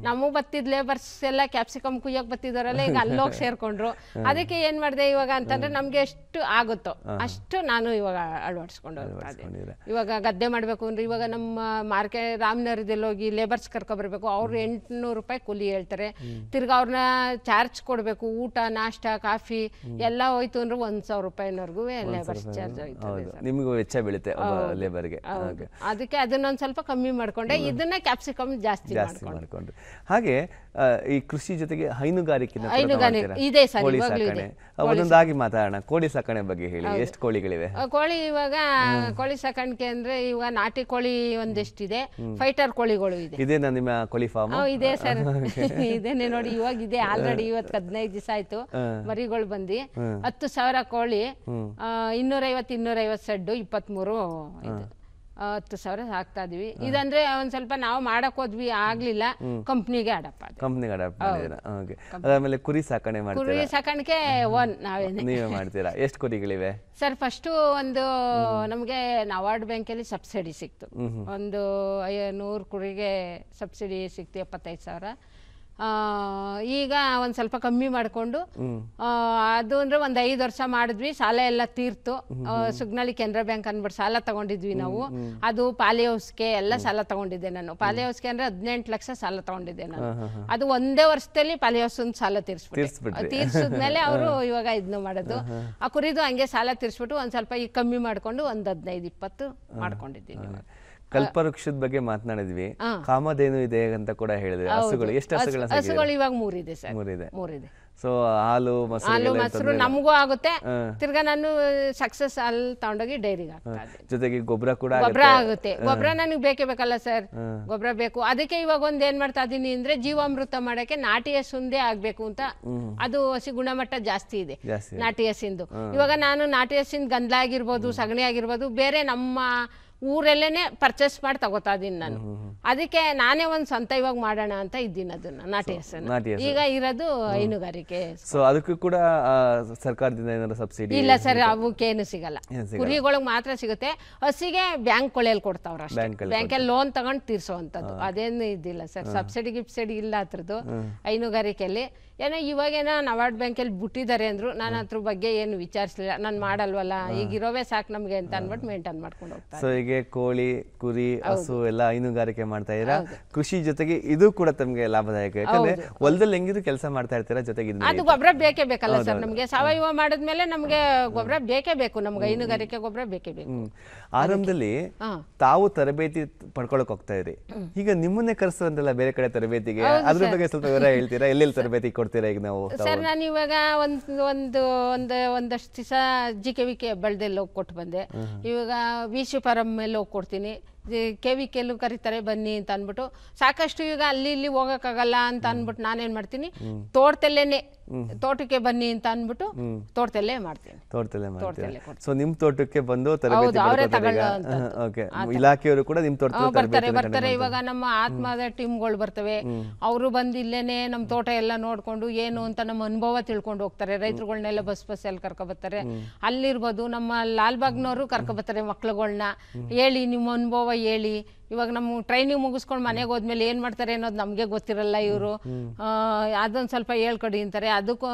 ನಮಗೂ ಬತ್ತಿದ ಲೇಬರ್ಸ್ ಎಲ್ಲ ಕ್ಯಾಪ್ಸಿಕಮ್ ಕುಯ್ಯೋಕೆ ಬತ್ತಿದಾರಲ್ಲ, ಈಗ ಅಲ್ಲೋಗಿ ಸೇರ್ಕೊಂಡ್ರು. ಅದಕ್ಕೆ ಏನು ಮಾಡಿದೆ ಇವಾಗ ಅಂತಂದ್ರೆ ನಮಗೆ ಎಷ್ಟು ಆಗುತ್ತೋ ಅಷ್ಟು ನಾನು ಇವಾಗ ಅಳವಡಿಸ್ಕೊಂಡು ಹೋಗ್ತಾ ಇದ್ದೆ. ಇವಾಗ ಗದ್ದೆ ಮಾಡಬೇಕು ಅಂದ್ರೆ ಇವಾಗ ನಮ್ಮ ರಾಮನಗರದಲ್ಲಿ ಹೋಗಿ ಲೇಬರ್ಸ್ ಕರ್ಕೊಬರ್ಬೇಕು. ಅವ್ರು 800 ರೂಪಾಯಿ ಕೂಲಿ ಹೇಳ್ತಾರೆ. ತಿರ್ಗಾ ಅವ್ರನ್ನ ಚಾರ್ಜ್ ಕೊಡ್ಬೇಕು, ಊಟ ನಾಷ್ಟ ಕಾಫಿ ಎಲ್ಲ ಹೋಯ್ತು ಅಂದ್ರೆ 1000 ರೂಪಾಯಿವರೆಗೂ ಲೇಬರ್ಸ್ ಚಾರ್ಜ್ ಹೋಯ್ತು. ನಿಮಗೂ ವೆಚ್ಚ ಬೀಳುತ್ತೆ ಲೇಬರ್ಗೆ. ಅದಕ್ಕೆ ಅದನ್ನೊಂದು ಸ್ವಲ್ಪ ಕಮ್ಮಿ ಮಾಡ್ಕೊಂಡೆ, ಇದನ್ನ ಕ್ಯಾಪ್ಸಿಕಮ್ ಜಾಸ್ತಿ ಮಾಡ್ಕೊಂಡ್ರೆ. ಹಾಗೆ ಈ ಕೃಷಿ ಜೊತೆಗೆ ಹೈನುಗಾರಿಕೆ ಇದೆ ಸರ್, ಇವಾಗಲೂ ಇದೆ. ಒಂದೊಂದಾಗಿ ಮಾತಾಡೋಣ. ಕೋಳಿ ಸಾಕಣೆ ಬಗ್ಗೆ ಹೇಳಿ, ಎಷ್ಟು ಕೋಳಿಗಳಿವೆ? ಕೋಳಿ ಇವಾಗ ಕೋಳಿ ಸಾಕಾಣಿಕೆ ಅಂದ್ರೆ ಇವಾಗ ನಾಟಿ ಕೋಳಿ ಒಂದೆಷ್ಟಿದೆ, ಫೈಟರ್ ಕೋಳಿಗಳು ಇದೆ. ಇದೇನಾ ನಿಮ್ಮ ಕೋಳಿ ಫಾರ್ಮ್? ಇದೆ ಸರ್, ಇದೇನೆ ನೋಡಿ ಇವಾಗ ಇದೆ ಆಲ್ರೆಡಿ. ಇವತ್ತು 15 ದಿವಸ ಆಯ್ತು ಮರಿಗಳು ಬಂದು. 10,000 ಕೋಳಿ, 250 ಸೆಡ್, 23 10,000 ಹಾಕ್ತಾ ಇದೀವಿ. ಇದಂದ್ರೆ ಒಂದ್ ಸ್ವಲ್ಪ ನಾವು ಮಾಡಕ್ ಹೋದ್ವಿ, ಆಗ್ಲಿಲ್ಲ, ಕಂಪ್ನಿಗೆ ಅಡಪ್ಪ ಅದಾದ್ಮೇಲೆ ಕುರಿ ಸಾಕಣೆ ಮಾಡ್ತೀರಾ? ಕುರಿ ಸಾಕಾಣಿಕೆ ನೀವೇ ಮಾಡ್ತೀರಾ? ಎಷ್ಟು ಕುರಿಗಳಿವೆ ಸರ್? ಫಸ್ಟ್ ಒಂದು ನಮ್ಗೆ ನವಾರ್ಡ್ ಬ್ಯಾಂಕಲ್ಲಿ ಸಬ್ಸಿಡಿ ಸಿಕ್ತು. ಒಂದು 100 ಕುರಿಗೆ ಸಬ್ಸಿಡಿ ಸಿಕ್ತು, 75,000. ಈಗ ಒಂದು ಸ್ವಲ್ಪ ಕಮ್ಮಿ ಮಾಡಿಕೊಂಡು ಅದು ಅಂದರೆ ಒಂದು 5 ವರ್ಷ ಮಾಡಿದ್ವಿ, ಸಾಲ ಎಲ್ಲ ತೀರ್ತು. ಸುಗ್ನಳ್ಳಿ ಕೆನರಾ ಬ್ಯಾಂಕ್ ಅಂದ್ಬಿಟ್ಟು ಸಾಲ ತಗೊಂಡಿದ್ವಿ ನಾವು. ಅದು ಪಾಲಿ ಹೌಸ್ಗೆ ಎಲ್ಲ ಸಾಲ ತಗೊಂಡಿದ್ದೆ ನಾನು. ಪಾಲಿ ಹೌಸ್ಗೆ ಅಂದರೆ 18 ಲಕ್ಷ ಸಾಲ ತಗೊಂಡಿದ್ದೆ ನಾನು. ಅದು ಒಂದೇ ವರ್ಷದಲ್ಲಿ ಪಾಲಿ ಹೌಸ್ ಸಾಲ ತೀರ್ಸಿದ್ಮೇಲೆ ಅವರು ಇವಾಗ ಇದನ್ನು ಮಾಡೋದು. ಆ ಕುರಿದು ಹಂಗೆ ಸಾಲ ತೀರ್ಸ್ಬಿಟ್ಟು ಒಂದು ಸ್ವಲ್ಪ ಈಗ ಕಮ್ಮಿ ಮಾಡಿಕೊಂಡು ಒಂದು 15-20 ಮಾಡ್ಕೊಂಡಿದ್ದೀನಿ. ಕಲ್ಪವೃಕ್ಷದ ಬಗ್ಗೆ ಮಾತನಾಡಿದ್ವಿ, ಕಾಮಧೇನು ಇದೆ ಅಂತ ಕೂಡ ಹೇಳಿದ್ವಿ. ಹಸುಗಳು ಎಷ್ಟು ಹಸುಗಳು ಇವಾಗ 3 ಇದೆ ಸರ್. 3 ಇದೆ. ಸೊ ಹಾಲು ಮೊಸರು ನಮಗೂ ಆಗುತ್ತೆ. ತಿರ್ಗಾ ನಾನು ಸಕ್ಸಸ್ ಅಲ್ಲಿ ತಗೊಂಡೋಗಿ ಡೈರಿಗೆ ಹಾಕ್ತಾ ಇದ್ದೆ. ಜೊತೆಗೆ ಗೊಬ್ಬರ ಕೂಡ ಆಗುತ್ತೆ. ಗೊಬ್ಬರ ನನಗೆ ಬೇಕೇ ಬೇಕಲ್ಲ ಸರ್, ಗೊಬ್ಬರ ಬೇಕು. ಅದಕ್ಕೆ ಇವಾಗ ಒಂದ್ ಏನ್ ಮಾಡ್ತಾ ಇದೀನಿ ಅಂದ್ರೆ ಜೀವಾಮೃತ ಮಾಡಕ್ಕೆ ನಾಟಿ ಹಸುಂದೇ ಆಗ್ಬೇಕು ಅಂತ. ಅದು ಹಸಿ ಗುಣಮಟ್ಟ ಜಾಸ್ತಿ ಇದೆ ನಾಟಿ ಹಸಿಂದು. ಇವಾಗ ನಾನು ನಾಟಿ ಹಸಿನ ಗಂಧ ಆಗಿರ್ಬೋದು, ಸಗಣಿ ಆಗಿರ್ಬೋದು, ಬೇರೆ ನಮ್ಮ ಊರಲ್ಲೇನೆ ಪರ್ಚೇಸ್ ಮಾಡಿ ತಗೋತಾ ಇದೀನಿ ನಾನು. ಅದಕ್ಕೆ ನಾನೇ ಒಂದು ಸ್ವಂತ ಇವಾಗ ಮಾಡೋಣ ಅಂತ ಇದ್ದೀನಿ ಅದನ್ನ ನಾಟಿ ಹಸನ್ನ. ಈಗ ಇರೋದು ಹೈನುಗಾರಿಕೆ. ಸೊ ಅದಕ್ಕೂ ಕೂಡ ಸರ್ಕಾರದಿಂದ ಏನಾದ್ರು ಸಬ್ಸಿಡಿ ಇಲ್ಲ ಸರ್, ಅವಕ್ಕೇನು ಸಿಗಲ್ಲ. ಕುರಿಗಳಿಗೆ ಮಾತ್ರ ಸಿಗುತ್ತೆ. ಹಸಿಗೆ ಬ್ಯಾಂಕ್ ಕೊಳ್ಳೆಯಲ್ಲಿ ಕೊಡ್ತಾವ್ರ ಅಷ್ಟೇ. ಬ್ಯಾಂಕಲ್ಲಿ ಲೋನ್ ತಗೊಂಡು ತೀರ್ಸೋವಂಥದ್ದು ಅದೇನು ಇದಿಲ್ಲ ಸರ್. ಸಬ್ಸಿಡಿ ಗಿಬ್ಸಿಡಿ ಇಲ್ಲ ಅದ್ರದ್ದು ಹೈನುಗಾರಿಕೆಯಲ್ಲಿ. ಏನೋ ಇವಾಗೇನೋ ನವಾರ್ಡ್ ಬ್ಯಾಂಕಲ್ಲಿ ಬಿಟ್ಟಿದ್ದಾರೆ ಅಂದ್ರು. ನಾನು ಅದ್ರ ಬಗ್ಗೆ ಏನು ವಿಚಾರಿಸಲಿಲ್ಲ. ನಾನು ಮಾಡಲ್ವಲ್ಲ, ಈಗ ಇರೋವೇ ಸಾಕು ನಮಗೆ ಅಂತ ಅಂದ್ಬಿಟ್ಟು ಮೇಂಟೈನ್ ಮಾಡ್ಕೊಂಡು ಹೋಗ್ತಾರೆ. ಸೊ ಹೀಗೆ ಕೋಳಿ, ಕುರಿ, ಹಸು ಎಲ್ಲ ಹೈನುಗಾರಿಕೆ ಮಾಡ್ತಾ ಇದ್ದೀರಾ. ಕೃಷಿ ಜೊತೆಗೆ ಇದು ಕೂಡ ತಮಗೆ ಲಾಭದಾಯಕ. ಯಾಕಂದ್ರೆ ಹೊಲದಲ್ಲಿ ಹೆಂಗಿದ್ರು ಕೆಲಸ ಮಾಡ್ತಾ ಇರ್ತೀರಾ, ಜೊತೆಗೆ ಅದು ಗೊಬ್ಬರ ಬೇಕೇ ಬೇಕಲ್ಲ ಸರ್ ನಮಗೆ. ಸಾವಯವ ಮಾಡಿದ್ಮೇಲೆ ನಮಗೆ ಗೊಬ್ಬರ ಬೇಕೇ ಬೇಕು. ನಮ್ಗೆ ಹೈನುಗಾರಿಕೆ ಗೊಬ್ಬರ ಬೇಕೇ ಬೇಕು. ಆರಂಭದಲ್ಲಿ ತಾವು ತರಬೇತಿ ಪಡ್ಕೊಳಕ್ ಹೋಗ್ತಾ ಇದ್ರಿ, ಈಗ ನಿಮ್ಮನ್ನೇ ಕರೆಸುವಂತಲ್ಲ ಬೇರೆ ಕಡೆ ತರಬೇತಿಗೆ. ಅದ್ರ ಬಗ್ಗೆ ಸ್ವಲ್ಪ ವಿವರ ಹೇಳ್ತೀರಾ? ಎಲ್ಲೆಲ್ಲಿ ತರಬೇತಿ ಕೊಡ್ತೀರಾ ಈಗ ನಾವು? ಸರ್ ನಾನು ಇವಾಗ ಒಂದಷ್ಟು ದಿವಸ GKVK ಹೆಬ್ಬಳ್ಳಿಯಲ್ಲಿ ಹೋಗಿ ಕೊಟ್ಟು ಬಂದೆ. ಇವಾಗ ವಿಶು ಫಾರಂ ಮೇಲೆ ಹೋಗಿ ಕೊಡ್ತೀನಿ. KVKಲ್ಲೂ ಕರೀತಾರೆ ಬನ್ನಿ ಅಂತ ಅಂದ್ಬಿಟ್ಟು. ಸಾಕಷ್ಟು ಈಗ ಅಲ್ಲಿ ಇಲ್ಲಿ ಹೋಗೋಕ್ಕಾಗಲ್ಲ ಅಂತ ಅಂದ್ಬಿಟ್ಟು ನಾನೇನು ಮಾಡ್ತೀನಿ, ತೋಟದಲ್ಲೇನೆ ತೋಟಕ್ಕೆ ಬನ್ನಿ ಅಂತ ಅಂದ್ಬಿಟ್ಟು ತೋಟದಲ್ಲೇ ಮಾಡ್ತೀನಿ. ತೋಟದಲ್ಲೇ. ಸೊ ನಿಮ್ ತೋಟಕ್ಕೆ ಬಂದು ತರಬೇತಿ ಇಲಾಖೆಯವರು ಕೂಡ ನಿಮ್ ತೋಟದಲ್ಲಿ ಬರ್ತಾರೆ. ಇವಾಗ ನಮ್ಮ ಆತ್ಮದ ಟೀಮ್ಗಳು ಬರ್ತವೆ. ಅವರು ಬಂದು ಇಲ್ಲೇನೆ ನಮ್ಮ ತೋಟ ಎಲ್ಲ ನೋಡ್ಕೊಂಡು ಏನು ಅಂತ ನಮ್ಮ ಅನುಭವ ತಿಳ್ಕೊಂಡು ಹೋಗ್ತಾರೆ. ರೈತರುಗಳನ್ನೆಲ್ಲ ಬಸ್ ಅಲ್ಲಿ ಕರ್ಕೊಬರ್ತಾರೆ. ಅಲ್ಲಿರ್ಬೋದು ನಮ್ಮ ಲಾಲ್ಬಾಗ್ನವರು ಕರ್ಕೊಬರ್ತಾರೆ ಮಕ್ಳುಗಳ್ನ. ಹೇಳಿ ನಿಮ್ಮ ಅನುಭವ ಹೇಳಿ. ಇವಾಗ ನಮ್ಮ ಟ್ರೈನಿಂಗ್ ಮುಗಿಸ್ಕೊಂಡು ಮನೆಗೆ ಹೋದ್ಮೇಲೆ ಏನು ಮಾಡ್ತಾರೆ ಅನ್ನೋದು ನಮಗೆ ಗೊತ್ತಿರಲ್ಲ. ಇವರು ಅದೊಂದು ಸ್ವಲ್ಪ ಹೇಳ್ಕೊಡಿ ಅಂತಾರೆ, ಅದಕ್ಕೂ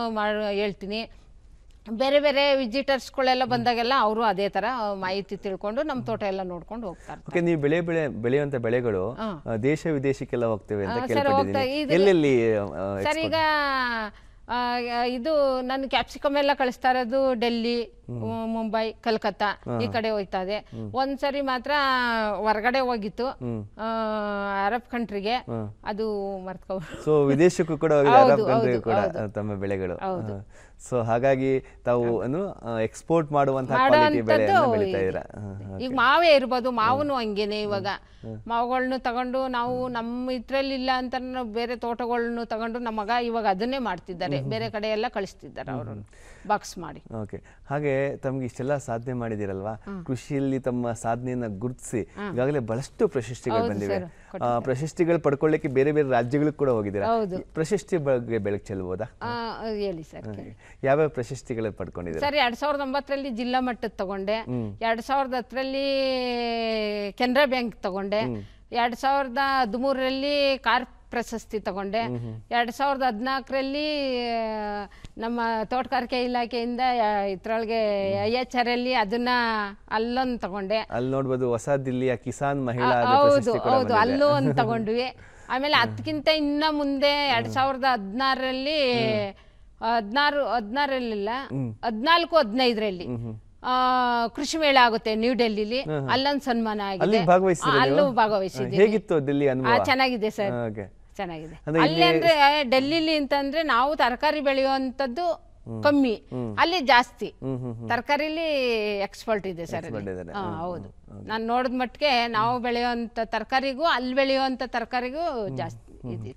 ಹೇಳ್ತೀನಿ. ಬೇರೆ ಬೇರೆ ವಿಸಿಟರ್ಸ್ಗಳೆಲ್ಲ ಬಂದಾಗೆಲ್ಲ ಅವರು ಅದೇ ಥರ ಮಾಹಿತಿ ತಿಳ್ಕೊಂಡು ನಮ್ಮ ತೋಟ ಎಲ್ಲ ನೋಡ್ಕೊಂಡು ಹೋಗ್ತಾರೆ. ನೀವು ಬೆಳೆಯುವಂಥ ಬೆಳೆಗಳು ದೇಶ ವಿದೇಶಕ್ಕೆಲ್ಲ ಹೋಗ್ತೇವೆ ಅಂತ ಕೇಳ್ಪಟ್ಟಿದ್ದೀನಿ. ಸರ್ ಈಗ ಇದು ನಾನು ಕ್ಯಾಪ್ಸಿಕಮ್ ಎಲ್ಲ ಕಳಿಸ್ತಾ ಇರೋದು ಡೆಲ್ಲಿ, ಮುಂಬೈ, ಕಲ್ಕತ್ತಾ ಈ ಕಡೆ ಹೋಯ್ತಾ ಇದೆ. ಒಂದ್ಸರಿ ಮಾತ್ರ ಹೊರಗಡೆ ಹೋಗಿತ್ತು ಅರಬ್ ಕಂಟ್ರಿಗೆ, ಅದು ಮರ್ತ್ಕೊ. ಸೊ ವಿದೇಶಕ್ಕೂ ಕೂಡ ಅರಬ್ ಕಂಟ್ರಿಗೆ ಕೂಡ ತಮ್ಮ ಬೆಳೆಗಳು. ಸೊ ಹಾಗಾಗಿ ತಾವು ಎಕ್ಸ್ಪೋರ್ಟ್ ಮಾಡುವಂತಹ ಕ್ವಾಲಿಟಿ ಬೆಳೆಯನ್ನು ಬೆಳೀತಾ ಇದ್ದೀರಾ. ಈಗ ಮಾವೇ ಇರ್ಬೋದು, ಮಾವನು ಹಂಗೇನೆ. ಇವಾಗ ಮಾವುಗಳನ್ನ ತಗೊಂಡು ನಾವು ನಮ್ಮ ಇದ್ರಲ್ಲಿ ಇಲ್ಲ ಅಂತ ನಾವು ಬೇರೆ ತೋಟಗಳನ್ನು ತಗೊಂಡು ನಮ್ಮ ಮಗ ಇವಾಗ ಅದನ್ನೇ ಮಾಡ್ತಿದ್ದಾರೆ. ಬೇರೆ ಕಡೆ ಎಲ್ಲ ಕಳಿಸ್ತಿದ್ದಾರೆ ಅವರು ಬಾಕ್ಸ್ ಮಾಡಿ. ಓಕೆ. ಹಾಗೆ ತಮ್ಗೆ ಇಷ್ಟೆಲ್ಲ ಸಾಧನೆ ಮಾಡಿದಿರಲ್ವಾ, ಕೃಷಿಯಲ್ಲಿ ತಮ್ಮ ಸಾಧನೆಯನ್ನ ಗುರುತಿಸಿ ಈಗಾಗಲೇ ಬಹಳಷ್ಟು ಪ್ರಶಸ್ತಿಗಳು ಬಂದಿವೆ. ಪ್ರಶಸ್ತಿಗಳು ಪಡ್ಕೊಳ್ಳಿಕ್ಕೆ ಬೇರೆ ಬೇರೆ ರಾಜ್ಯಗಳಿಗೆ ಕೂಡ ಹೋಗಿದ್ದೀರಾ. ಪ್ರಶಸ್ತಿ ಬಗ್ಗೆ ಬೆಳಕು ಚೆಲ್ಲಬಹುದಾ? ಹೇಳಿ ಸರ್. ಯಾವ್ಯಾವ ಪ್ರಶಸ್ತಿಗಳು ಪಡ್ಕೊಂಡಿದ್ದೀರಾ? ಸರ್ 2009ರಲ್ಲಿ ಜಿಲ್ಲಾ ಮಟ್ಟದ ತಗೊಂಡೆ. 2010ರಲ್ಲಿ ಕೆನರಾ ಬ್ಯಾಂಕ್ ತಗೊಂಡೆ. 2013ರಲ್ಲಿ ಕಾರ್ಪ್ ಪ್ರಶಸ್ತಿ ತಗೊಂಡೆ. 2014ರಲ್ಲಿ ನಮ್ಮ ತೋಟಗಾರಿಕೆ ಇಲಾಖೆಯಿಂದ ಇದ್ರೊಳಗೆ IHR ಅಲ್ಲಿ ಅದನ್ನ ಅಲ್ಲೊಂದು ತಗೊಂಡೆ. ಅಲ್ಲಿ ನೋಡ್ಬೋದು ಹೊಸ ದಿಲ್ಲಿಯ ಕಿಸಾನ್ ಮಹಿಳಾ. ಹೌದು, ಅಲ್ಲೂ ಒಂದು ತಗೊಂಡ್ವಿ. ಆಮೇಲೆ ಅದಕ್ಕಿಂತ ಇನ್ನ ಮುಂದೆ 2016ರಲ್ಲಿ 14-15ರಲ್ಲಿ ಕೃಷಿ ಮೇಳ ಆಗುತ್ತೆ ನ್ಯೂ ಡೆಲ್ಲಿಲಿ. ಅಲ್ಲೊಂದು ಸನ್ಮಾನ ಆಗಿದೆ. ಅಲ್ಲೂ ಭಾಗವಹಿಸಿದ್ದೀನಿ. ಚೆನ್ನಾಗಿದೆ ಸರ್, ಚೆನ್ನಾಗಿದೆ. ಅಲ್ಲಿ ಅಂದ್ರೆ ಡೆಲ್ಲಿಲಿ ಅಂತಂದ್ರೆ ನಾವು ತರಕಾರಿ ಬೆಳೆಯುವಂತದ್ದು ಕಮ್ಮಿ, ಅಲ್ಲಿ ಜಾಸ್ತಿ. ತರಕಾರಿಲಿ ಎಕ್ಸ್ಪರ್ಟ್ ಇದೆ ಸರ್. ಹೌದು, ನಾನು ನೋಡಿದ ಮಟ್ಟಿಗೆ ನಾವು ಬೆಳೆಯುವಂತ ತರಕಾರಿಗೂ ಅಲ್ಲಿ ಬೆಳೆಯುವಂತ ತರಕಾರಿಗೂ ಜಾಸ್ತಿ ಇದೆ.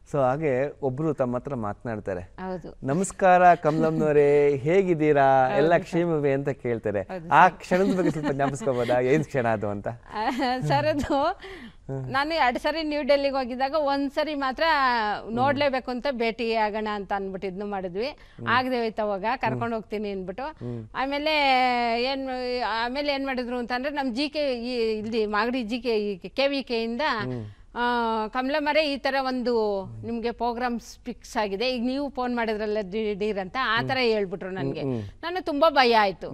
ಸೊ ಹಾಗೆ ಒಬ್ರು ತಮ್ಮ ಹತ್ರ ಮಾತನಾಡ್ತಾರೆ, ನಮಸ್ಕಾರ ಕಮಲಮ್ನವರೇ, ಹೇಗಿದ್ದೀರಾ, ಎಲ್ಲ ಕ್ಷೇಮವೇ ಅಂತ ಕೇಳ್ತಾರೆ. ಆ ಕ್ಷಣದ ಬಗ್ಗೆ ಸ್ವಲ್ಪ ಜ್ಞಾಪಿಸ್ಕೋಬೋದಾ? ಏನ್ ಕ್ಷಣ ಅದು ಅಂತ? ಸರ್ ಅದು ನಾನು 2 ಸರಿ ನ್ಯೂ ಡೆಲ್ಲಿಗೆ ಹೋಗಿದ್ದಾಗ ಒಂದ್ಸರಿ ಮಾತ್ರ ನೋಡ್ಲೇಬೇಕು ಅಂತ ಭೇಟಿ ಆಗೋಣ ಅಂತ ಅಂದ್ಬಿಟ್ಟು ಇದನ್ನು ಮಾಡಿದ್ವಿ. ಆಗದೆ ಹೋಯ್ತು. ಅವಾಗ ಕರ್ಕೊಂಡು ಹೋಗ್ತೀನಿ ಅಂದ್ಬಿಟ್ಟು ಆಮೇಲೆ ಏನ್ ಮಾಡಿದ್ರು ಅಂತಂದ್ರೆ ನಮ್ಮ ಇಲ್ಲಿ ಮಾಗಡಿ KVK ಇಂದ ಕಮಲಮ್ಮರೇ ಈ ಥರ ಒಂದು ನಿಮಗೆ ಪ್ರೋಗ್ರಾಮ್ಸ್ ಫಿಕ್ಸ್ ಆಗಿದೆ, ಈಗ ನೀವು ಫೋನ್ ಮಾಡಿದ್ರಲ್ಲ ದಿಢೀರ್ ಅಂತ ಆ ಥರ ಹೇಳ್ಬಿಟ್ರು ನನಗೆ. ನನಗೆ ತುಂಬ ಭಯ ಆಯಿತು,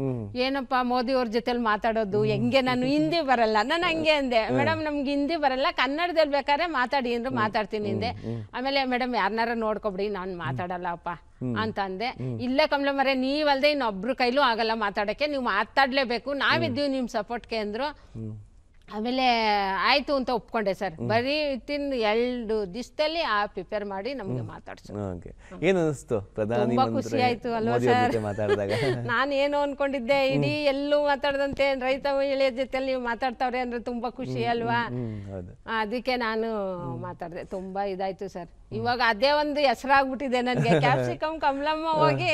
ಏನಪ್ಪ ಮೋದಿ ಅವ್ರ ಜೊತೆಲಿ ಮಾತಾಡೋದು ಹೆಂಗೆ, ನಾನು ಹಿಂದಿ ಬರಲ್ಲ. ನಾನು ಹಂಗೆ ಅಂದೆ, ಮೇಡಮ್ ನಮ್ಗೆ ಹಿಂದಿ ಬರಲ್ಲ, ಕನ್ನಡದಲ್ಲಿ ಬೇಕಾದ್ರೆ ಮಾತಾಡಿ ಅಂದ್ರೆ ಮಾತಾಡ್ತೀನಿ ಹಿಂದೆ. ಆಮೇಲೆ ಮೇಡಮ್ ಯಾರನ್ನಾರ ನೋಡ್ಕೊಬಿಡಿ, ನಾನು ಮಾತಾಡಲ್ಲಪ್ಪ ಅಂತ ಅಂದೆ. ಇಲ್ಲೇ ಕಮಲಮ್ಮರೇ ನೀವಲ್ದೆ ಇನ್ನೊಬ್ರು ಕೈಲೂ ಆಗಲ್ಲ ಮಾತಾಡೋಕ್ಕೆ, ನೀವು ಮಾತಾಡಲೇಬೇಕು, ನಾವಿದ್ದೀವಿ ನಿಮ್ಮ ಸಪೋರ್ಟ್ಗೆ ಅಂದರು. ಆಮೇಲೆ ಆಯಿತು ಅಂತ ಒಪ್ಕೊಂಡೆ ಸರ್. ಬರೀ ವಿತಿನ್ 2 ದಿವಸದಲ್ಲಿ ಪ್ರಿಪೇರ್ ಮಾಡಿ ನಮಗೆ ಮಾತಾಡ್ಸು. ಏನು ಅನಿಸ್ತು ಪ್ರಧಾನಿ ತುಂಬಾ ಖುಷಿ ಆಯ್ತು ಅಲ್ವಾ ಸರ್? ನಾನು ಏನು ಅನ್ಕೊಂಡಿದ್ದೆ, ಇಡೀ ಎಲ್ಲೂ ಮಾತಾಡದಂತೆ ರೈತ ಮಹಿಳೆಯ ಜೊತೆ ನೀವು ಮಾತಾಡ್ತಾವ್ರೆ ಅಂದ್ರೆ ತುಂಬಾ ಖುಷಿ ಅಲ್ವಾ, ಅದಕ್ಕೆ ನಾನು ಮಾತಾಡಿದೆ. ತುಂಬಾ ಇದಾಯ್ತು ಸರ್. ಇವಾಗ ಅದೇ ಒಂದು ಹೆಸರಾಗ್ಬಿಟ್ಟಿದೆ ನನಗೆ, ಕ್ಯಾಪ್ಸಿಕಮ್ ಕಮಲಮ್ಮ ಹೋಗಿ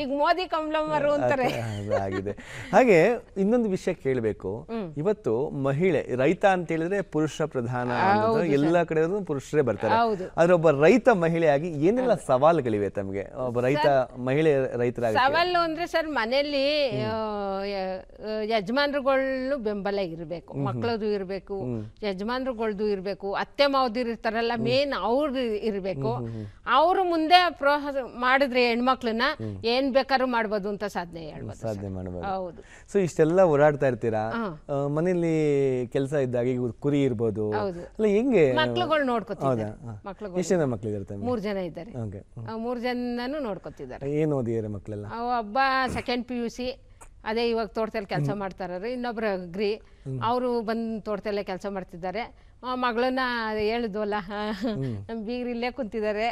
ಈಗ ಮೋದಿ ಕಮಲಮ್ಮರು ಅಂತಾರೆ ಆಗಿದೆ. ಹಾಗೆ ಇನ್ನೊಂದು ವಿಷಯ ಕೇಳಬೇಕು, ಇವತ್ತು ಮಹಿಳೆ ರೈತ ಅಂತ ಹೇಳಿದ್ರೆ ಪುರುಷ ಪ್ರಧಾನ, ಎಲ್ಲ ಕಡೆ ಪುರುಷರೇ ಬರ್ತಾರೆ. ಆದ್ರೆ ಒಬ್ಬ ರೈತ ಮಹಿಳೆಯಾಗಿ ಏನೆಲ್ಲ ಸವಾಲುಗಳಿವೆ ತಮಗೆ, ಒಬ್ಬ ರೈತ ಮಹಿಳೆ ರೈತರಾಗಿ? ಸವಾಲು ಅಂದ್ರೆ ಸರ್, ಮನೆಯಲ್ಲಿ ಯಜಮಾನ್ರುಗಳು ಬೆಂಬಲ ಇರಬೇಕು, ಮಕ್ಕಳದು ಇರಬೇಕು, ಯಜಮಾನ್ರುಗಳ್ದು ಇರಬೇಕು, ಅತ್ತೆ ಮಾವದಿರು ಇರ್ತಾರಲ್ಲ ಮೇನ್ ಅವ್ರು ಇರಬೇಕು. ಅವರು ಮುಂದೆ ಪ್ರೋತ್ಸಾಹ ಮಾಡಿದ್ರೆ ಹೆಣ್ಮಕ್ಳನ್ನ ಏನ್ ಬೇಕಾದ್ರೂ ಮಾಡ್ಬೋದು ಅಂತ ಸಾಧನೆ ಮಾಡ್ಬೋದು. ಹೌದು. ಸೊ ಇಷ್ಟೆಲ್ಲ ಓಡಾಡ್ತಾ ಇರ್ತೀರಾ, ಮನೇಲಿ ಕೆಲಸ ಇದ್ದಾಗ ಈಗ ಕುರಿ ಇರ್ಬೋದು, ಅಲ್ಲ ಹೆಂಗೆ ಮಕ್ಳುಗಳು ನೋಡ್ಕೊತಿದ್ದಾರೆ? ಎಷ್ಟು ಜನ ಮಕ್ಳಿದ್ದಾರೆ? 3 ಜನ ಇದ್ದಾರೆ. 3 ಜನನು ನೋಡ್ಕೊತಿದ್ದಾರೆ. ಏನ್ ಓದಿದ್ದಾರೆ ಮಕ್ಳೆಲ್ಲ? ಒಬ್ಬ 2nd PUC, ಅದೇ ಇವಾಗ ತೋಟದಲ್ಲಿ ಕೆಲಸ ಮಾಡ್ತಾರ್ರಿ. ಇನ್ನೊಬ್ರು ಅಗ್ರಿ, ಅವರು ಬಂದು ತೋಟದಲ್ಲೇ ಕೆಲಸ ಮಾಡ್ತಿದ್ದಾರೆ. ಮಗಳನ್ನ ಹೇಳಿದ್ವಲ್ಲ, ನಮ್ಮ ಬೀಗ್ರು ಇಲ್ಲೇ ಕುಂತಿದ್ದಾರೆ.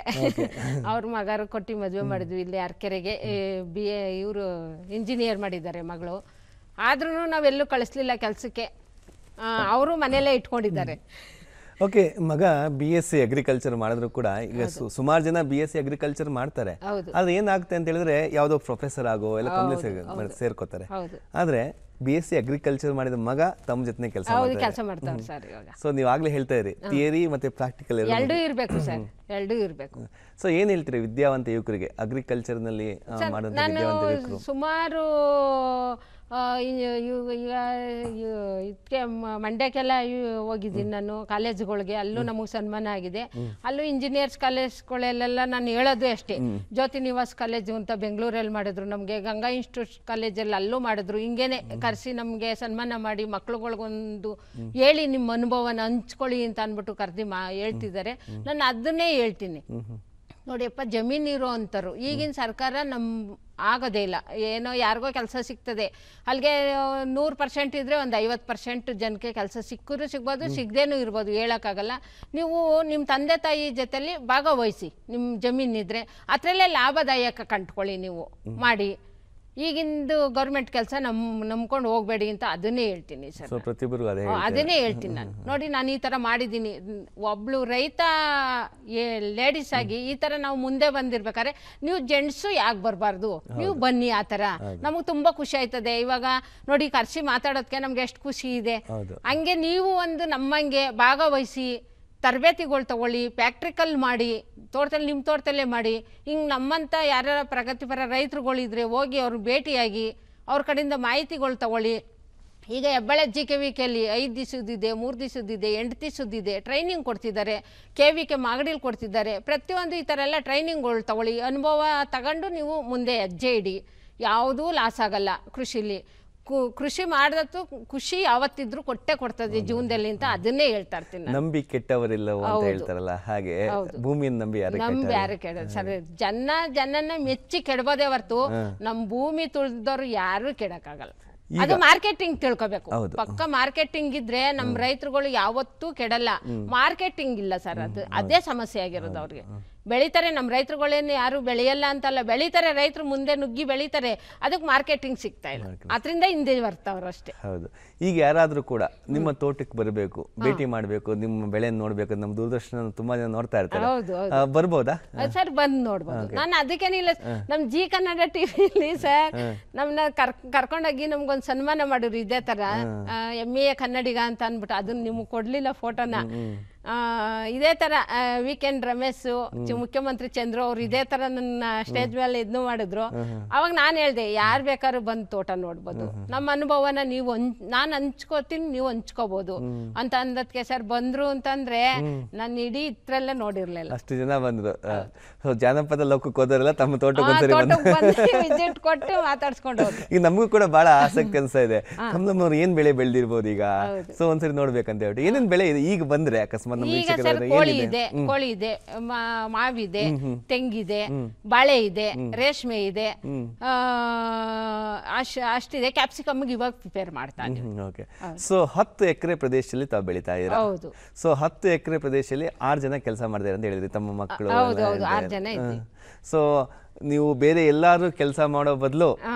ಅವ್ರ ಮಗಾರು ಕೊಟ್ಟು ಮದುವೆ ಮಾಡಿದ್ವಿ ಇಲ್ಲೇ ಅರ್ಕೆರೆಗೆ. BA ಇವರು ಇಂಜಿನಿಯರ್ ಮಾಡಿದ್ದಾರೆ ಮಗಳು. ಆದ್ರೂ ನಾವೆಲ್ಲೂ ಕಳಿಸ್ಲಿಲ್ಲ ಕೆಲಸಕ್ಕೆ, ಅವರು ಮನೆಯಲ್ಲೇ ಇಟ್ಕೊಂಡಿದ್ದಾರೆ. ಓಕೆ, ಮಗ BSc ಅಗ್ರಿಕಲ್ಚರ್ ಮಾಡಿದ್ರು ಕೂಡ ಈಗ ಸುಮಾರು ಜನ BSc ಅಗ್ರಿಕಲ್ಚರ್ ಮಾಡ್ತಾರೆ. ಆದ್ರೆ ಏನಾಗುತ್ತೆ ಅಂತ ಹೇಳಿದ್ರೆ ಯಾವ್ದೋ ಪ್ರೊಫೆಸರ್ ಆಗೋ ಎಲ್ಲ ಕಂಪ್ನಿ ಸೇರ್ಕೋತಾರೆ. ಆದ್ರೆ BSc ಅಗ್ರಿಕಲ್ಚರ್ ಮಾಡಿದ ಮಗ ತಮ್ಮ ಜೊತೆ ಕೆಲಸ ಮಾಡ್ತಾರೆ ಸರ್. ಇವಾಗ ಸೊ ನೀವು ಆಗ್ಲೇ ಹೇಳ್ತಾ ಇರಿ, ಥಿಯರಿ ಮತ್ತೆ ಪ್ರಾಕ್ಟಿಕಲ್ ಎರಡೂ ಇರಬೇಕು ಸರ್, ಎರಡೂ ಇರಬೇಕು. ಸೊ ಏನ್ ಹೇಳ್ತೀರಿ ವಿದ್ಯಾವಂತ ಯುವಕರಿಗೆ ಅಗ್ರಿಕಲ್ಚರ್ ನಲ್ಲಿ ಮಾಡುವಂತ ವಿದ್ಯಾವಂತ ಯುವಕರು? ಸುಮಾರು ಇದಕ್ಕೆ ಮಂಡ್ಯಕ್ಕೆಲ್ಲ ಹೋಗಿದ್ದೀನಿ ನಾನು ಕಾಲೇಜುಗಳಿಗೆ, ಅಲ್ಲೂ ನಮಗೆ ಸನ್ಮಾನ ಆಗಿದೆ. ಅಲ್ಲೂ ಇಂಜಿನಿಯರ್ಸ್ ಕಾಲೇಜ್ಗಳೆಲ್ಲ ನಾನು ಹೇಳೋದು ಅಷ್ಟೇ, ಜ್ಯೋತಿ ನಿವಾಸ್ ಕಾಲೇಜು ಅಂತ ಬೆಂಗಳೂರಲ್ಲಿ ಮಾಡಿದ್ರು, ನಮಗೆ ಗಂಗಾ ಇನ್ಸ್ಟಿಟ್ಯೂಟ್ ಕಾಲೇಜಲ್ಲಿ ಅಲ್ಲೂ ಮಾಡಿದ್ರು. ಹಿಂಗೇನೆ ಕರೆಸಿ ನಮಗೆ ಸನ್ಮಾನ ಮಾಡಿ ಮಕ್ಳುಗಳಿಗೊಂದು ಹೇಳಿ ನಿಮ್ಮ ಅನುಭವನ ಹಂಚ್ಕೊಳ್ಳಿ ಅಂತ ಅಂದ್ಬಿಟ್ಟು ಕರೆದಿ ಹೇಳ್ತಿದ್ದಾರೆ. ನಾನು ಅದನ್ನೇ ಹೇಳ್ತೀನಿ, ನೋಡಿಯಪ್ಪ ಜಮೀನಿರೋ ಅಂತಾರು ಈಗಿನ ಸರ್ಕಾರ ಆಗೋದೇ ಇಲ್ಲ. ಏನೋ ಯಾರಿಗೋ ಕೆಲಸ ಸಿಗ್ತದೆ, ಅಲ್ಲಿಗೆ 100% ಇದ್ದರೆ ಒಂದು 50% ಜನಕ್ಕೆ ಕೆಲಸ ಸಿಕ್ಕರೂ ಸಿಗ್ಬೋದು, ಸಿಗದೇನೂ ಇರ್ಬೋದು, ಹೇಳೋಕ್ಕಾಗಲ್ಲ. ನೀವು ನಿಮ್ಮ ತಂದೆ ತಾಯಿ ಜೊತೆಲಿ ಭಾಗವಹಿಸಿ, ನಿಮ್ಮ ಜಮೀನಿದ್ರೆ ಅದರಲ್ಲೇ ಲಾಭದಾಯಕ ಕಂಡ್ಕೊಳ್ಳಿ, ನೀವು ಮಾಡಿ. ಈಗಿಂದು ಗೌರ್ಮೆಂಟ್ ಕೆಲಸ ನಂಬ್ಕೊಂಡು ಹೋಗಬೇಡಿ ಅಂತ ಅದನ್ನೇ ಹೇಳ್ತೀನಿ ಸರ್. ಅದನ್ನೇ ಹೇಳ್ತೀನಿ ನಾನು. ನೋಡಿ ನಾನು ಈ ಥರ ಮಾಡಿದ್ದೀನಿ, ಒಬ್ಳು ರೈತ ಲೇಡೀಸ್ ಆಗಿ ಈ ಥರ ನಾವು ಮುಂದೆ ಬಂದಿರ್ಬೇಕಾದ್ರೆ ನೀವು ಜೆಂಟ್ಸು ಯಾಕೆ ಬರಬಾರ್ದು, ನೀವು ಬನ್ನಿ. ಆ ಥರ ನಮಗೆ ತುಂಬ ಖುಷಿ ಆಯ್ತದೆ. ಇವಾಗ ನೋಡಿ ಕರ್ಸಿ ಮಾತಾಡೋದಕ್ಕೆ ನಮ್ಗೆ ಎಷ್ಟು ಖುಷಿ ಇದೆ. ಹಂಗೆ ನೀವು ಒಂದು ನಮ್ಮಂಗೆ ಭಾಗವಹಿಸಿ ತರಬೇತಿಗಳು ತಗೊಳ್ಳಿ, ಪ್ರಾಕ್ಟಿಕಲ್ ಮಾಡಿ, ತೋಟದಲ್ಲಿ ನಿಮ್ಮ ತೋಟದಲ್ಲೇ ಮಾಡಿ. ಹಿಂಗೆ ನಮ್ಮಂಥ ಯಾರ್ಯಾರ ಪ್ರಗತಿಪರ ರೈತರುಗಳಿದ್ರೆ ಹೋಗಿ ಅವ್ರು ಭೇಟಿಯಾಗಿ ಅವ್ರ ಕಡೆಯಿಂದ ಮಾಹಿತಿಗಳು ತಗೊಳ್ಳಿ. ಈಗ ಹೆಬ್ಬಾಳೆ GKVKಯಲ್ಲಿ 5 ದಿವಸದಿದೆ, 3 ದಿವಸದಿದೆ, 8 ದಿವಸದಿದೆ, ಟ್ರೈನಿಂಗ್ ಕೊಡ್ತಿದ್ದಾರೆ. KVK ಮಾಗಡಿಲಿ ಕೊಡ್ತಿದ್ದಾರೆ. ಪ್ರತಿಯೊಂದು ಈ ಥರ ಎಲ್ಲ ಟ್ರೈನಿಂಗ್ಗಳು ತಗೊಳ್ಳಿ, ಅನುಭವ ತಗೊಂಡು ನೀವು ಮುಂದೆ ಹೆಜ್ಜೆ ಇಡಿ. ಯಾವುದೂ ಲಾಸ್ ಆಗಲ್ಲ ಕೃಷಿಲಿ. ಕೃಷಿ ಮಾಡಿದತ್ತು ಖುಷಿ ಯಾವತ್ತಿದ್ರು ಕೊಡ್ತದೆ ಜೀವನದಲ್ಲಿ ಅಂತ ಅದನ್ನೇ ಹೇಳ್ತಾ ಇರ್ತೀನಿ. ನಂಬಿ ಕೆಟ್ಟವರಿಲ್ಲ ಅಂತ ಹೇಳ್ತಾರಲ್ಲ, ಹಾಗೆ ಭೂಮಿಯನ್ನು ನಂಬಿ ಯಾರು ಕೆಡ ಸರ್, ಜನನ್ನ ಮೆಚ್ಚಿ ಕೆಡಬೋದೇ ಹೊರತು ನಮ್ಮ ಭೂಮಿ ತುಳಿದವ್ರು ಯಾರು ಕೆಡಕ್ಕಾಗಲ್ಲ. ಅದು ಮಾರ್ಕೆಟಿಂಗ್ ತಿಳ್ಕೊಬೇಕು. ಪಕ್ಕ ಮಾರ್ಕೆಟಿಂಗ್ ಇದ್ರೆ ನಮ್ಮ ರೈತರುಗಳು ಯಾವತ್ತೂ ಕೆಡಲ್ಲ. ಮಾರ್ಕೆಟಿಂಗ್ ಇಲ್ಲ ಸರ್, ಅದೇ ಸಮಸ್ಯೆ ಆಗಿರೋದು ಅವ್ರಿಗೆ. ಬೆಳೀತಾರೆ ನಮ್ಮ ರೈತರುಗಳೇನು ಯಾರು ಬೆಳೆಯಲ್ಲ ಅಂತಲ್ಲ, ಬೆಳೀತಾರೆ ರೈತರು, ಮುಂದೆ ನುಗ್ಗಿ ಬೆಳೀತಾರೆ, ಅದಕ್ಕೆ ಮಾರ್ಕೆಟಿಂಗ್ ಸಿಗ್ತಾ ಇಲ್ಲ, ಅದರಿಂದ ಹಿಂದೆ ಬರ್ತಾವ್ರು ಅಷ್ಟೇ. ಹೌದು. ಈಗ ಯಾರಾದ್ರೂ ಕೂಡ ನಿಮ್ಮ ತೋಟಕ್ಕೆ ಬರಬೇಕು, ಭೇಟಿ ಮಾಡಬೇಕು, ನಿಮ್ಮ ಬೆಳೆ ನೋಡ್ಬೇಕು, ನಮ್ಮ ದೂರದರ್ಶನ ತುಂಬಾ ಜನ ನೋಡ್ತಾ ಇರ್ತಾರೆ, ಬರ್ಬೋದಾ ಸರ್? ಬಂದು ನೋಡ್ಬೋದು. ನಾನು ಅದಕ್ಕೇನಿಲ್ಲ, ನಮ್ಮ ಜಿ ಕನ್ನಡ ಟಿವಿಲಿ ಸರ್ ನಮ್ಮನ್ನ ಕರ್ಕೊಂಡೋಗಿ ನಮ್ಗೊಂದು ಸನ್ಮಾನ ಮಾಡಿದ್ರು ಇದೇ ತರ, MEA ಕನ್ನಡಿಗ ಅಂತ ಅಂದ್ಬಿಟ್ಟು. ಅದನ್ನ ನಿಮ್ಗೆ ಕೊಡ್ಲಿಲ್ಲ ಫೋಟೋನ. ಇದೇ ಥರ ವೀಕೆಂಡ್ ರಮೇಶು ಮುಖ್ಯಮಂತ್ರಿ ಚಂದ್ರು ಅವ್ರು ಇದೇ ಥರ ನನ್ನ ಸ್ಟೇಜ್ ಮೇಲೆ ಇದನ್ನು ಮಾಡಿದ್ರು. ಅವಾಗ ನಾನು ಹೇಳಿದೆ ಯಾರು ಬೇಕಾದ್ರೂ ಬಂದು ತೋಟ ನೋಡ್ಬೋದು, ನಮ್ಮ ಅನುಭವನ ನೀವು ನಾನು ಹಂಚ್ಕೋತೀನಿ, ನೀವು ಹಂಚ್ಕೋಬೋದು ಅಂತ ಅಂದದ್ಕೆ ಸರ್ ಬಂದ್ರು ಅಂತಂದ್ರೆ ನಾನು ಇಡೀ ಇತ್ರಲ್ಲೇ ನೋಡಿರ್ಲಿಲ್ಲ. ಅಷ್ಟು ಜನ ಬಂದ್ರು. ಜಾನಪದ ಲೋಕಕ್ಕೆ ಹೋದರೆಲ್ಲ ತಮ್ಮ ತೋಟಕ್ಕೆ ವಿಸಿಟ್ ಕೊಟ್ಟು ಮಾತಾಡ್ಸ್ಕೊಂಡು ಹೋದ್ರು. ಈಗ ನಮಗೂ ಕೂಡ ಬಹಳ ಆಸಕ್ತಿ ಅನ್ಸ್ತಾ ಇದೆ, ಕಮಲಮ್ಮನವ್ರು ಏನ್ ಬೆಳೆ ಬೆಳೆದಿರ್ಬೋದು ಈಗ, ಸೊ ಒಂದ್ಸರಿ ನೋಡ್ಬೇಕಂತ ಹೇಳ್ಬಿಟ್ಟು ಏನೇನ್ ಬೆಳೆ ಇದೆ ಈಗ ಬಂದ್ರೆ ಅಕಸ್ಮಾತ್ ನಮ್ಮ ಈಗ ಸರ್ ಕೋಳಿ ಇದೆ, ಮಾವಿದೆ, ತೆಂಗಿದೆ, ಬಾಳೆ ಇದೆ, ರೇಷ್ಮೆ ಇದೆ, ಅಷ್ಟಿದೆ. ಕ್ಯಾಪ್ಸಿಕಮ್ಗೆ ಇವಾಗ ಪ್ರಿಪೇರ್ ಮಾಡ್ತಾನೆ. ಓಕೆ. ಸೊ 10 ಎಕರೆ ಪ್ರದೇಶದಲ್ಲಿ ತಾವು ಬೆಳಿತಾ ಇದ್ದೀರಾ. ಹೌದು. ಸೊ 10 ಎಕರೆ ಪ್ರದೇಶದಲ್ಲಿ 6 ಜನ ಕೆಲಸ ಮಾಡ್ತಾರೆ ಅಂತ ಹೇಳಿದ್ರಿ, ತಮ್ಮ ಮಕ್ಕಳು. ಹೌದು 6 ಜನ ಇದ್ದೀವಿ. ಸೊ ನೀವು ಬೇರೆ ಎಲ್ಲಾರು ಕೆಲಸ ಮಾಡೋ ಬದಲು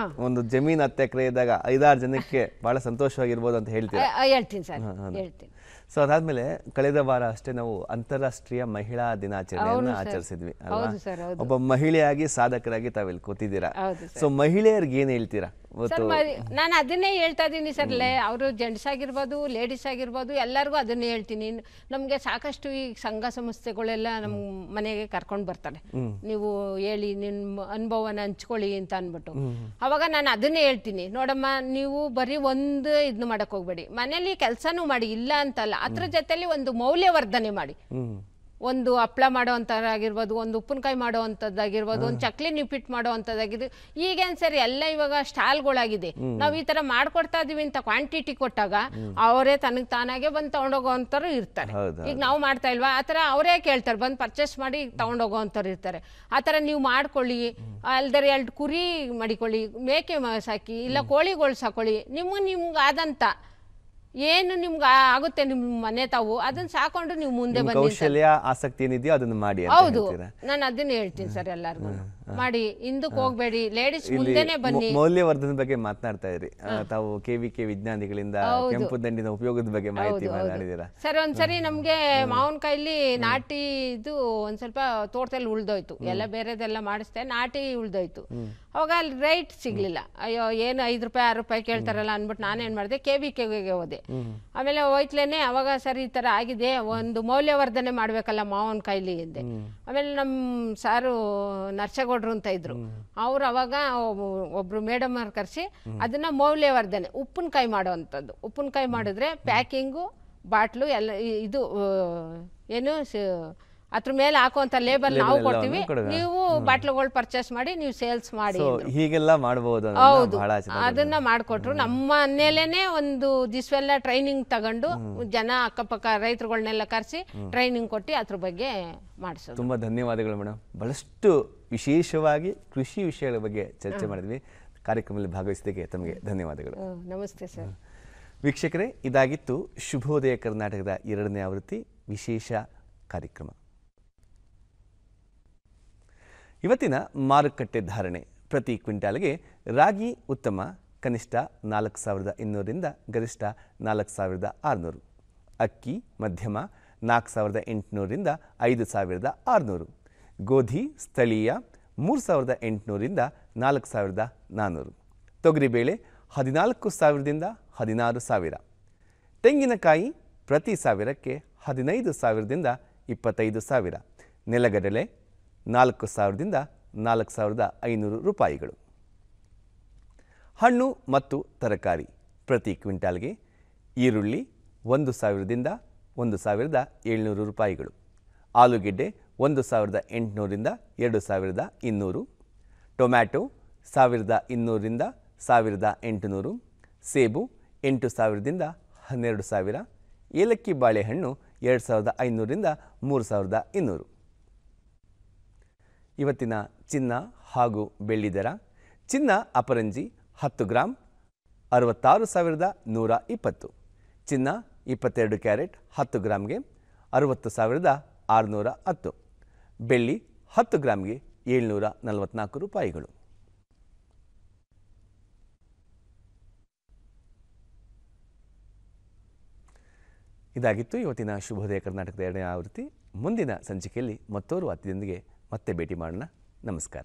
ಒಂದು ಜಮೀನ್ 10 ಎಕರೆ ಇದ್ದಾಗ 5-6 ಜನಕ್ಕೆ ಬಹಳ ಸಂತೋಷವಾಗಿರ್ಬೋದು ಅಂತ ಹೇಳ್ತೀರಾ? ಹೇಳ್ತೀನಿ ಸರ್, ಹೇಳ್ತೀನಿ. ಸೊ ಅದಾದ್ಮೇಲೆ ಕಳೆದ ವಾರ ಅಷ್ಟೇ ನಾವು ಅಂತಾರಾಷ್ಟ್ರೀಯ ಮಹಿಳಾ ದಿನಾಚರಣೆಯನ್ನು ಆಚರಿಸಿದ್ವಿ ಅಲ್ವಾ? ಒಬ್ಬ ಮಹಿಳೆಯಾಗಿ ಸಾಧಕರಾಗಿ ತಾವಿಲ್ಲಿ ಕೂತಿದ್ದೀರಾ. ಸೊ ಮಹಿಳೆಯರಿಗೆ ಏನ್ ಹೇಳ್ತೀರಾ? ನಾನು ಅದನ್ನೇ ಹೇಳ್ತಾ ಇದ್ದೀನಿ ಸರ್. ಅವರು ಜೆಂಟ್ಸ್ ಆಗಿರ್ಬೋದು, ಲೇಡೀಸ್ ಆಗಿರ್ಬೋದು, ಎಲ್ಲರಿಗೂ ಅದನ್ನೇ ಹೇಳ್ತೀನಿ. ನಮಗೆ ಸಾಕಷ್ಟು ಈ ಸಂಘ ಸಂಸ್ಥೆಗಳೆಲ್ಲ ನಮ್ಮ ಮನೆಗೆ ಕರ್ಕೊಂಡು ಬರ್ತಾರೆ, ನೀವು ಹೇಳಿ ನಿಮ್ಮ ಅನುಭವನ ಹಂಚ್ಕೊಳ್ಳಿ ಅಂತ ಅಂದ್ಬಿಟ್ಟು. ಅವಾಗ ನಾನು ಅದನ್ನೇ ಹೇಳ್ತೀನಿ, ನೋಡಮ್ಮ ನೀವು ಬರೀ ಒಂದು ಇದನ್ನ ಮಾಡಕ್ ಹೋಗ್ಬೇಡಿ, ಮನೇಲಿ ಕೆಲಸನೂ ಮಾಡಿ, ಇಲ್ಲ ಅಂತಲ್ಲ, ಅದ್ರ ಜೊತೆಲಿ ಒಂದು ಮೌಲ್ಯವರ್ಧನೆ ಮಾಡಿ. ಒಂದು ಹಪ್ಪಳ ಮಾಡೋ ಅಂಥದ್ದಾಗಿರ್ಬೋದು, ಒಂದು ಉಪ್ಪಿನಕಾಯಿ ಮಾಡೋ ಅಂಥದ್ದಾಗಿರ್ಬೋದು, ಒಂದು ಚಕ್ಲಿ ನಿಪ್ಪಿಟ್ಟು ಮಾಡೋ ಅಂಥದ್ದಾಗಿರ್ಬೋದು. ಈಗೇನು ಸರಿ ಎಲ್ಲ ಇವಾಗ ಸ್ಟಾಲ್ಗಳಾಗಿದೆ, ನಾವು ಈ ಥರ ಮಾಡ್ಕೊಡ್ತಾ ಇದೀವಿ ಅಂತ ಕ್ವಾಂಟಿಟಿ ಕೊಟ್ಟಾಗ ಅವರೇ ತನಗೆ ತಾನಾಗೆ ಬಂದು ತೊಗೊಂಡೋಗೋ ಅಂಥವ್ರು ಇರ್ತಾರೆ. ಈಗ ನಾವು ಮಾಡ್ತಾ ಇಲ್ವಾ, ಆ ಥರ ಅವರೇ ಕೇಳ್ತಾರೆ, ಬಂದು ಪರ್ಚೇಸ್ ಮಾಡಿ ತೊಗೊಂಡೋಗೋ ಅಂಥವ್ರು ಇರ್ತಾರೆ. ಆ ಥರ ನೀವು ಮಾಡ್ಕೊಳ್ಳಿ. ಅಲ್ದರೆ 2 ಕುರಿ ಮಾಡಿಕೊಳ್ಳಿ, ಮೇಕೆ ಸಾಕಿ, ಇಲ್ಲ ಕೋಳಿಗಳು ಸಾಕೊಳ್ಳಿ. ನಿಮ್ಗೆ ಆದಂಥ ಏನು ನಿಮ್ಗೆ ಆಗುತ್ತೆ ನಿಮ್ಮ ಮನೆ ತಾವು ಅದನ್ನ ಸಾಕೊಂಡು ನೀವು ಮುಂದೆ ಬನ್ನಿ. ಕೌಶಲ್ಯ ಆಸಕ್ತಿ ಏನಿದೆಯೋ ಅದನ್ನ ಮಾಡಿ. ಹೌದು, ನಾನು ಅದನ್ನ ಹೇಳ್ತೀನಿ ಸರ್ ಎಲ್ಲರಿಗೂ, ಮಾಡಿ ಹಿಂದಕ್ಕೆ ಹೋಗ್ಬೇಡಿ, ಲೇಡೀಸ್ ಮುಂದೆನೆ ಬನ್ನಿ. ಮೌಲ್ಯವರ್ಧನೆ ಬಗ್ಗೆ ಮಾತನಾಡ್ತಾ ಇದ್ರಿ ತಾವು, KVK ವಿಜ್ಞಾನಿಗಳಿಂದ ಕೆಂಪು ದಂಡಿನ ಉಪಯೋಗದ ಬಗ್ಗೆ ಮಾಹಿತಿ ಮಾತಾಡಿದ್ದೀರಾ ಸರ್. ಒಂದ್ಸರಿ ನಮ್ಗೆ ಮಾವಿನಕಾಯಿಲಿ ನಾಟಿ ಇದು ಒಂದ್ ಸ್ವಲ್ಪ ತೋಟದಲ್ಲಿ ಉಳ್ದೋಯ್ತು, ಎಲ್ಲ ಬೇರೆದೆಲ್ಲ ಮಾಡಿಸ್ದೆ, ನಾಟಿ ಉಳ್ದೋಯ್ತು. ಅವಾಗ ಅಲ್ಲಿ ರೈಟ್ ಸಿಗ್ಲಿಲ್ಲ. ಅಯ್ಯೋ ಏನು 5 ರೂಪಾಯಿ 6 ರೂಪಾಯಿ ಕೇಳ್ತಾರಲ್ಲ ಅಂದ್ಬಿಟ್ಟು ನಾನೇನ್ ಮಾಡಿದೆ, KVKಗೆ ಹೋದೆ. ಆಮೇಲೆ ಹೋಯ್ತ್ಲೇನೆ ಅವಾಗ ಸರ್ ಈ ತರ ಆಗಿದೆ, ಒಂದು ಮೌಲ್ಯವರ್ಧನೆ ಮಾಡ್ಬೇಕಲ್ಲ ಮಾವಿನಕಾಯಿಲಿ ಎಂದೆ. ಆಮೇಲೆ ನಮ್ಮ ಸಾರು ನರ್ಸಗೌಡ್ರು ಅಂತ ಇದ್ರು, ಅವ್ರು ಅವಾಗ ಒಬ್ರು ಮೇಡಮ್ ಅವ್ರು ಕರೆಸಿ ಅದನ್ನ ಮೌಲ್ಯವರ್ಧನೆ ಉಪ್ಪಿನಕಾಯಿ ಮಾಡೋ ಅಂಥದ್ದು. ಉಪ್ಪಿನಕಾಯಿ ಮಾಡಿದ್ರೆ ಪ್ಯಾಕಿಂಗು, ಬಾಟ್ಲು ಎಲ್ಲ ಇದು ಏನು ಅದ್ರ ಮೇಲೆ ಹಾಕುವಂತ ಲೇಬಲ್ ನಾವು ಕೊಡ್ತೀವಿ, ನೀವು ಬಾಟ್ಲುಗಳು ಪರ್ಚೇಸ್ ಮಾಡಿ ನೀವು ಸೇಲ್ಸ್ ಮಾಡಿ. ಹೀಗೆಲ್ಲ ಮಾಡಬಹುದು. ಹೌದು, ಅದನ್ನ ಮಾಡ್ಕೊಟ್ರು. ನಮ್ಮ ಮನೇಲೇನೆ ಒಂದು ದಿವಸವೆಲ್ಲ ಟ್ರೈನಿಂಗ್ ತಗೊಂಡು ಜನ ಅಕ್ಕಪಕ್ಕ ರೈತರುಗಳನ್ನೆಲ್ಲ ಕರೆಸಿ ಟ್ರೈನಿಂಗ್ ಕೊಟ್ಟು ಅದ್ರ ಬಗ್ಗೆ ಮಾಡಿಸೋದು. ತುಂಬಾ ಧನ್ಯವಾದಗಳು ಮೇಡಮ್. ಬಹಳಷ್ಟು ವಿಶೇಷವಾಗಿ ಕೃಷಿ ವಿಷಯಗಳ ಬಗ್ಗೆ ಚರ್ಚೆ ಮಾಡಿದ್ವಿ. ಕಾರ್ಯಕ್ರಮದಲ್ಲಿ ಭಾಗವಹಿಸಿದ್ದಕ್ಕೆ ತಮಗೆ ಧನ್ಯವಾದಗಳು. ನಮಸ್ತೆ ಸರ್. ವೀಕ್ಷಕರೇ, ಇದಾಗಿತ್ತು ಶುಭೋದಯ ಕರ್ನಾಟಕದ 2ನೇ ಆವೃತ್ತಿ ವಿಶೇಷ ಕಾರ್ಯಕ್ರಮ. ಇವತ್ತಿನ ಮಾರುಕಟ್ಟೆ ಧಾರಣೆ: ಪ್ರತಿ ಕ್ವಿಂಟಾಲ್ಗೆ ರಾಗಿ ಉತ್ತಮ ಕನಿಷ್ಠ 4,200ರಿಂದ ಗರಿಷ್ಠ 4,600, ಅಕ್ಕಿ ಮಧ್ಯಮ 4,800ರಿಂದ 5,600, ಗೋಧಿ ಸ್ಥಳೀಯ 3,800ರಿಂದ 4,400, ತೊಗರಿಬೇಳೆ 14,000ದಿಂದ 16,000, ತೆಂಗಿನಕಾಯಿ ಪ್ರತಿ ಸಾವಿರಕ್ಕೆ 15,000ದಿಂದ 25,000, ನೆಲಗಡಲೆ 4,000ದಿಂದ 4,500 ರೂಪಾಯಿಗಳು. ಹಣ್ಣು ಮತ್ತು ತರಕಾರಿ: ಪ್ರತಿ ಕ್ವಿಂಟಾಲ್ಗೆ ಈರುಳ್ಳಿ 1,000ದಿಂದ 1,700 ರೂಪಾಯಿಗಳು, ಆಲೂಗೆಡ್ಡೆ 1,800ರಿಂದ 2,200, ಟೊಮ್ಯಾಟೊ 1,200ರಿಂದ 1,800, ಸೇಬು 8,000ದಿಂದ 12,000, ಏಲಕ್ಕಿ ಬಾಳೆಹಣ್ಣು 2,500ರಿಂದ 3,200. ಇವತ್ತಿನ ಚಿನ್ನ ಹಾಗೂ ಬೆಳ್ಳಿ ದರ: ಚಿನ್ನ ಅಪರಂಜಿ 10 ಗ್ರಾಂ 66,120, ಚಿನ್ನ 22 ಕ್ಯಾರೆಟ್ 10 ಗ್ರಾಮ್ಗೆ 60,610, ಬೆಳ್ಳಿ 10 ಗ್ರಾಮ್ಗೆ 744 ರೂಪಾಯಿಗಳು. ಇದಾಗಿತ್ತು ಇವತ್ತಿನ ಶುಭೋದಯ ಕರ್ನಾಟಕದ 2ನೇ ಆವೃತ್ತಿ. ಮುಂದಿನ ಸಂಚಿಕೆಯಲ್ಲಿ ಮತ್ತೋರ್ವ ಅತಿಥಿಯೊಂದಿಗೆ ಮತ್ತೆ ಭೇಟಿ ಮಾಡೋಣ. ನಮಸ್ಕಾರ.